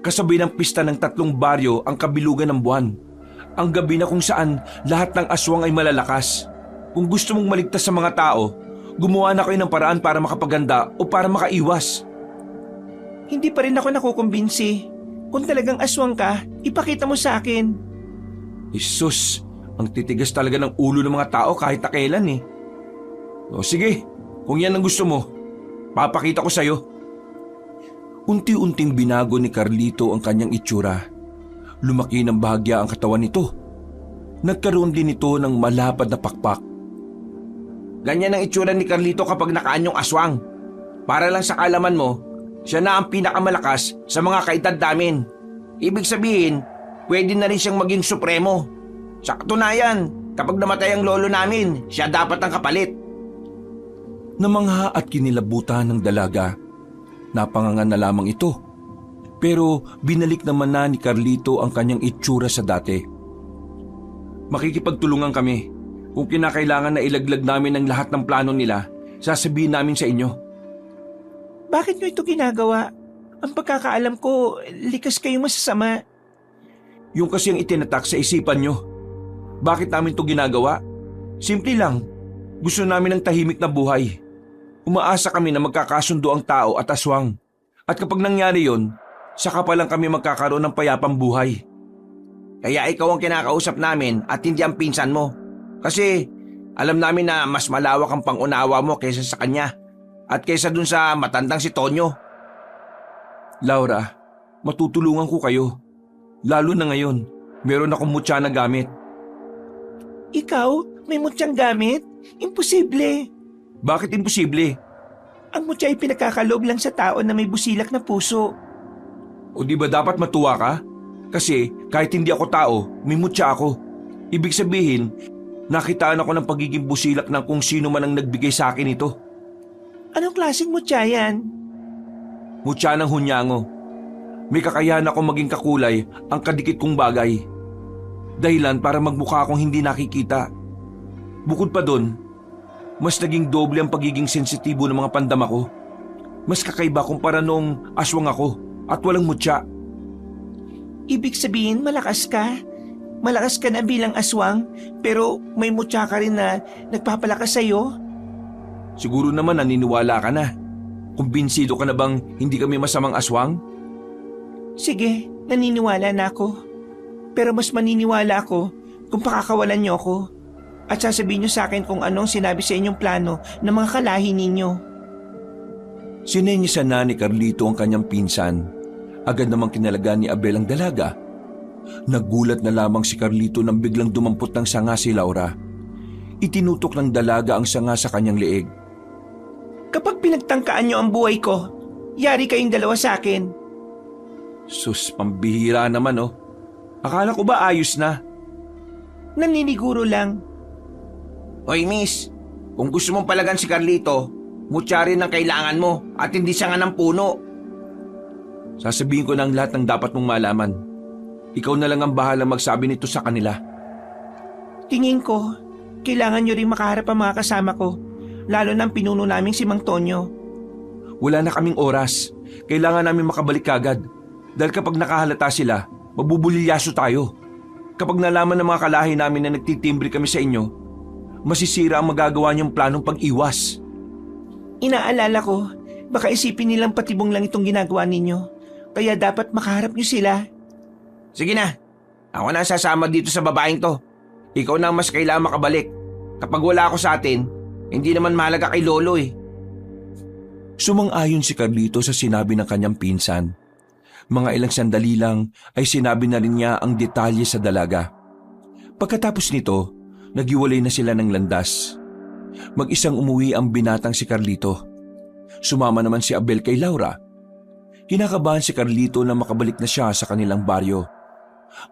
Kasabay ng pista ng 3 baryo ang kabilugan ng buwan. Ang gabi na kung saan lahat ng aswang ay malalakas. Kung gusto mong maligtas sa mga tao, gumawa na kayo ng paraan para makapaganda o para makaiwas. Hindi pa rin ako nakukumbinsi. Kung talagang aswang ka, ipakita mo sa akin. Isus, ang titigas talaga ng ulo ng mga tao kahit na kailan O sige, kung yan ang gusto mo, papakita ko sa'yo. Unti-unting binago ni Carlito ang kanyang itsura. Lumaki ng bahagya ang katawan nito. Nagkaroon din ito ng malapad na pakpak. Ganyan ang itsura ni Carlito kapag nakaanyong aswang. Para lang sa kalaman mo, siya na ang pinakamalakas sa mga kaedad namin. Ibig sabihin, pwede na rin siyang maging supremo. Sa katunayan, kapag namatay ang lolo namin, siya dapat ang kapalit. Namangha at kinilabutan ng dalaga. Napangangan na lamang ito. Pero binalik naman na ni Carlito ang kanyang itsura sa dati. Makikipagtulungan kami. Kung kinakailangan na ilaglag namin ang lahat ng plano nila, sasabihin namin sa inyo. Bakit nyo ito ginagawa? Ang pagkakaalam ko, likas kayong masasama. Yung kasi ang itinatak sa isipan nyo. Bakit namin ito ginagawa? Simple lang. Gusto namin ng tahimik na buhay. Umaasa kami na magkakasundo ang tao at aswang. At kapag nangyari yon, saka pa lang kami magkakaroon ng payapang buhay. Kaya ikaw ang kinakausap namin at hindi ang pinsan mo. Kasi alam namin na mas malawak ang pangunawa mo kaysa sa kanya at kaysa dun sa matandang si Tonyo. Laura, matutulungan ko kayo. Lalo na ngayon, meron akong mutya na gamit. Ikaw, may mutyang gamit? Imposible. Bakit imposible? Ang mutya ay pinagkakaloob lang sa tao na may busilak na puso. O di ba dapat matuwa ka? Kasi kahit hindi ako tao, may mutya ako. Ibig sabihin, nakitaan ako ng pagiging busilak ng kung sino man ang nagbigay sa akin ito. Anong klaseng mutya yan? Mutya ng hunyango. May kakayahan ako maging kakulay ang kadikit kong bagay. Dahilan para magmukha akong hindi nakikita. Bukod pa dun, mas naging doble ang pagiging sensitibo ng mga pandama ko. Mas kakaiba kumpara noong aswang ako at walang mutya. Ibig sabihin malakas ka? Malakas ka na bilang aswang, pero may mutya ka rin na nagpapalakas sa'yo? Siguro naman naniniwala ka na. Kumbinsido ka na bang hindi kami masamang aswang? Sige, naniniwala na ako. Pero mas maniniwala ako kung pakakawalan niyo ako at sasabihin niyo sa akin kung anong sinabi sa inyong plano ng mga kalahi ninyo. Sinenyasan na ni Carlito ang kanyang pinsan. Agad namang kinalagaan ni Abel ang dalaga. Nagulat na lamang si Carlito nang biglang dumampot ng sanga si Laura. Itinutok ng dalaga ang sanga sa kanyang leeg. Kapag pinagtangkaan niyo ang buhay ko, yari kayong dalawa sa akin. Sus, pambihira naman oh. Akala ko ba ayos na? Naniniguro lang. Hoy miss, kung gusto mong palagan si Carlito, mutya rin ang kailangan mo at hindi sanga ng puno. Sasabihin ko na ang lahat ng dapat mong malaman. Ikaw na lang ang bahala magsabi nito sa kanila. Tingin ko, kailangan niyo rin makaharap ang mga kasama ko, lalo na ang pinuno naming si Mang Tonyo. Wala na kaming oras. Kailangan namin makabalik kagad. Dahil kapag nakahalata sila, mabubulilyaso tayo. Kapag nalaman ng mga kalahi namin na nagtitimbre kami sa inyo, masisira ang magagawa niyong planong pag-iwas. Inaalala ko, baka isipin nilang patibong lang itong ginagawa ninyo. Kaya dapat makaharap niyo sila. Sige na, ako na sasama dito sa babaeng to. Ikaw na ang mas kailangan makabalik. Kapag wala ako sa atin, hindi naman mahalaga kay Lolo eh. Sumang-ayon si Carlito sa sinabi ng kanyang pinsan. Mga ilang sandali lang ay sinabi na rin niya ang detalye sa dalaga. Pagkatapos nito, naghiwalay na sila ng landas. Mag-isang umuwi ang binatang si Carlito. Sumama naman si Abel kay Laura. Kinakabahan si Carlito na makabalik na siya sa kanilang baryo.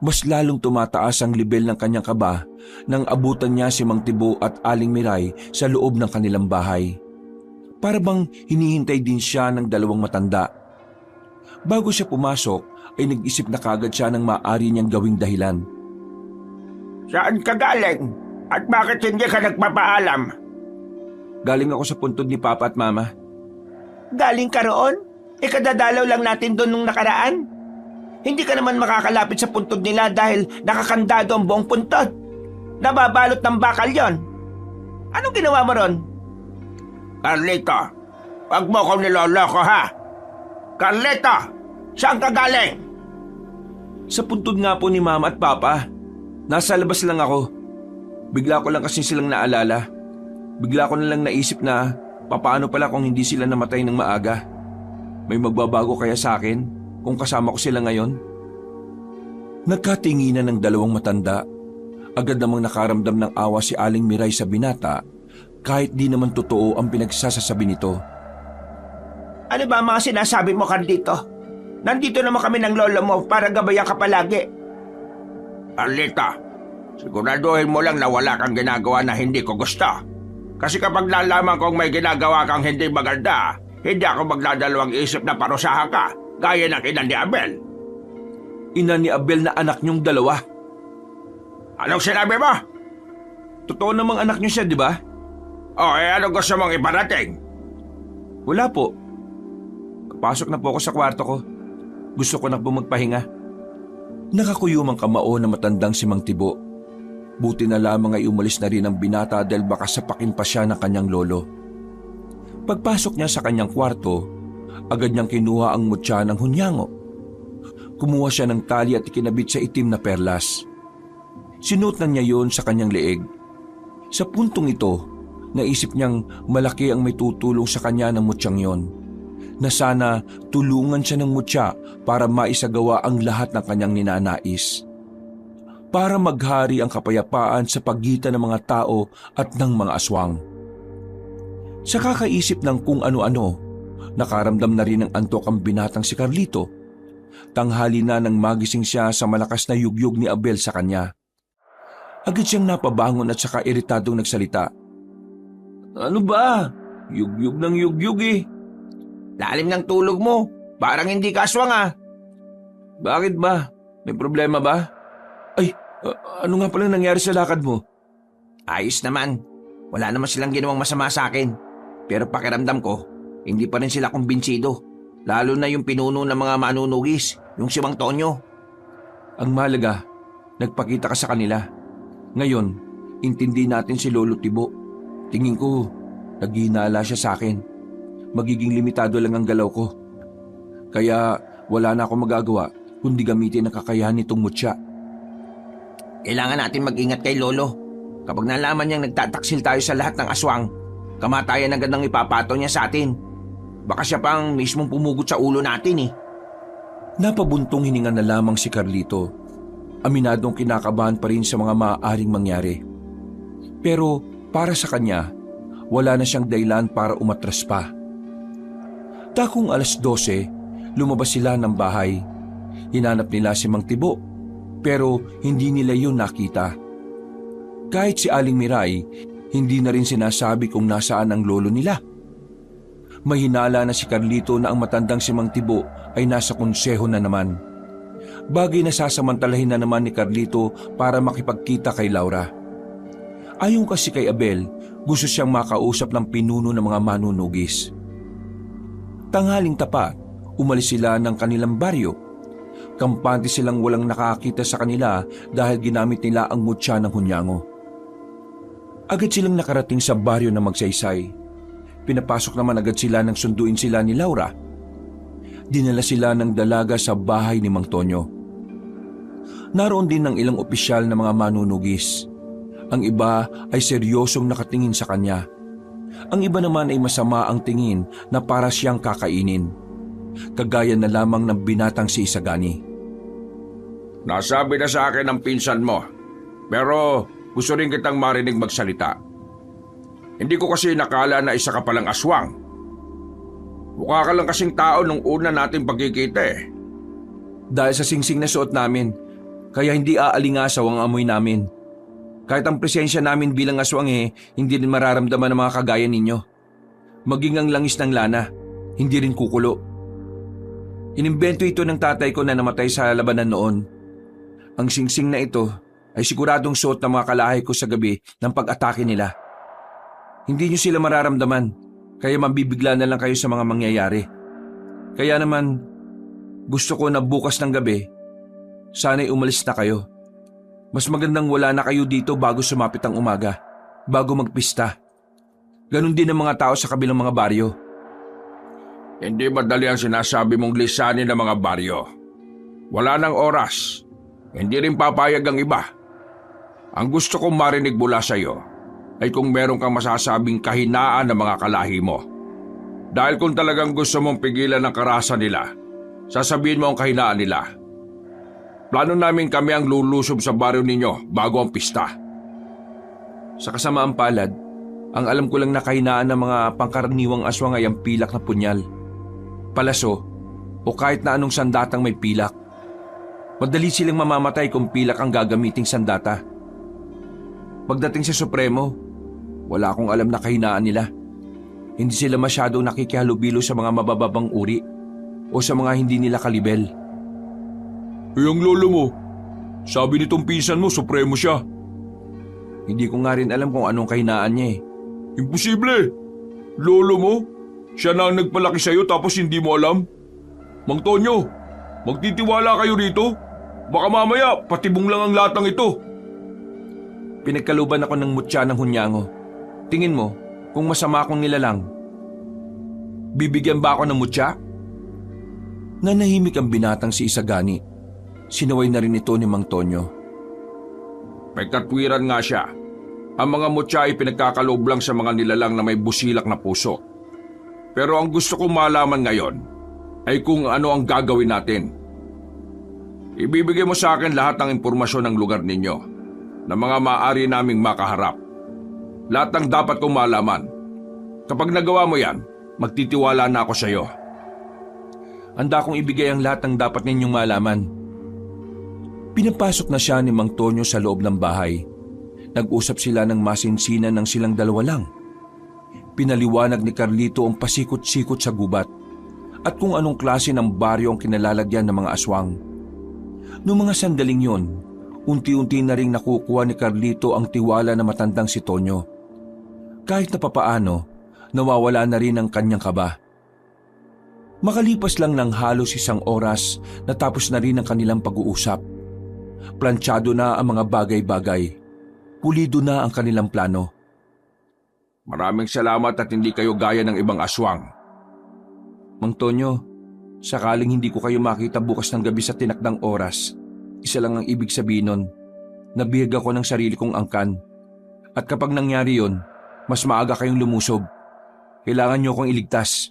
Mas lalong tumataas ang level ng kanyang kaba nang abutan niya si Mang Tibo at Aling Miray sa loob ng kanilang bahay. Para bang hinihintay din siya ng dalawang matanda. Bago siya pumasok ay nag-isip na kagad siya ng maaari niyang gawing dahilan. Saan ka galing? At bakit hindi ka nagpapaalam? Galing ako sa puntod ni Papa at Mama. Galing ka roon? Kadadalaw lang natin doon nung nakaraan. Hindi ka naman makakalapit sa puntod nila dahil nakakandado ang buong puntod. Nababalot ng bakal yon. Anong ginawa mo ron? Carlito, wag mo ko niloloko ha. Carlito, saan ka galing? Sa puntod nga po ni Mama at Papa. Nasa labas lang ako. Bigla ko lang kasi silang naalala. Bigla ko na lang naisip na papaano pala kung hindi sila namatay ng maaga. May magbabago kaya sa akin kung kasama ko sila ngayon? Nagkatinginan ng dalawang matanda. Agad namang nakaramdam ng awa si Aling Miray sa binata kahit di naman totoo ang pinagsasasabi nito. Ano ba ang mga sinasabi mo, Carlito? Nandito naman kami ng lolo mo para gabayan ka palagi. Carlito, siguraduhin mo lang na wala kang ginagawa na hindi ko gusto. Kasi kapag nalaman kong may ginagawa kang hindi maganda, hindi ako magdadalawang isip na parusahan ka, gaya ng ina ni Abel. Ina ni Abel na anak niyong dalawa. Anong sinabi mo? Totoo namang anak niyo siya, di ba? Ano gusto mong iparating? Wala po. Pasok na po ako sa kwarto ko. Gusto ko na po magpahinga. Nakakuyumang kamao na matandang si Mang Tibo. Buti na lamang ay umalis na rin ang binata dahil baka sapakin pa siya ng kanyang lolo. Pagpasok niya sa kanyang kwarto, agad niyang kinuha ang mutya ng hunyango. Kumuha siya ng tali at ikinabit sa itim na perlas. Sinuot na niya yon sa kanyang leeg. Sa puntong ito, naisip niyang malaki ang may tutulong sa kanya ng mutyang yon, na sana tulungan siya ng mutya para maisagawa ang lahat ng kanyang ninanais. Para maghari ang kapayapaan sa pagitan ng mga tao at ng mga aswang. Sa kakaisip ng kung ano-ano, nakaramdam na rin ng antok ang binatang si Carlito. Tanghali na nang magising siya sa malakas na yugyug ni Abel sa kanya. Agad siyang napabangon at saka iritadong nagsalita. Ano ba? Yugyug ng yugyug eh. Lalim ng tulog mo. Parang hindi ka aswang ah. Bakit ba? May problema ba? Ay, ano nga pala nangyari sa lakad mo? Ayos naman. Wala naman silang ginawang masama sa akin. Pero pakiramdam ko, hindi pa rin sila kumbinsido. Lalo na yung pinuno ng mga manunugis, yung si Mang Tonyo. Ang mahalaga, nagpakita ka sa kanila. Ngayon, intindi natin si Lolo Tibo. Tingin ko, naghihinala siya sa akin. Magiging limitado lang ang galaw ko. Kaya wala na akong magagawa kundi gamitin ang kakayahan nitong mutya. Kailangan natin mag-ingat kay Lolo. Kapag nalaman niyang nagtataksil tayo sa lahat ng aswang, kamatayan agad ang ipapato niya sa atin. Baka siya pang mismong pumugot sa ulo natin eh. Napabuntong hininga na lamang si Carlito. Aminadong kinakabahan pa rin sa mga maaaring mangyari. Pero para sa kanya, wala na siyang dahilan para umatras pa. Takong 12:00, lumabas sila ng bahay. Hinanap nila si Mang Tibo, pero hindi nila yun nakita. Kahit si Aling Miray, hindi na rin sinasabi kung nasaan ang lolo nila. Mahinala na si Carlito na ang matandang si Mang Tibo ay nasa konseho na naman. Bagay na sasamantalahin na naman ni Carlito para makipagkita kay Laura. Ayon kasi kay Abel, gusto siyang makausap ng pinuno ng mga manunugis. Tanghaling tapat, umalis sila ng kanilang baryo. Kampante silang walang nakakita sa kanila dahil ginamit nila ang mutya ng hunyango. Agad silang nakarating sa baryo na Magsaysay. Pinapasok naman agad sila nang sunduin sila ni Laura. Dinala sila ng dalaga sa bahay ni Mang Tonyo. Naroon din ng ilang opisyal na mga manunugis. Ang iba ay seryosong nakatingin sa kanya. Ang iba naman ay masama ang tingin na para siyang kakainin. Kagaya na lamang ng binatang si Isagani. Nasabi na sa akin ang pinsan mo, pero gusto rin kitang marinig magsalita. Hindi ko kasi nakala na isa ka palang aswang. Mukha ka lang kasing tao nung una nating pagkikita eh. Dahil sa singsing na suot namin, kaya hindi aalingasaw ang amoy namin. Kahit ang presensya namin bilang aswang hindi rin mararamdaman ng mga kagaya ninyo. Maging ang langis ng lana, hindi rin kukulo. Inimbento ito ng tatay ko na namatay sa labanan noon. Ang singsing na ito ay siguradong suot ng mga kalahay ko sa gabi ng pag-atake nila. Hindi nyo sila mararamdaman, kaya mabibigla na lang kayo sa mga mangyayari. Kaya naman, gusto ko na bukas ng gabi, sana'y umalis na kayo. Mas magandang wala na kayo dito bago sumapit ang umaga, bago magpista. Ganon din ang mga tao sa kabilang mga baryo. Hindi madali ang sinasabi mong lisanin ng mga baryo. Wala nang oras. Hindi rin papayag ang iba. Ang gusto kong marinig mula sa iyo ay kung meron kang masasabing kahinaan ng mga kalahi mo. Dahil kung talagang gusto mong pigilan ang karahasan nila, sasabihin mo ang kahinaan nila. Plano namin kami ang lulusob sa baryo ninyo bago ang pista. Sa kasamaang palad, ang alam ko lang na kahinaan ng mga pangkaraniwang aswang ay ang pilak na punyal, palaso, o kahit na anong sandatang may pilak. Madali silang mamamatay kung pilak ang gagamiting sandata. Pagdating sa Supremo, Wala akong alam na kahinaan nila. Hindi sila masyadong nakikihalubilo sa mga mabababang uri o sa mga hindi nila kalibel. Ang lolo mo, sabi nitong pinsan mo, supremo siya. Hindi ko nga rin alam kung anong kahinaan niya eh. Imposible! Lolo mo? Siya na ang nagpalaki sa'yo tapos hindi mo alam? Mang Tonyo, magtitiwala kayo rito? Baka mamaya, patibong lang ang latang ito. Pinagkaluban ako ng mutya ng hunyango. Tingin mo, kung masama akong nilalang, bibigyan ba ako ng mutya? Nanahimik ang binatang si Isagani. Sinaway na rin ito ni Mang Tonyo. May katwiran nga siya. Ang mga mutya ay pinagkakaloob lang sa mga nilalang na may busilak na puso. Pero ang gusto kong malaman ngayon ay kung ano ang gagawin natin. Ibibigay mo sa akin lahat ng impormasyon ng lugar ninyo na mga maaari naming makaharap. Lahat ng dapat kong malaman. Kapag nagawa mo yan, magtitiwala na ako sa iyo. Handa kong ibigay ang lahat ng dapat ninyong malaman. Pinapasok na siya ni Mang Tonyo sa loob ng bahay. Nag-usap sila ng masinsinan ng silang dalawa lang. Pinaliwanag ni Carlito ang pasikot-sikot sa gubat at kung anong klase ng baryo ang kinalalagyan ng mga aswang. Noong mga sandaling yon, unti-unti na ring nakukuha ni Carlito ang tiwala na matandang si Tonyo. Kahit na papaano, nawawala na rin ang kanyang kaba. Makalipas lang ng halos isang oras, natapos na rin ang kanilang pag-uusap. Planchado na ang mga bagay-bagay. Pulido na ang kanilang plano. Maraming salamat at hindi kayo gaya ng ibang aswang. Mang Tonyo, sakaling hindi ko kayo makita bukas ng gabi sa tinakdang oras, isa lang ang ibig sabihin nun, nabihag ako ng sarili kong angkan. At kapag nangyari yon, mas maaga kayong lumusob. Kailangan nyo akong iligtas.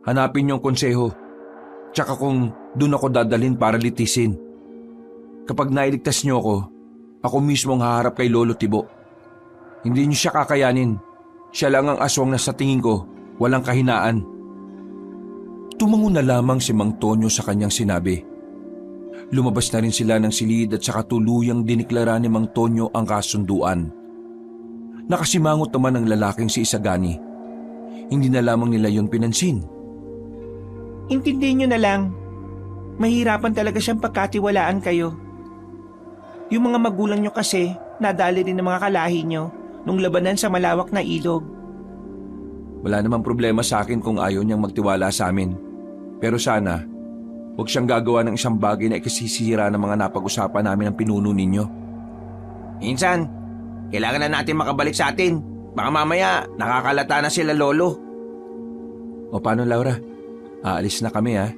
Hanapin niyo ang konseho. Tsaka kung doon ako dadalhin para litisin. Kapag nailigtas niyo ako mismo ang haharap kay Lolo Tibo. Hindi niyo siya kakayanin. Siya lang ang aswang na sa tingin ko walang kahinaan. Tumango na lamang si Mang Tonyo sa kanyang sinabi. Lumabas na rin sila ng silid at saka tuluyang diniklara ni Mang Tonyo ang kasunduan. Nakasimangot naman ang lalaking si Isagani. Hindi na lamang nila yon pinansin. Intindihin nyo na lang. Mahirapan talaga siyang pagkatiwalaan kayo. Yung mga magulang nyo kasi, nadali din ng mga kalahi nyo nung labanan sa malawak na ilog. Wala namang problema sa akin kung ayaw niyang magtiwala sa amin. Pero sana, huwag siyang gagawa ng isang bagay na ikasisira ng mga napag-usapan namin ng pinuno ninyo. Insan, kailangan na natin makabalik sa atin. Baka mamaya, nakakalata na sila lolo. O paano Laura? Aalis na kami ha?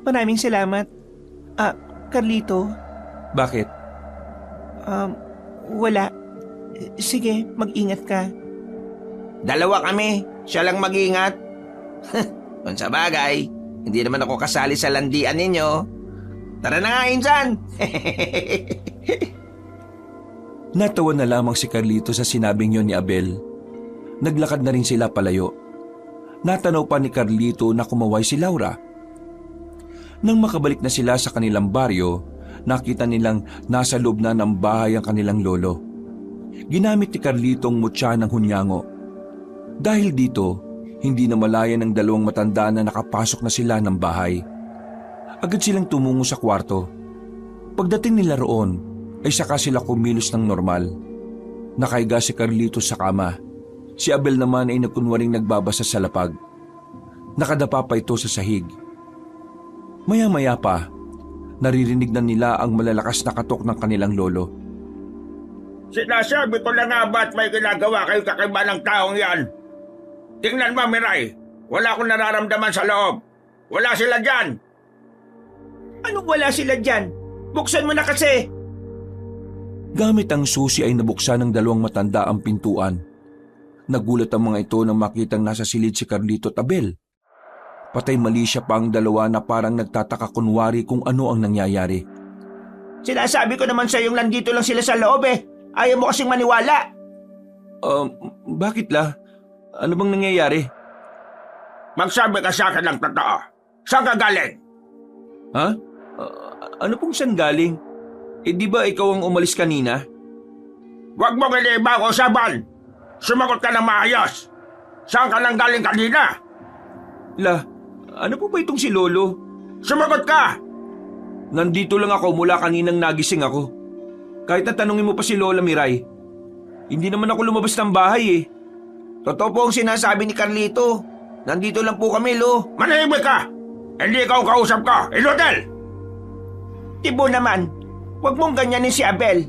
Maraming salamat. Carlito, Bakit? wala. Sige, mag-ingat ka. Dalawa kami, siya lang mag-ingat. Kung sa bagay, hindi naman ako kasali sa landian ninyo. Tara na nga, Insan! Natawa na lamang si Carlito sa sinabing yon ni Abel. Naglakad na rin sila palayo. Natanaw pa ni Carlito na kumaway si Laura. Nang makabalik na sila sa kanilang baryo, nakita nilang nasa loob na ng bahay ang kanilang lolo. Ginamit ni Carlito ang mutya ng hunyango. Dahil dito, hindi na malaya ng dalawang matanda na nakapasok na sila ng bahay. Agad silang tumungo sa kwarto. Pagdating nila roon, ay saka sila kumilos ng normal. Nakahiga si Carlito sa kama. Si Abel naman ay nagkunwaring nagbabasa sa lapag. Nakadapa pa ito sa sahig. Maya-maya pa, naririnig na nila ang malalakas na katok ng kanilang lolo. Sinasabi ko na nga ba't may ginagawa kayo kakaiba ng taong yan? Tingnan mo, Miray. Wala akong nararamdaman sa loob. Wala sila dyan. Anong wala sila dyan? Buksan mo na kasi! Gamit ang susi ay nabuksan ng dalawang matanda ang pintuan. Nagulat ang mga ito nang makitang nasa silid si Carlito at Abel. Patay mali siya pa ang dalawa na parang nagtataka kunwari kung ano ang nangyayari. Sinasabi ko naman sa yung nandito lang sila sa loob eh. Ayaw mo kasing maniwala. Bakit la? Ano bang nangyayari? Magsabi ka sa akin ng totoo. Saan ka galing? Ha? Ano pong saan galing? Eh di ba ikaw ang umalis kanina? Huwag mong iniiba ang usapan. Sumagot ka ng maayos! Saan ka nang galing kanina? Ano po ba itong si Lolo? Sumagot ka! Nandito lang ako mula kaninang nagising ako. Kahit na tanungin mo pa si Lola Miray, hindi naman ako lumabas ng bahay eh. Totoo po ang sinasabi ni Carlito. Nandito lang po kami, Lo. Manahimik ka! Hindi ikaw ang kausap ko, Ilodel! Tibo naman, huwag mong ganyanin si Abel.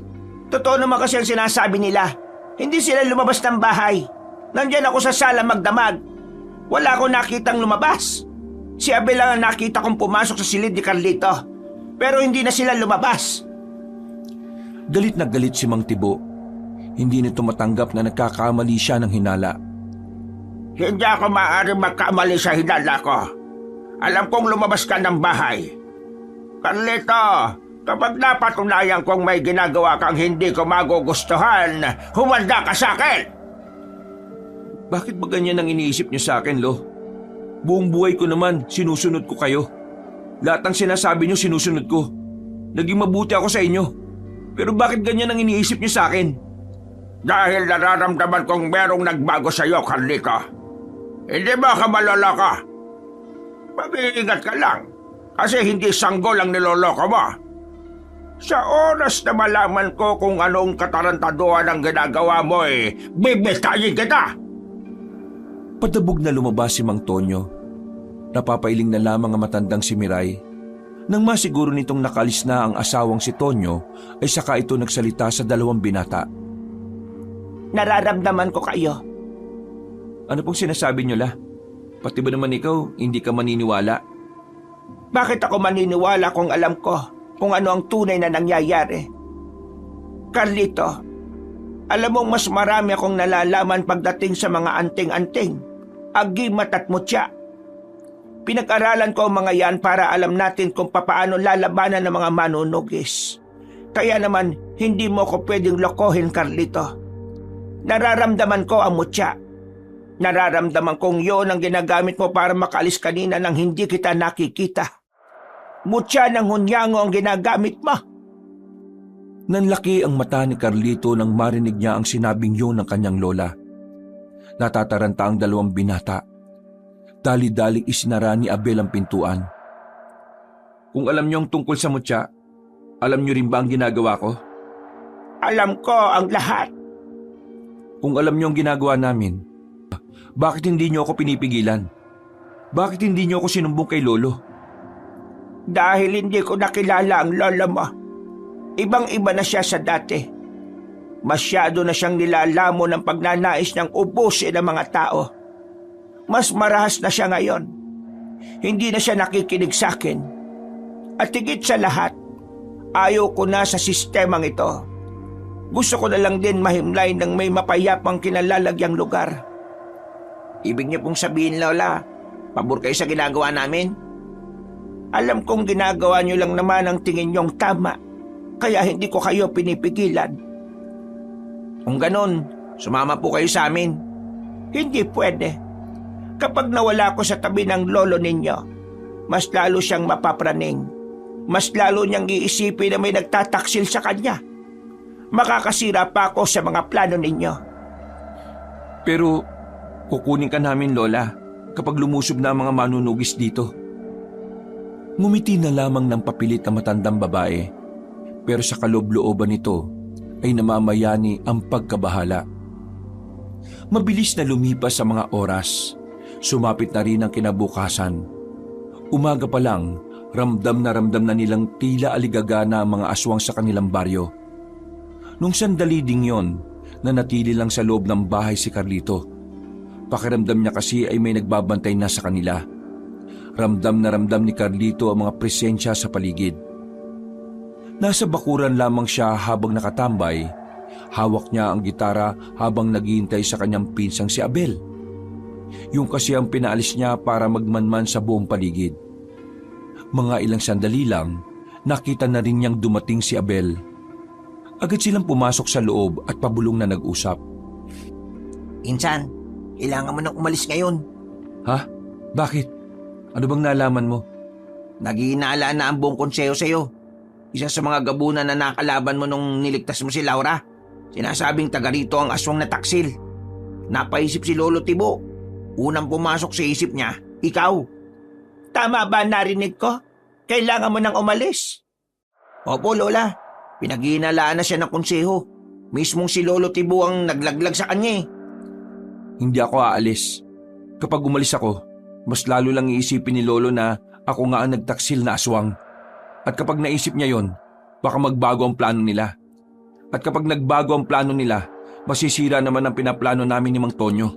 Totoo naman kasi ang sinasabi nila. Hindi sila lumabas ng bahay. Nandyan ako sa sala magdamag. Wala akong nakitang lumabas. Si Abel lang ang nakita kong pumasok sa silid ni Carlito. Pero hindi na sila lumabas. Galit na galit si Mang Tibo. Hindi nito matanggap na nagkakamali siya ng hinala. Hindi ako maaaring magkamali sa hinala ko. Alam kong lumabas ka ng bahay. Carlito, kapag napatunayan kong may ginagawa kang hindi ko magugustuhan, humanda ka sa akin! Bakit ba ganyan ang iniisip niyo sa akin, Lo? Buong buhay ko naman, sinusunod ko kayo. Lahat ng sinasabi niyo, sinusunod ko. Naging mabuti ako sa inyo. Pero bakit ganyan ang iniisip niyo sa akin? Dahil nararamdaman kong merong nagbago sa iyo, Carlito. Hindi ba ka malala ka? Mag-iingat ka lang, kasi hindi sanggol ang niloloko mo. Sa oras na malaman ko kung anong katarantaduhan ang ginagawa mo bibitayin kita! Padabog na lumabas si Mang Tonyo. Napapailing na lamang ang matandang si Miray. Nang masiguro nitong nakalis na ang asawang si Tonyo, ay saka ito nagsalita sa dalawang binata. Nararamdaman ko kayo. Ano pong sinasabi niyo, La? Pati ba naman ikaw, hindi ka maniniwala? Bakit ako maniniwala kung alam ko kung ano ang tunay na nangyayari? Carlito, alam mong mas marami akong nalalaman pagdating sa mga anting-anting, agimat at mutya. Pinag-aralan ko ang mga yan para alam natin kung papaano lalabanan ng mga manunugis. Kaya naman, hindi mo ko pwedeng lokohin, Carlito. Nararamdaman ko ang mutya. Nararamdaman kong yon ang ginagamit mo para makaalis kanina nang hindi kita nakikita. Mutya ng hunyango ang ginagamit mo. Nanlaki ang mata ni Carlito nang marinig niya ang sinabing yun ng kanyang lola. Natataranta ang dalawang binata. Dali-daling isinara ni Abel ang pintuan. Kung alam niyo ang tungkol sa mutya, alam niyo rin ba ang ginagawa ko? Alam ko ang lahat. Kung alam niyo ang ginagawa namin, bakit hindi niyo ako pinipigilan? Bakit hindi niyo ako sinumbong kay Lolo? Dahil hindi ko nakilala ang lola mo. Ibang-iba na siya sa dati. Masyado na siyang nilalamo ng pagnanais niyang ubusin ang mga tao. Mas marahas na siya ngayon. Hindi na siya nakikinig sa akin. At higit sa lahat, ayaw ko na sa sistemang ito. Gusto ko na lang din mahimlay ng may mapayapang kinalalagyang lugar. Ibig niyo pong sabihin, Lola, pabor kayo sa ginagawa namin? Alam kong ginagawa niyo lang naman ang tingin niyong tama, kaya hindi ko kayo pinipigilan. Kung ganon, sumama po kayo sa amin. Hindi pwede. Kapag nawala ko sa tabi ng lolo ninyo, mas lalo siyang mapapraning. Mas lalo niyang iisipin na may nagtataksil sa kanya. Makakasira pa ako sa mga plano ninyo. Pero kukunin ka namin, Lola, kapag lumusob na ang mga manunugis dito. Ngumiti na lamang ng papilit ang matandang babae, pero sa kaloob-looban nito ay namamayani ang pagkabahala. Mabilis na lumipas ang mga oras. Sumapit na rin ang kinabukasan. Umaga pa lang, ramdam na nilang tila aligagana ang mga aswang sa kanilang baryo. Nung sandali ding yon, nanatili lang sa loob ng bahay si Carlito. Pakiramdam niya kasi ay may nagbabantay na sa kanila. Ramdam ni Carlito ang mga presensya sa paligid. Nasa bakuran lamang siya habang nakatambay. Hawak niya ang gitara habang naghihintay sa kanyang pinsang si Abel. Yung kasi ang pinaalis niya para magmanman sa buong paligid. Mga ilang sandali lang, nakita na rin niyang dumating si Abel. Agad silang pumasok sa loob at pabulong na nag-usap. Insan, kailangan mo nang umalis ngayon. Ha? Bakit? Ano bang nalaman mo? Naghihinala na ang buong konseho sa'yo. Isa sa mga gabunan na nakalaban mo nung niligtas mo si Laura. Sinasabing taga rito ang aswang na taksil. napaisip si Lolo Tibo. Unang pumasok sa isip niya, ikaw. Tama ba ang narinig ko? Kailangan mo nang umalis. Opo, Lola. Pinaghihinalaan na siya ng konseho. Mismong si Lolo Tibo ang naglaglag sa kanya eh. Hindi ako aalis. Kapag umalis ako, mas lalo lang iisipin ni Lolo na ako nga ang nagtaksil na aswang. At kapag naisip niya yon, baka magbago ang plano nila. At kapag nagbago ang plano nila, masisira naman ang pinaplano namin ni Mang Tonyo.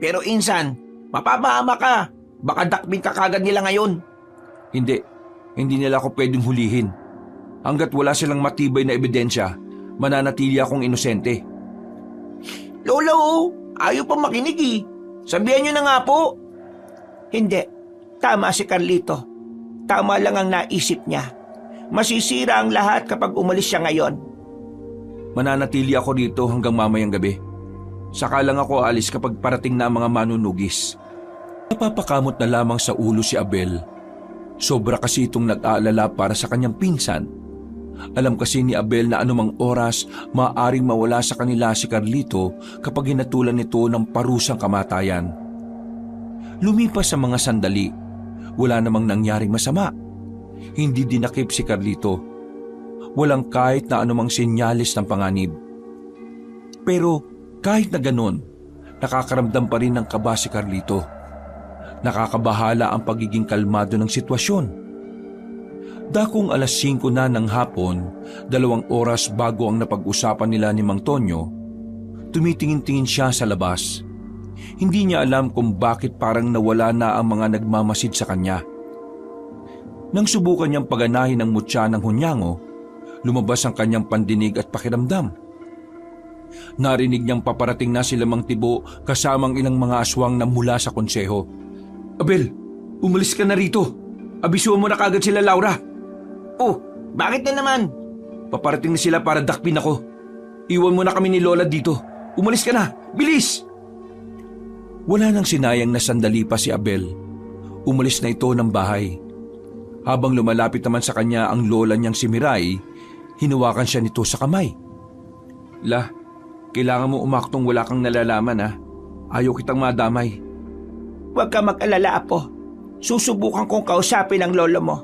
Pero insan, mapapahama ka. Baka dakbin ka kagad nila ngayon. Hindi nila ako pwedeng hulihin. Hanggat wala silang matibay na ebidensya, mananatili akong inosente. Lolo, ayaw pa makinig eh. Sabihan niyo na nga po. Hindi. Tama si Carlito. Tama lang ang naisip niya. Masisira ang lahat kapag umalis siya ngayon. Mananatili ako dito hanggang mamayang gabi. Saka lang ako aalis kapag parating na ang mga manunugis. Napapakamot na lamang sa ulo si Abel. Sobra kasi itong nag-aalala para sa kanyang pinsan. Alam kasi ni Abel na anumang oras maaaring mawala sa kanila si Carlito kapag hinatulan nito ng parusang kamatayan. Lumipas sa mga sandali, wala namang nangyaring masama. Hindi dinakip si Carlito. Walang kahit na anumang senyales ng panganib. Pero kahit na ganon, nakakaramdam pa rin ng kaba si Carlito. Nakakabahala ang pagiging kalmado ng sitwasyon. Dakong alas 5 na ng hapon, 2 oras bago ang napag-usapan nila ni Mang Tonyo, tumitingin-tingin siya sa labas. Hindi niya alam kung bakit parang nawala na ang mga nagmamasid sa kanya. Nang subukan niyang paganahin ang mutya ng hunyango, lumabas ang kanyang pandinig at pakiramdam. Narinig niyang paparating na sila Mang Tibo kasamang ilang mga aswang na mula sa konseho. Abel, umalis ka na rito. Abisuhan mo na kagad sila, Laura. Oh, bakit na naman? Paparating na sila para dakpin ako. Iwan mo na kami ni Lola dito. Umalis ka na, bilis! Wala nang sinayang na sandali pa si Abel. Umalis na ito ng bahay. Habang lumalapit naman sa kanya ang lola niyang si Miray, hinawakan siya nito sa kamay. La, kailangan mo umaktong wala kang nalalaman ha. Ayaw kitang madamay. Huwag ka mag-alala, Apo. Susubukan kong kausapin ang lolo mo.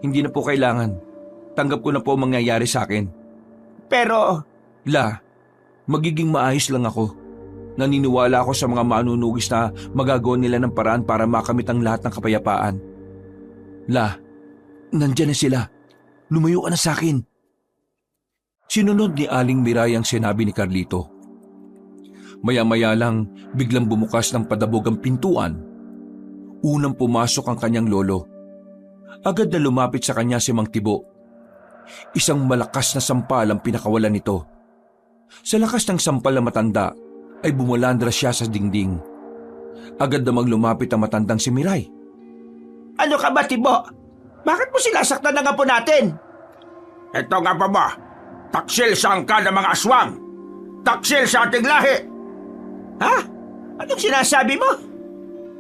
Hindi na po kailangan. Tanggap ko na po ang mangyayari sa akin. Pero... La, magiging maayos lang ako. Naniniwala ako sa mga manunugis na magagawa nila ng paraan para makamit ang lahat ng kapayapaan. La, nandyan na sila. Lumayo ka na sa akin. Sinunod ni Aling Miray ang sinabi ni Carlito. Maya-maya lang, biglang bumukas ng padabog ang pintuan. Unang pumasok ang kanyang lolo. Agad na lumapit sa kanya si Mang Tibo. Isang malakas na sampal ang pinakawalan nito. Sa lakas ng sampal na matanda, ay bumulandra siya sa dingding. Agad namang lumapit ang matandang si Miray. Ano ka ba, Tibo? Bakit mo sila saktan ng apo natin? Ito nga pa ba? Taksil sa angka ng mga aswang. Taksil sa ating lahi. Ha? Anong sinasabi mo?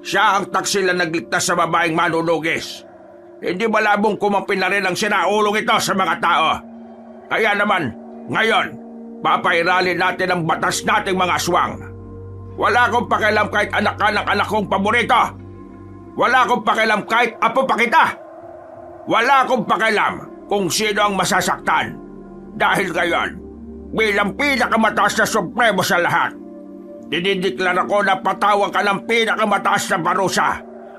Siya ang taksil na nagligtas sa babaeng manunugis. Hindi malabong kumampi na rin ang sinaulong ito sa mga tao. Kaya naman, ngayon, papairalin natin ang batas nating mga aswang. Wala akong pakialam kahit anak ka ng anak kong paborito. Wala akong pakialam kahit apo pa kita. Wala akong pakialam kung sino ang masasaktan. Dahil ngayon, bilang pinakamataas na supremo sa lahat, dinideklara ko na patawan ka ng pinakamataas na parusa,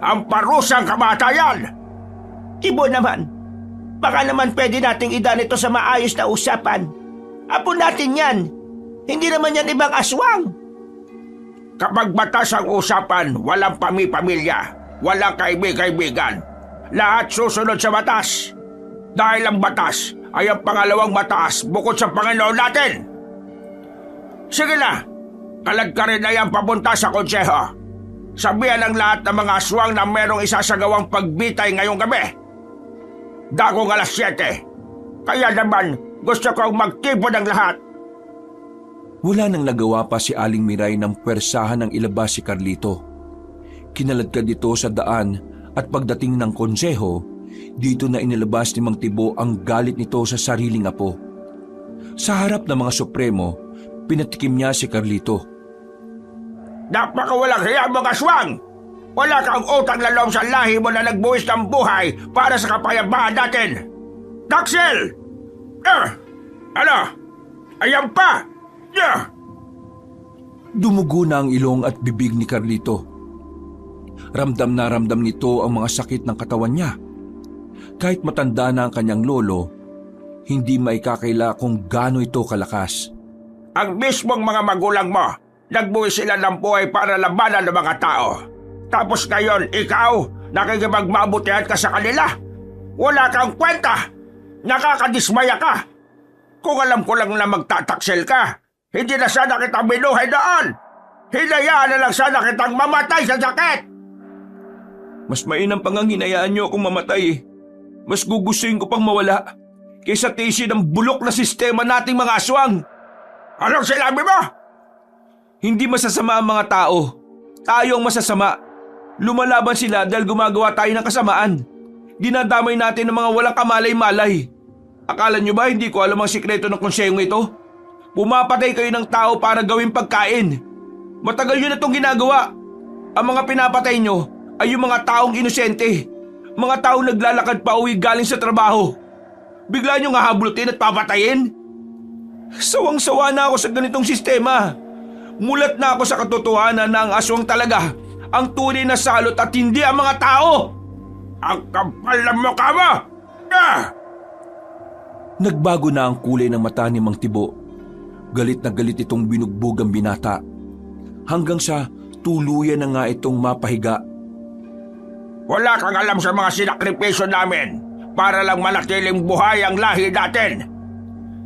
ang parusang kamatayan! Tibo naman, baka naman pwede nating idaan ito sa maayos na usapan. Apo natin yan, hindi naman yan ibang aswang. Kapag batas ang usapan, walang pamilya, walang kaibig-kaibigan. Lahat susunod sa batas. Dahil ang batas ay ang pangalawang mataas bukod sa Panginoon natin. Sige na, kalagkarin na yan papunta sa konseho. Sabihan ang lahat ng mga aswang na merong isasagawang pagbitay ngayong gabi. Dakong alas 7. Kaya naman, gusto kong magtipo ng lahat. Wala nang nagawa pa si Aling Miray ng pwersahan ng ilabas si Carlito. Kinaladkad ito sa daan at pagdating ng konseho, dito na inilabas ni Mang Tibo ang galit nito sa sariling apo. Sa harap ng mga supremo, pinatikim niya si Carlito. Napakawalang hiya mga aswang! Wala kang utang na loob sa lahi mo na nagbuwis ng buhay para sa kapayapaan natin! Taxel! Ano? Ayan pa! Dumugo na ang ilong at bibig ni Carlito. Ramdam na ramdam nito ang mga sakit ng katawan niya. Kahit matanda na ang kanyang lolo, hindi maikakaila kung gaano ito kalakas. Ang mismong mga magulang mo, nagbuwis sila ng buhay para labanan ng mga tao. Tapos ngayon, ikaw, nakikipagmabutihan ka sa kanila. Wala kang kwenta. Nakakadismaya ka. Kung alam ko lang na magtataksel ka, hindi na sana kitang binuhay doon. Hinayaan na lang sana kitang mamatay sa sakit. Mas mainam pang ang hinayaan niyo akong mamatay eh. Mas gugustuhin ko pang mawala kaysa tiisin ang bulok na sistema nating mga aswang. Anong sinabi mo? Hindi masasama ang mga tao. Tayo ang masasama. Lumalaban sila dahil gumagawa tayo ng kasamaan. Dinadamay natin ng mga walang kamalay-malay. Akala nyo ba hindi ko alam ang sikreto ng konsehong ito? Pumapatay kayo ng tao para gawing pagkain. Matagal nyo na itong ginagawa. Ang mga pinapatay nyo ay yung mga taong inosente. Mga taong naglalakad pa uwi galing sa trabaho. Bigla nyo nga hablutin at papatayin? Sawang-sawa na ako sa ganitong sistema. Mulat na ako sa katotohanan na ang aswang talaga ang tunay na salot at hindi ang mga tao. Ang kapal ng mukha mo! Nagbago na ang kulay ng mata ni Mang Tibo. Galit na galit itong binugbog ang binata. Hanggang sa tuluyan na nga itong mapahiga. Wala kang alam sa mga sinakripisyo namin para lang manatiling buhay ang lahi natin.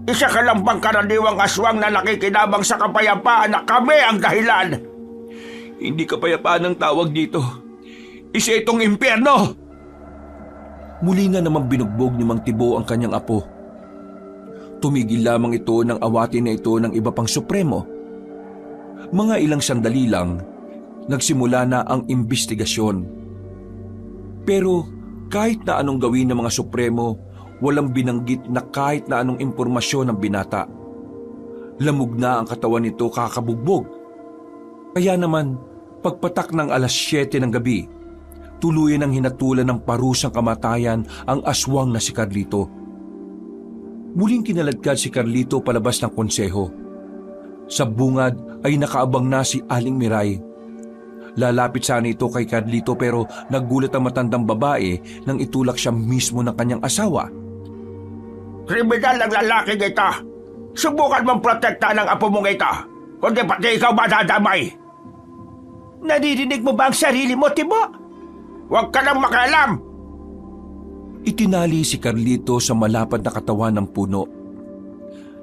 Isa ka lang pangkaraniwang aswang na nakikinabang sa kapayapaan na kami ang dahilan. Hindi kapayapaan ang tawag dito. Isa itong impyerno! Muli nga naman binugbog ni Mang Tibo ang kanyang apo. Tumigil lamang ito ng awatin na ito ng iba pang supremo. Mga ilang sandali lang, nagsimula na ang imbestigasyon. Pero kahit na anong gawin ng mga supremo, walang binanggit na kahit na anong impormasyon ng binata. Lamog na ang katawan nito kakabugbog. Kaya naman, pagpatak ng alas 7 ng gabi, tuluyan ang hinatulan ng parusang kamatayan ang aswang na si Carlito. Muling kinaladkad si Carlito palabas ng konseho. Sa bungad ay nakaabang na si Aling Miray. Lalapit sana ito kay Carlito pero nagulat ang matandang babae nang itulak siya mismo ng kanyang asawa. Kriminal ang lalaking ito. Subukan mong protektahan ang apo mong ito. Kundi pati ikaw madadamay. Naririnig mo ba ang sarili mo, Tibo? Huwag ka nang makialam. Itinali si Carlito sa malapad na katawan ng puno.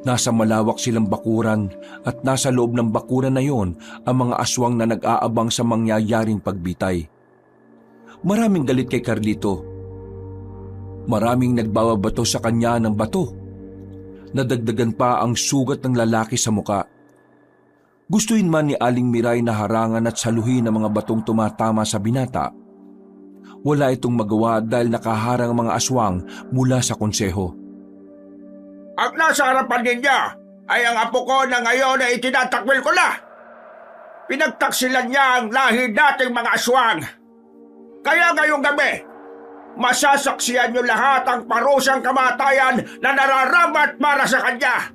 Nasa malawak silang bakuran at nasa loob ng bakuran na yon ang mga aswang na nag-aabang sa mangyayaring pagbitay. Maraming galit kay Carlito. Maraming nagbababato sa kanya ng bato. Nadagdagan pa ang sugat ng lalaki sa muka. Gustuin man ni Aling Miray na harangan at saluhin ang mga batong tumatama sa binata, wala itong magawa dahil nakaharang ang mga aswang mula sa konseho. Ang nasa harapan ninyo ay ang apo ko na ngayon ay itinatakwil ko na. Pinagtaksilan niya ang lahi dating mga aswang. Kaya ngayong gabi, masasaksiyan niyo lahat ang parusang kamatayan na nararapat para sa kanya.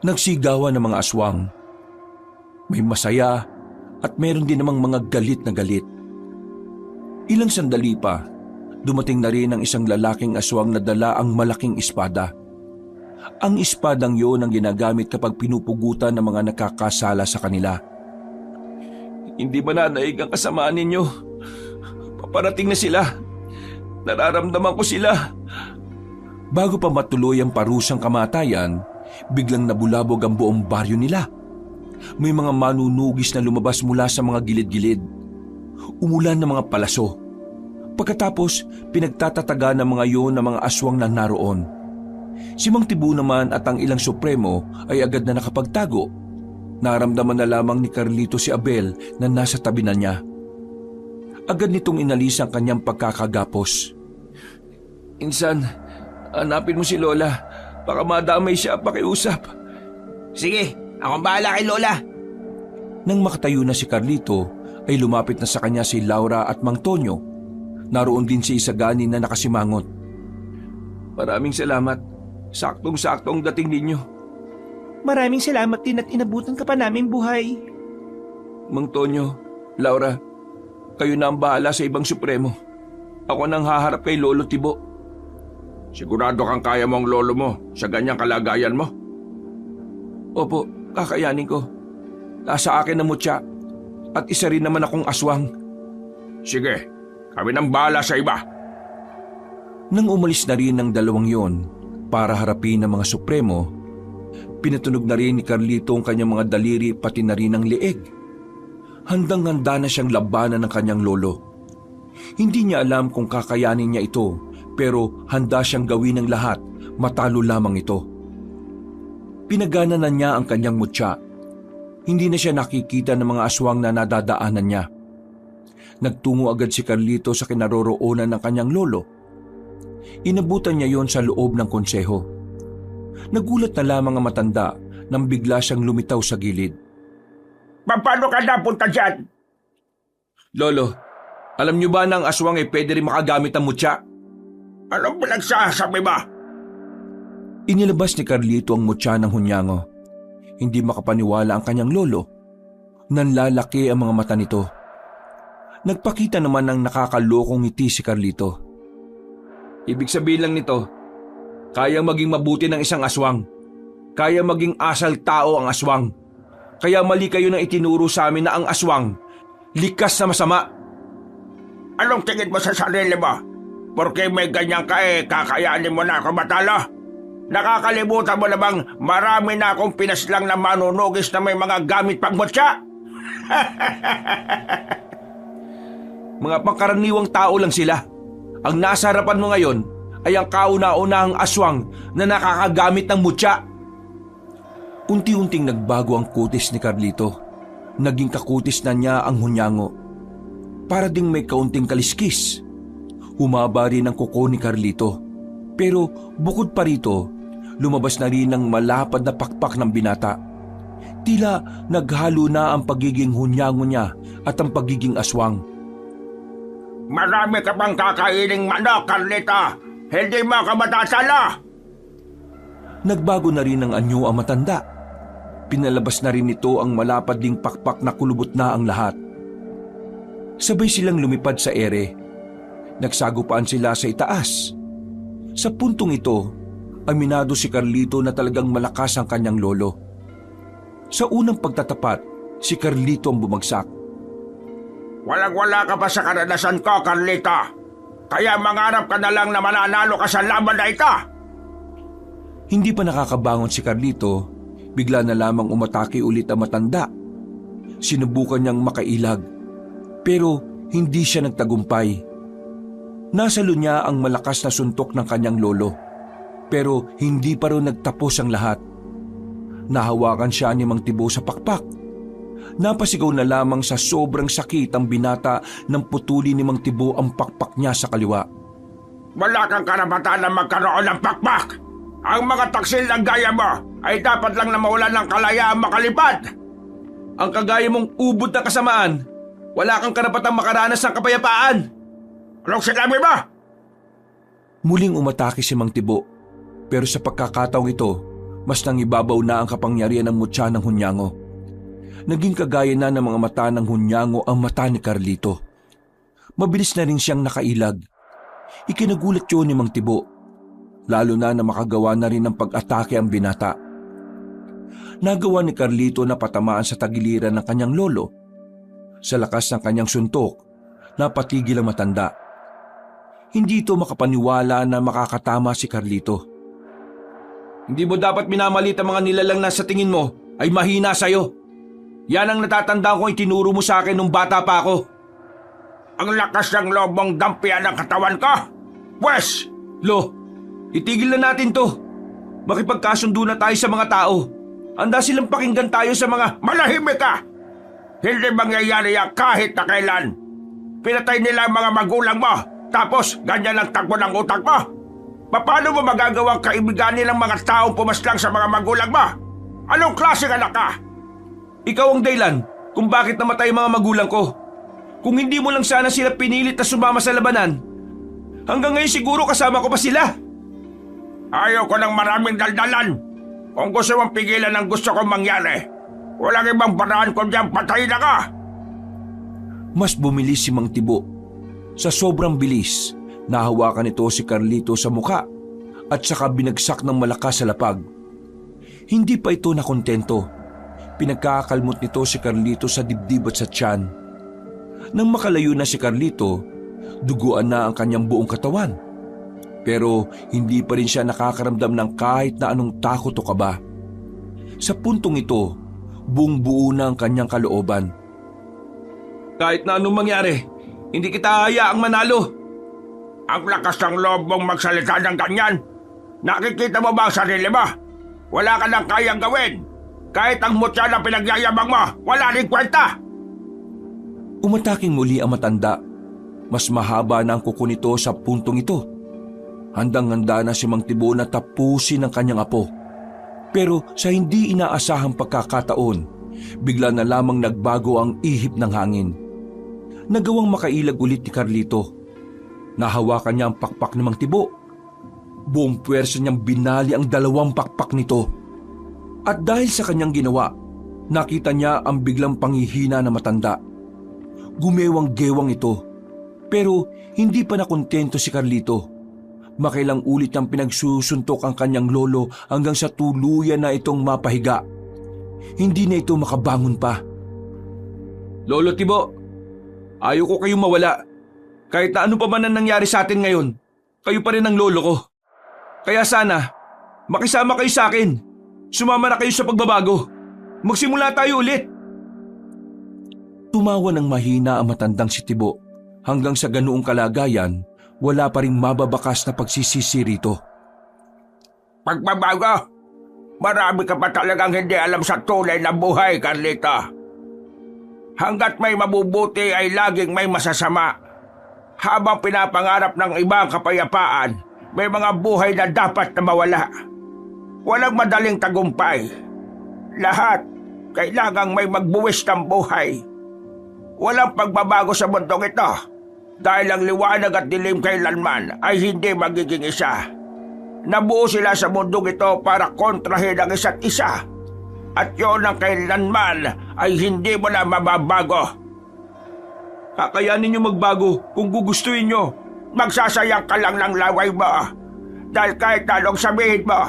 Nagsigawan ng mga aswang. May masaya at meron din namang mga galit na galit. Ilang sandali pa, dumating na rin ang isang lalaking aswang na dala ang malaking espada. Ang espadang yun ang ginagamit kapag pinupugutan ng mga nakakasala sa kanila. Hindi ba nanaig ang kasamaan ninyo? Paparating na sila. Nararamdaman ko sila. Bago pa matuloy ang parusang kamatayan, biglang nabulabog ang buong baryo nila. May mga manunugis na lumabas mula sa mga gilid-gilid. Umulan ng mga palaso. Pagkatapos, pinagtatataga ng mga yon ng mga aswang na naroon. Si Mang Tibo naman at ang ilang supremo ay agad na nakapagtago. Naramdaman na lamang ni Carlito si Abel na nasa tabi na niya. Agad nitong inalis ang kanyang pagkakagapos. Insan, hanapin mo si Lola. Baka madamay siya pakiusap. Sige, akong bahala kay Lola. Nang makatayo na si Carlito, ay lumapit na sa kanya si Laura at Mang Tonyo. Naroon din si Isagani na nakasimangot. Maraming salamat. Saktong-sakto ang dating ninyo. Maraming salamat din at inabutan ka pa namin buhay. Mang Tonyo, Laura, kayo na ang bahala sa ibang supremo. Ako nang haharap kay Lolo Tibo. Sigurado kang kaya mo ang lolo mo sa ganyang kalagayan mo? Opo, kakayanin ko. Nasa akin na mutya at isa rin naman akong aswang. Sige, kami nang bahala sa iba. Nang umalis na rin ang dalawang yon para harapin ang mga supremo, pinatunog na rin ni Carlito ang kanyang mga daliri pati na rin ang leeg. Handang-handa na siyang labanan ng kanyang lolo. Hindi niya alam kung kakayanin niya ito, pero handa siyang gawin ng lahat, matalo lamang ito. Pinagana na niya ang kanyang mutya. Hindi na siya nakikita ng mga aswang na nadadaanan niya. Nagtungo agad si Carlito sa kinaroroonan ng kanyang lolo. Inabutan niya yon sa loob ng konseho. Nagulat na lamang ang matanda nang bigla siyang lumitaw sa gilid. Paano ka napunta dyan? Lolo, alam niyo ba na ang aswang ay pwede rin makagamit ng mutya? Anong pinagsasabi ba? Inilabas ni Carlito ang mutya ng hunyango. Hindi makapaniwala ang kanyang lolo. Nanlalaki ang mga mata nito. Nagpakita naman ng nakakalokong ngiti si Carlito. Ibig sabihin lang nito, kayang maging mabuti ng isang aswang. Kaya maging asal tao ang aswang. Kaya mali kayo nang itinuro sa amin na ang aswang, likas na masama. Anong tingin mo sa sarili mo? Porque may ganyan ka kakayanin mo na ako matalo? Nakakalimutan mo na bang marami na akong pinaslang na manunugis na may mga gamit pang mutya? Mga pangkaraniwang tao lang sila. Ang nasa harapan mo ngayon ay ang kauna-unahang aswang na nakakagamit ng mutya. Unti-unting nagbago ang kutis ni Carlito. Naging kakutis na niya ang hunyango. Para ding may kaunting kaliskis. Humaba rin ang kuko ni Carlito. Pero bukod pa rito, lumabas na rin ang malapad na pakpak ng binata. Tila naghalo na ang pagiging hunyango niya at ang pagiging aswang. Marami ka pang kakaining manok, Carlita. Hindi mo ka matasala. Nagbago na rin ang anyo ang matanda. Pinalabas na rin nito ang malapad ding pakpak na kulubot na ang lahat. Sabay silang lumipad sa ere. Nagsagupaan sila sa itaas. Sa puntong ito, aminado si Carlito na talagang malakas ang kanyang lolo. Sa unang pagtatapat, si Carlito ang bumagsak. Walang-wala ka pa sa karanasan ko, Carlita. Kaya mangarap ka na lang na mananalo ka sa laban na ito. Hindi pa nakakabangon si Carlito, bigla na lamang umatake ulit ang matanda. Sinubukan niyang makailag, pero hindi siya nagtagumpay. Nasalo niya ang malakas na suntok ng kanyang lolo, pero hindi pa rin nagtapos ang lahat. Nahawakan siya ni Mang Tibo sa pakpak. Napasigaw na lamang sa sobrang sakit ang binata nang putuli ni Mang Tibo ang pakpak niya sa kaliwa. Wala kang karapatan na magkaroon ng pakpak. Ang mga taksil ng gaya mo ay dapat lang na mawalan ng kalayaang makalipad. Ang kagaya mong ubod na kasamaan, wala kang karapatang makaranas ng kapayapaan. Anong sinabi mo? Muling umatake si Mang Tibo, pero sa pagkakataong ito, mas nangibabaw na ang kapangyarihan ng mutya ng hunyango. Naging kagaya na ng mga mata ng hunyango ang mata ni Carlito. Mabilis na rin siyang nakailag. Ikinagulat yun ni Mang Tibo, lalo na makagawa na rin ng pag-atake ang binata. Nagawa ni Carlito na patamaan sa tagiliran ng kanyang lolo. Sa lakas ng kanyang suntok, napatigil ang matanda. Hindi ito makapaniwala na makakatama si Carlito. Hindi mo dapat minamalit ang mga nilalang na sa tingin mo ay mahina sa'yo. Yan ang natatandaan ko itinuro mo sa akin nung bata pa ako. Ang lakas ng loob mong dampian ng katawan ko. Pwes! Lo, itigil na natin to. Makipagkasundo na tayo sa mga tao. Handa silang pakinggan tayo sa mga... Manahimik ka! Hindi mangyayari yan kahit na kailan. Pinatay nila ang mga magulang mo, tapos ganyan ang takbo ng utak mo. Paano mo magagawang kaibiganin ng mga taong pumaslang sa mga magulang mo? Anong klaseng anak ka? Ikaw ang dahilan kung bakit namatay ang mga magulang ko. Kung hindi mo lang sana sila pinilit na sumama sa labanan, hanggang ngayon siguro kasama ko pa sila. Ayaw ko ng maraming daldalan. Kung gusto mong pigilan ang gusto kong mangyari, walang ibang paraan kundi ang patay na ka. Mas bumilis si Mang Tibo. Sa sobrang bilis, nahawakan nito si Carlito sa muka at saka binagsak ng malakas sa lapag. Hindi pa ito nakontento. Pinagkakalmot nito si Carlito sa dibdib at sa tiyan. Nang makalayo na si Carlito, duguan na ang kanyang buong katawan. Pero hindi pa rin siya nakakaramdam ng kahit na anong takot o kaba. Sa puntong ito, buong buo na ang kanyang kalooban. Kahit na anong mangyari, hindi kita hayaang manalo. Ang lakas ng loob mong magsalita ng ganyan. Nakikita mo ba ang sarili mo? Wala ka nang kayang gawin. Kahit ang mutya na pinagyayabang mo, wala rin kwenta. Umataking muli ang matanda. Mas mahaba na ang kuko nito sa puntong ito. Handang-handa na si Mang Tibo na tapusin ang kanyang apo. Pero sa hindi inaasahang pagkakataon, bigla na lamang nagbago ang ihip ng hangin. Nagawang makailag ulit ni Carlito. Nahawakan niya ang pakpak ni Mang Tibo. Buong puwersa niyang binali ang 2 pakpak nito. At dahil sa kanyang ginawa, nakita niya ang biglang panghihina na matanda. Gumewang-gewang ito. Pero hindi pa nakontento si Carlito. Makailang ulit niyang pinagsusuntok ang kanyang lolo hanggang sa tuluyan na itong mapahiga. Hindi na ito makabangon pa. Lolo Tibo, ayaw ko kayong mawala. Kahit na ano pa man ang nangyari sa atin ngayon, kayo pa rin ang lolo ko. Kaya sana, makisama kayo sa akin. Sumama na kayo sa pagbabago. Magsimula tayo ulit. Tumawa ng mahina ang matandang si Tibo. Hanggang sa ganoong kalagayan, wala pa ring mababakas na pagsisisi rito. Pagbabago? Marami ka pa talagang hindi alam sa tunay na buhay, Carlito. Hanggat may mabubuti ay laging may masasama. Habang pinapangarap ng ibang kapayapaan, may mga buhay na dapat na mawala. Walang madaling tagumpay. Lahat kailangang may magbuwis ng buhay. Walang pagbabago sa mundong ito dahil ang liwanag at dilim kailanman ay hindi magiging isa. Nabuo sila sa mundong ito para kontrahin ang isa't isa. At yun ang kailanman ay hindi mo na mababago. Kakayanin niyo magbago kung gugustuhin niyo. Magsasayang ka lang ng laway mo. Dahil kahit anong sabihin mo,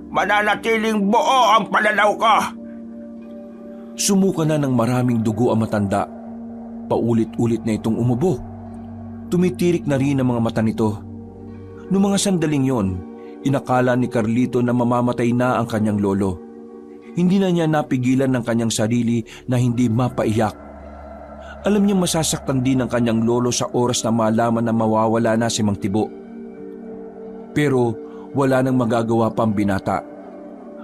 mananatiling buo ang pananaw ko. Sumuka na ng maraming dugo ang matanda. Paulit-ulit na itong umubo. Tumitirik na rin ang mga mata nito. Noong mga sandaling yon, inakala ni Carlito na mamamatay na ang kanyang lolo. Hindi na niya napigilan ng kanyang sarili na hindi mapaiyak. Alam niyang masasaktan din ang kanyang lolo sa oras na malaman na mawawala na si Mang Tibo. Pero wala nang magagawa pa ang binata.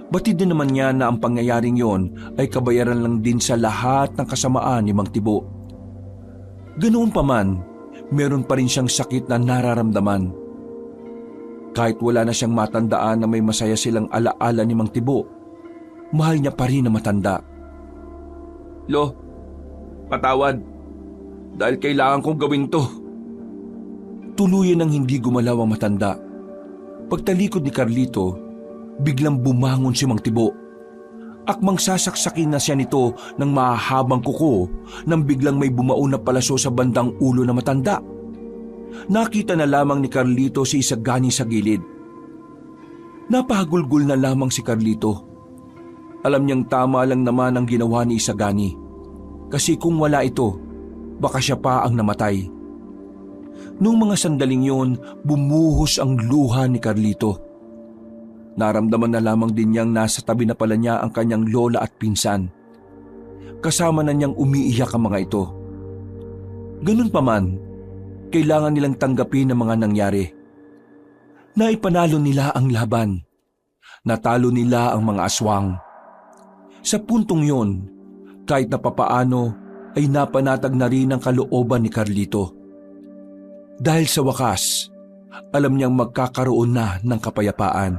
Batid din naman niya na ang pangyayaring yon ay kabayaran lang din sa lahat ng kasamaan ni Mang Tibo. Ganoon pa man, meron pa rin siyang sakit na nararamdaman. Kahit wala na siyang matandaan na may masaya silang alaala ni Mang Tibo, mahal niya pa rin na matanda. Lo, patawad. Dahil kailangan kong gawin to. Tuluyan ng hindi gumalaw ang matanda. Pagtalikod ni Carlito, biglang bumangon si Mang Tibo. Akmang sasaksakin na siya nito ng mahahabang kuko nang biglang may bumao na palaso sa bandang ulo na matanda. Nakita na lamang ni Carlito si Isagani sa gilid. Napahagulgol na lamang si Carlito. Alam niyang tama lang naman ang ginawa ni Isagani. Kasi kung wala ito, baka siya pa ang namatay. Noong mga sandaling yon, bumuhos ang luha ni Carlito. Naramdaman na lamang din niyang nasa tabi na pala niya ang kanyang lola at pinsan. Kasama na niyang umiiyak ang mga ito. Ganun pa man, kailangan nilang tanggapin ang mga nangyari. Naipanalo nila ang laban. Natalo nila ang mga aswang. Sa puntong yon, kahit na papaano ay napanatag na rin ang kalooban ni Carlito. Dahil sa wakas, alam niyang magkakaroon na ng kapayapaan.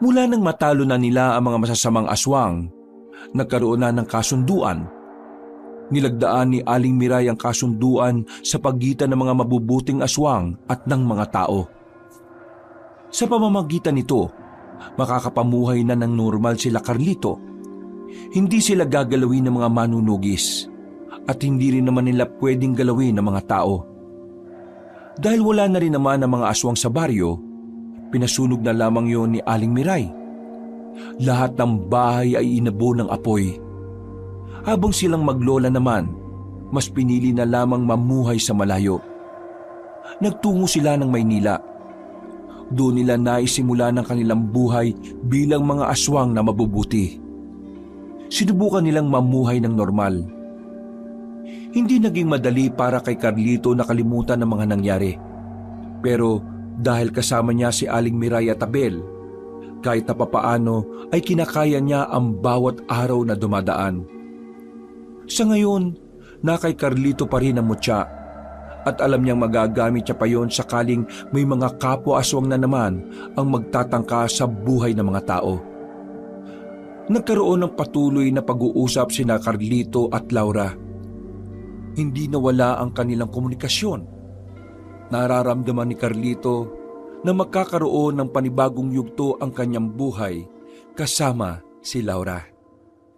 Mula nang matalo na nila ang mga masasamang aswang, nagkaroon na ng kasunduan Nilagdaan ni Aling Miray ang kasunduan sa pagitan ng mga mabubuting aswang at ng mga tao. Sa pamamagitan nito, makakapamuhay na ng normal sila Carlito. Hindi sila gagalawin ng mga manunugis at hindi rin naman nila pwedeng galawin ng mga tao. Dahil wala na rin naman ang mga aswang sa baryo, pinasunog na lamang yon ni Aling Miray. Lahat ng bahay ay inabo ng apoy. Habang silang maglola naman, mas pinili na lamang mamuhay sa malayo. Nagtungo sila ng Maynila. Doon nila naisimula ng kanilang buhay bilang mga aswang na mabubuti. Sinubukan nilang mamuhay ng normal. Hindi naging madali para kay Carlito nakalimutan ang mga nangyari. Pero dahil kasama niya si Aling Miray at Abel, kahit na papaano ay kinakaya niya ang bawat araw na dumadaan. Sa ngayon, na kay Carlito pa rin ang mutya at alam niyang magagamit siya pa yon sakaling may mga kapwa-aswang na naman ang magtatangka sa buhay ng mga tao. Nagkaroon ng patuloy na pag-uusap sina Carlito at Laura. Hindi nawala ang kanilang komunikasyon. Nararamdaman ni Carlito na magkakaroon ng panibagong yugto ang kanyang buhay kasama si Laura.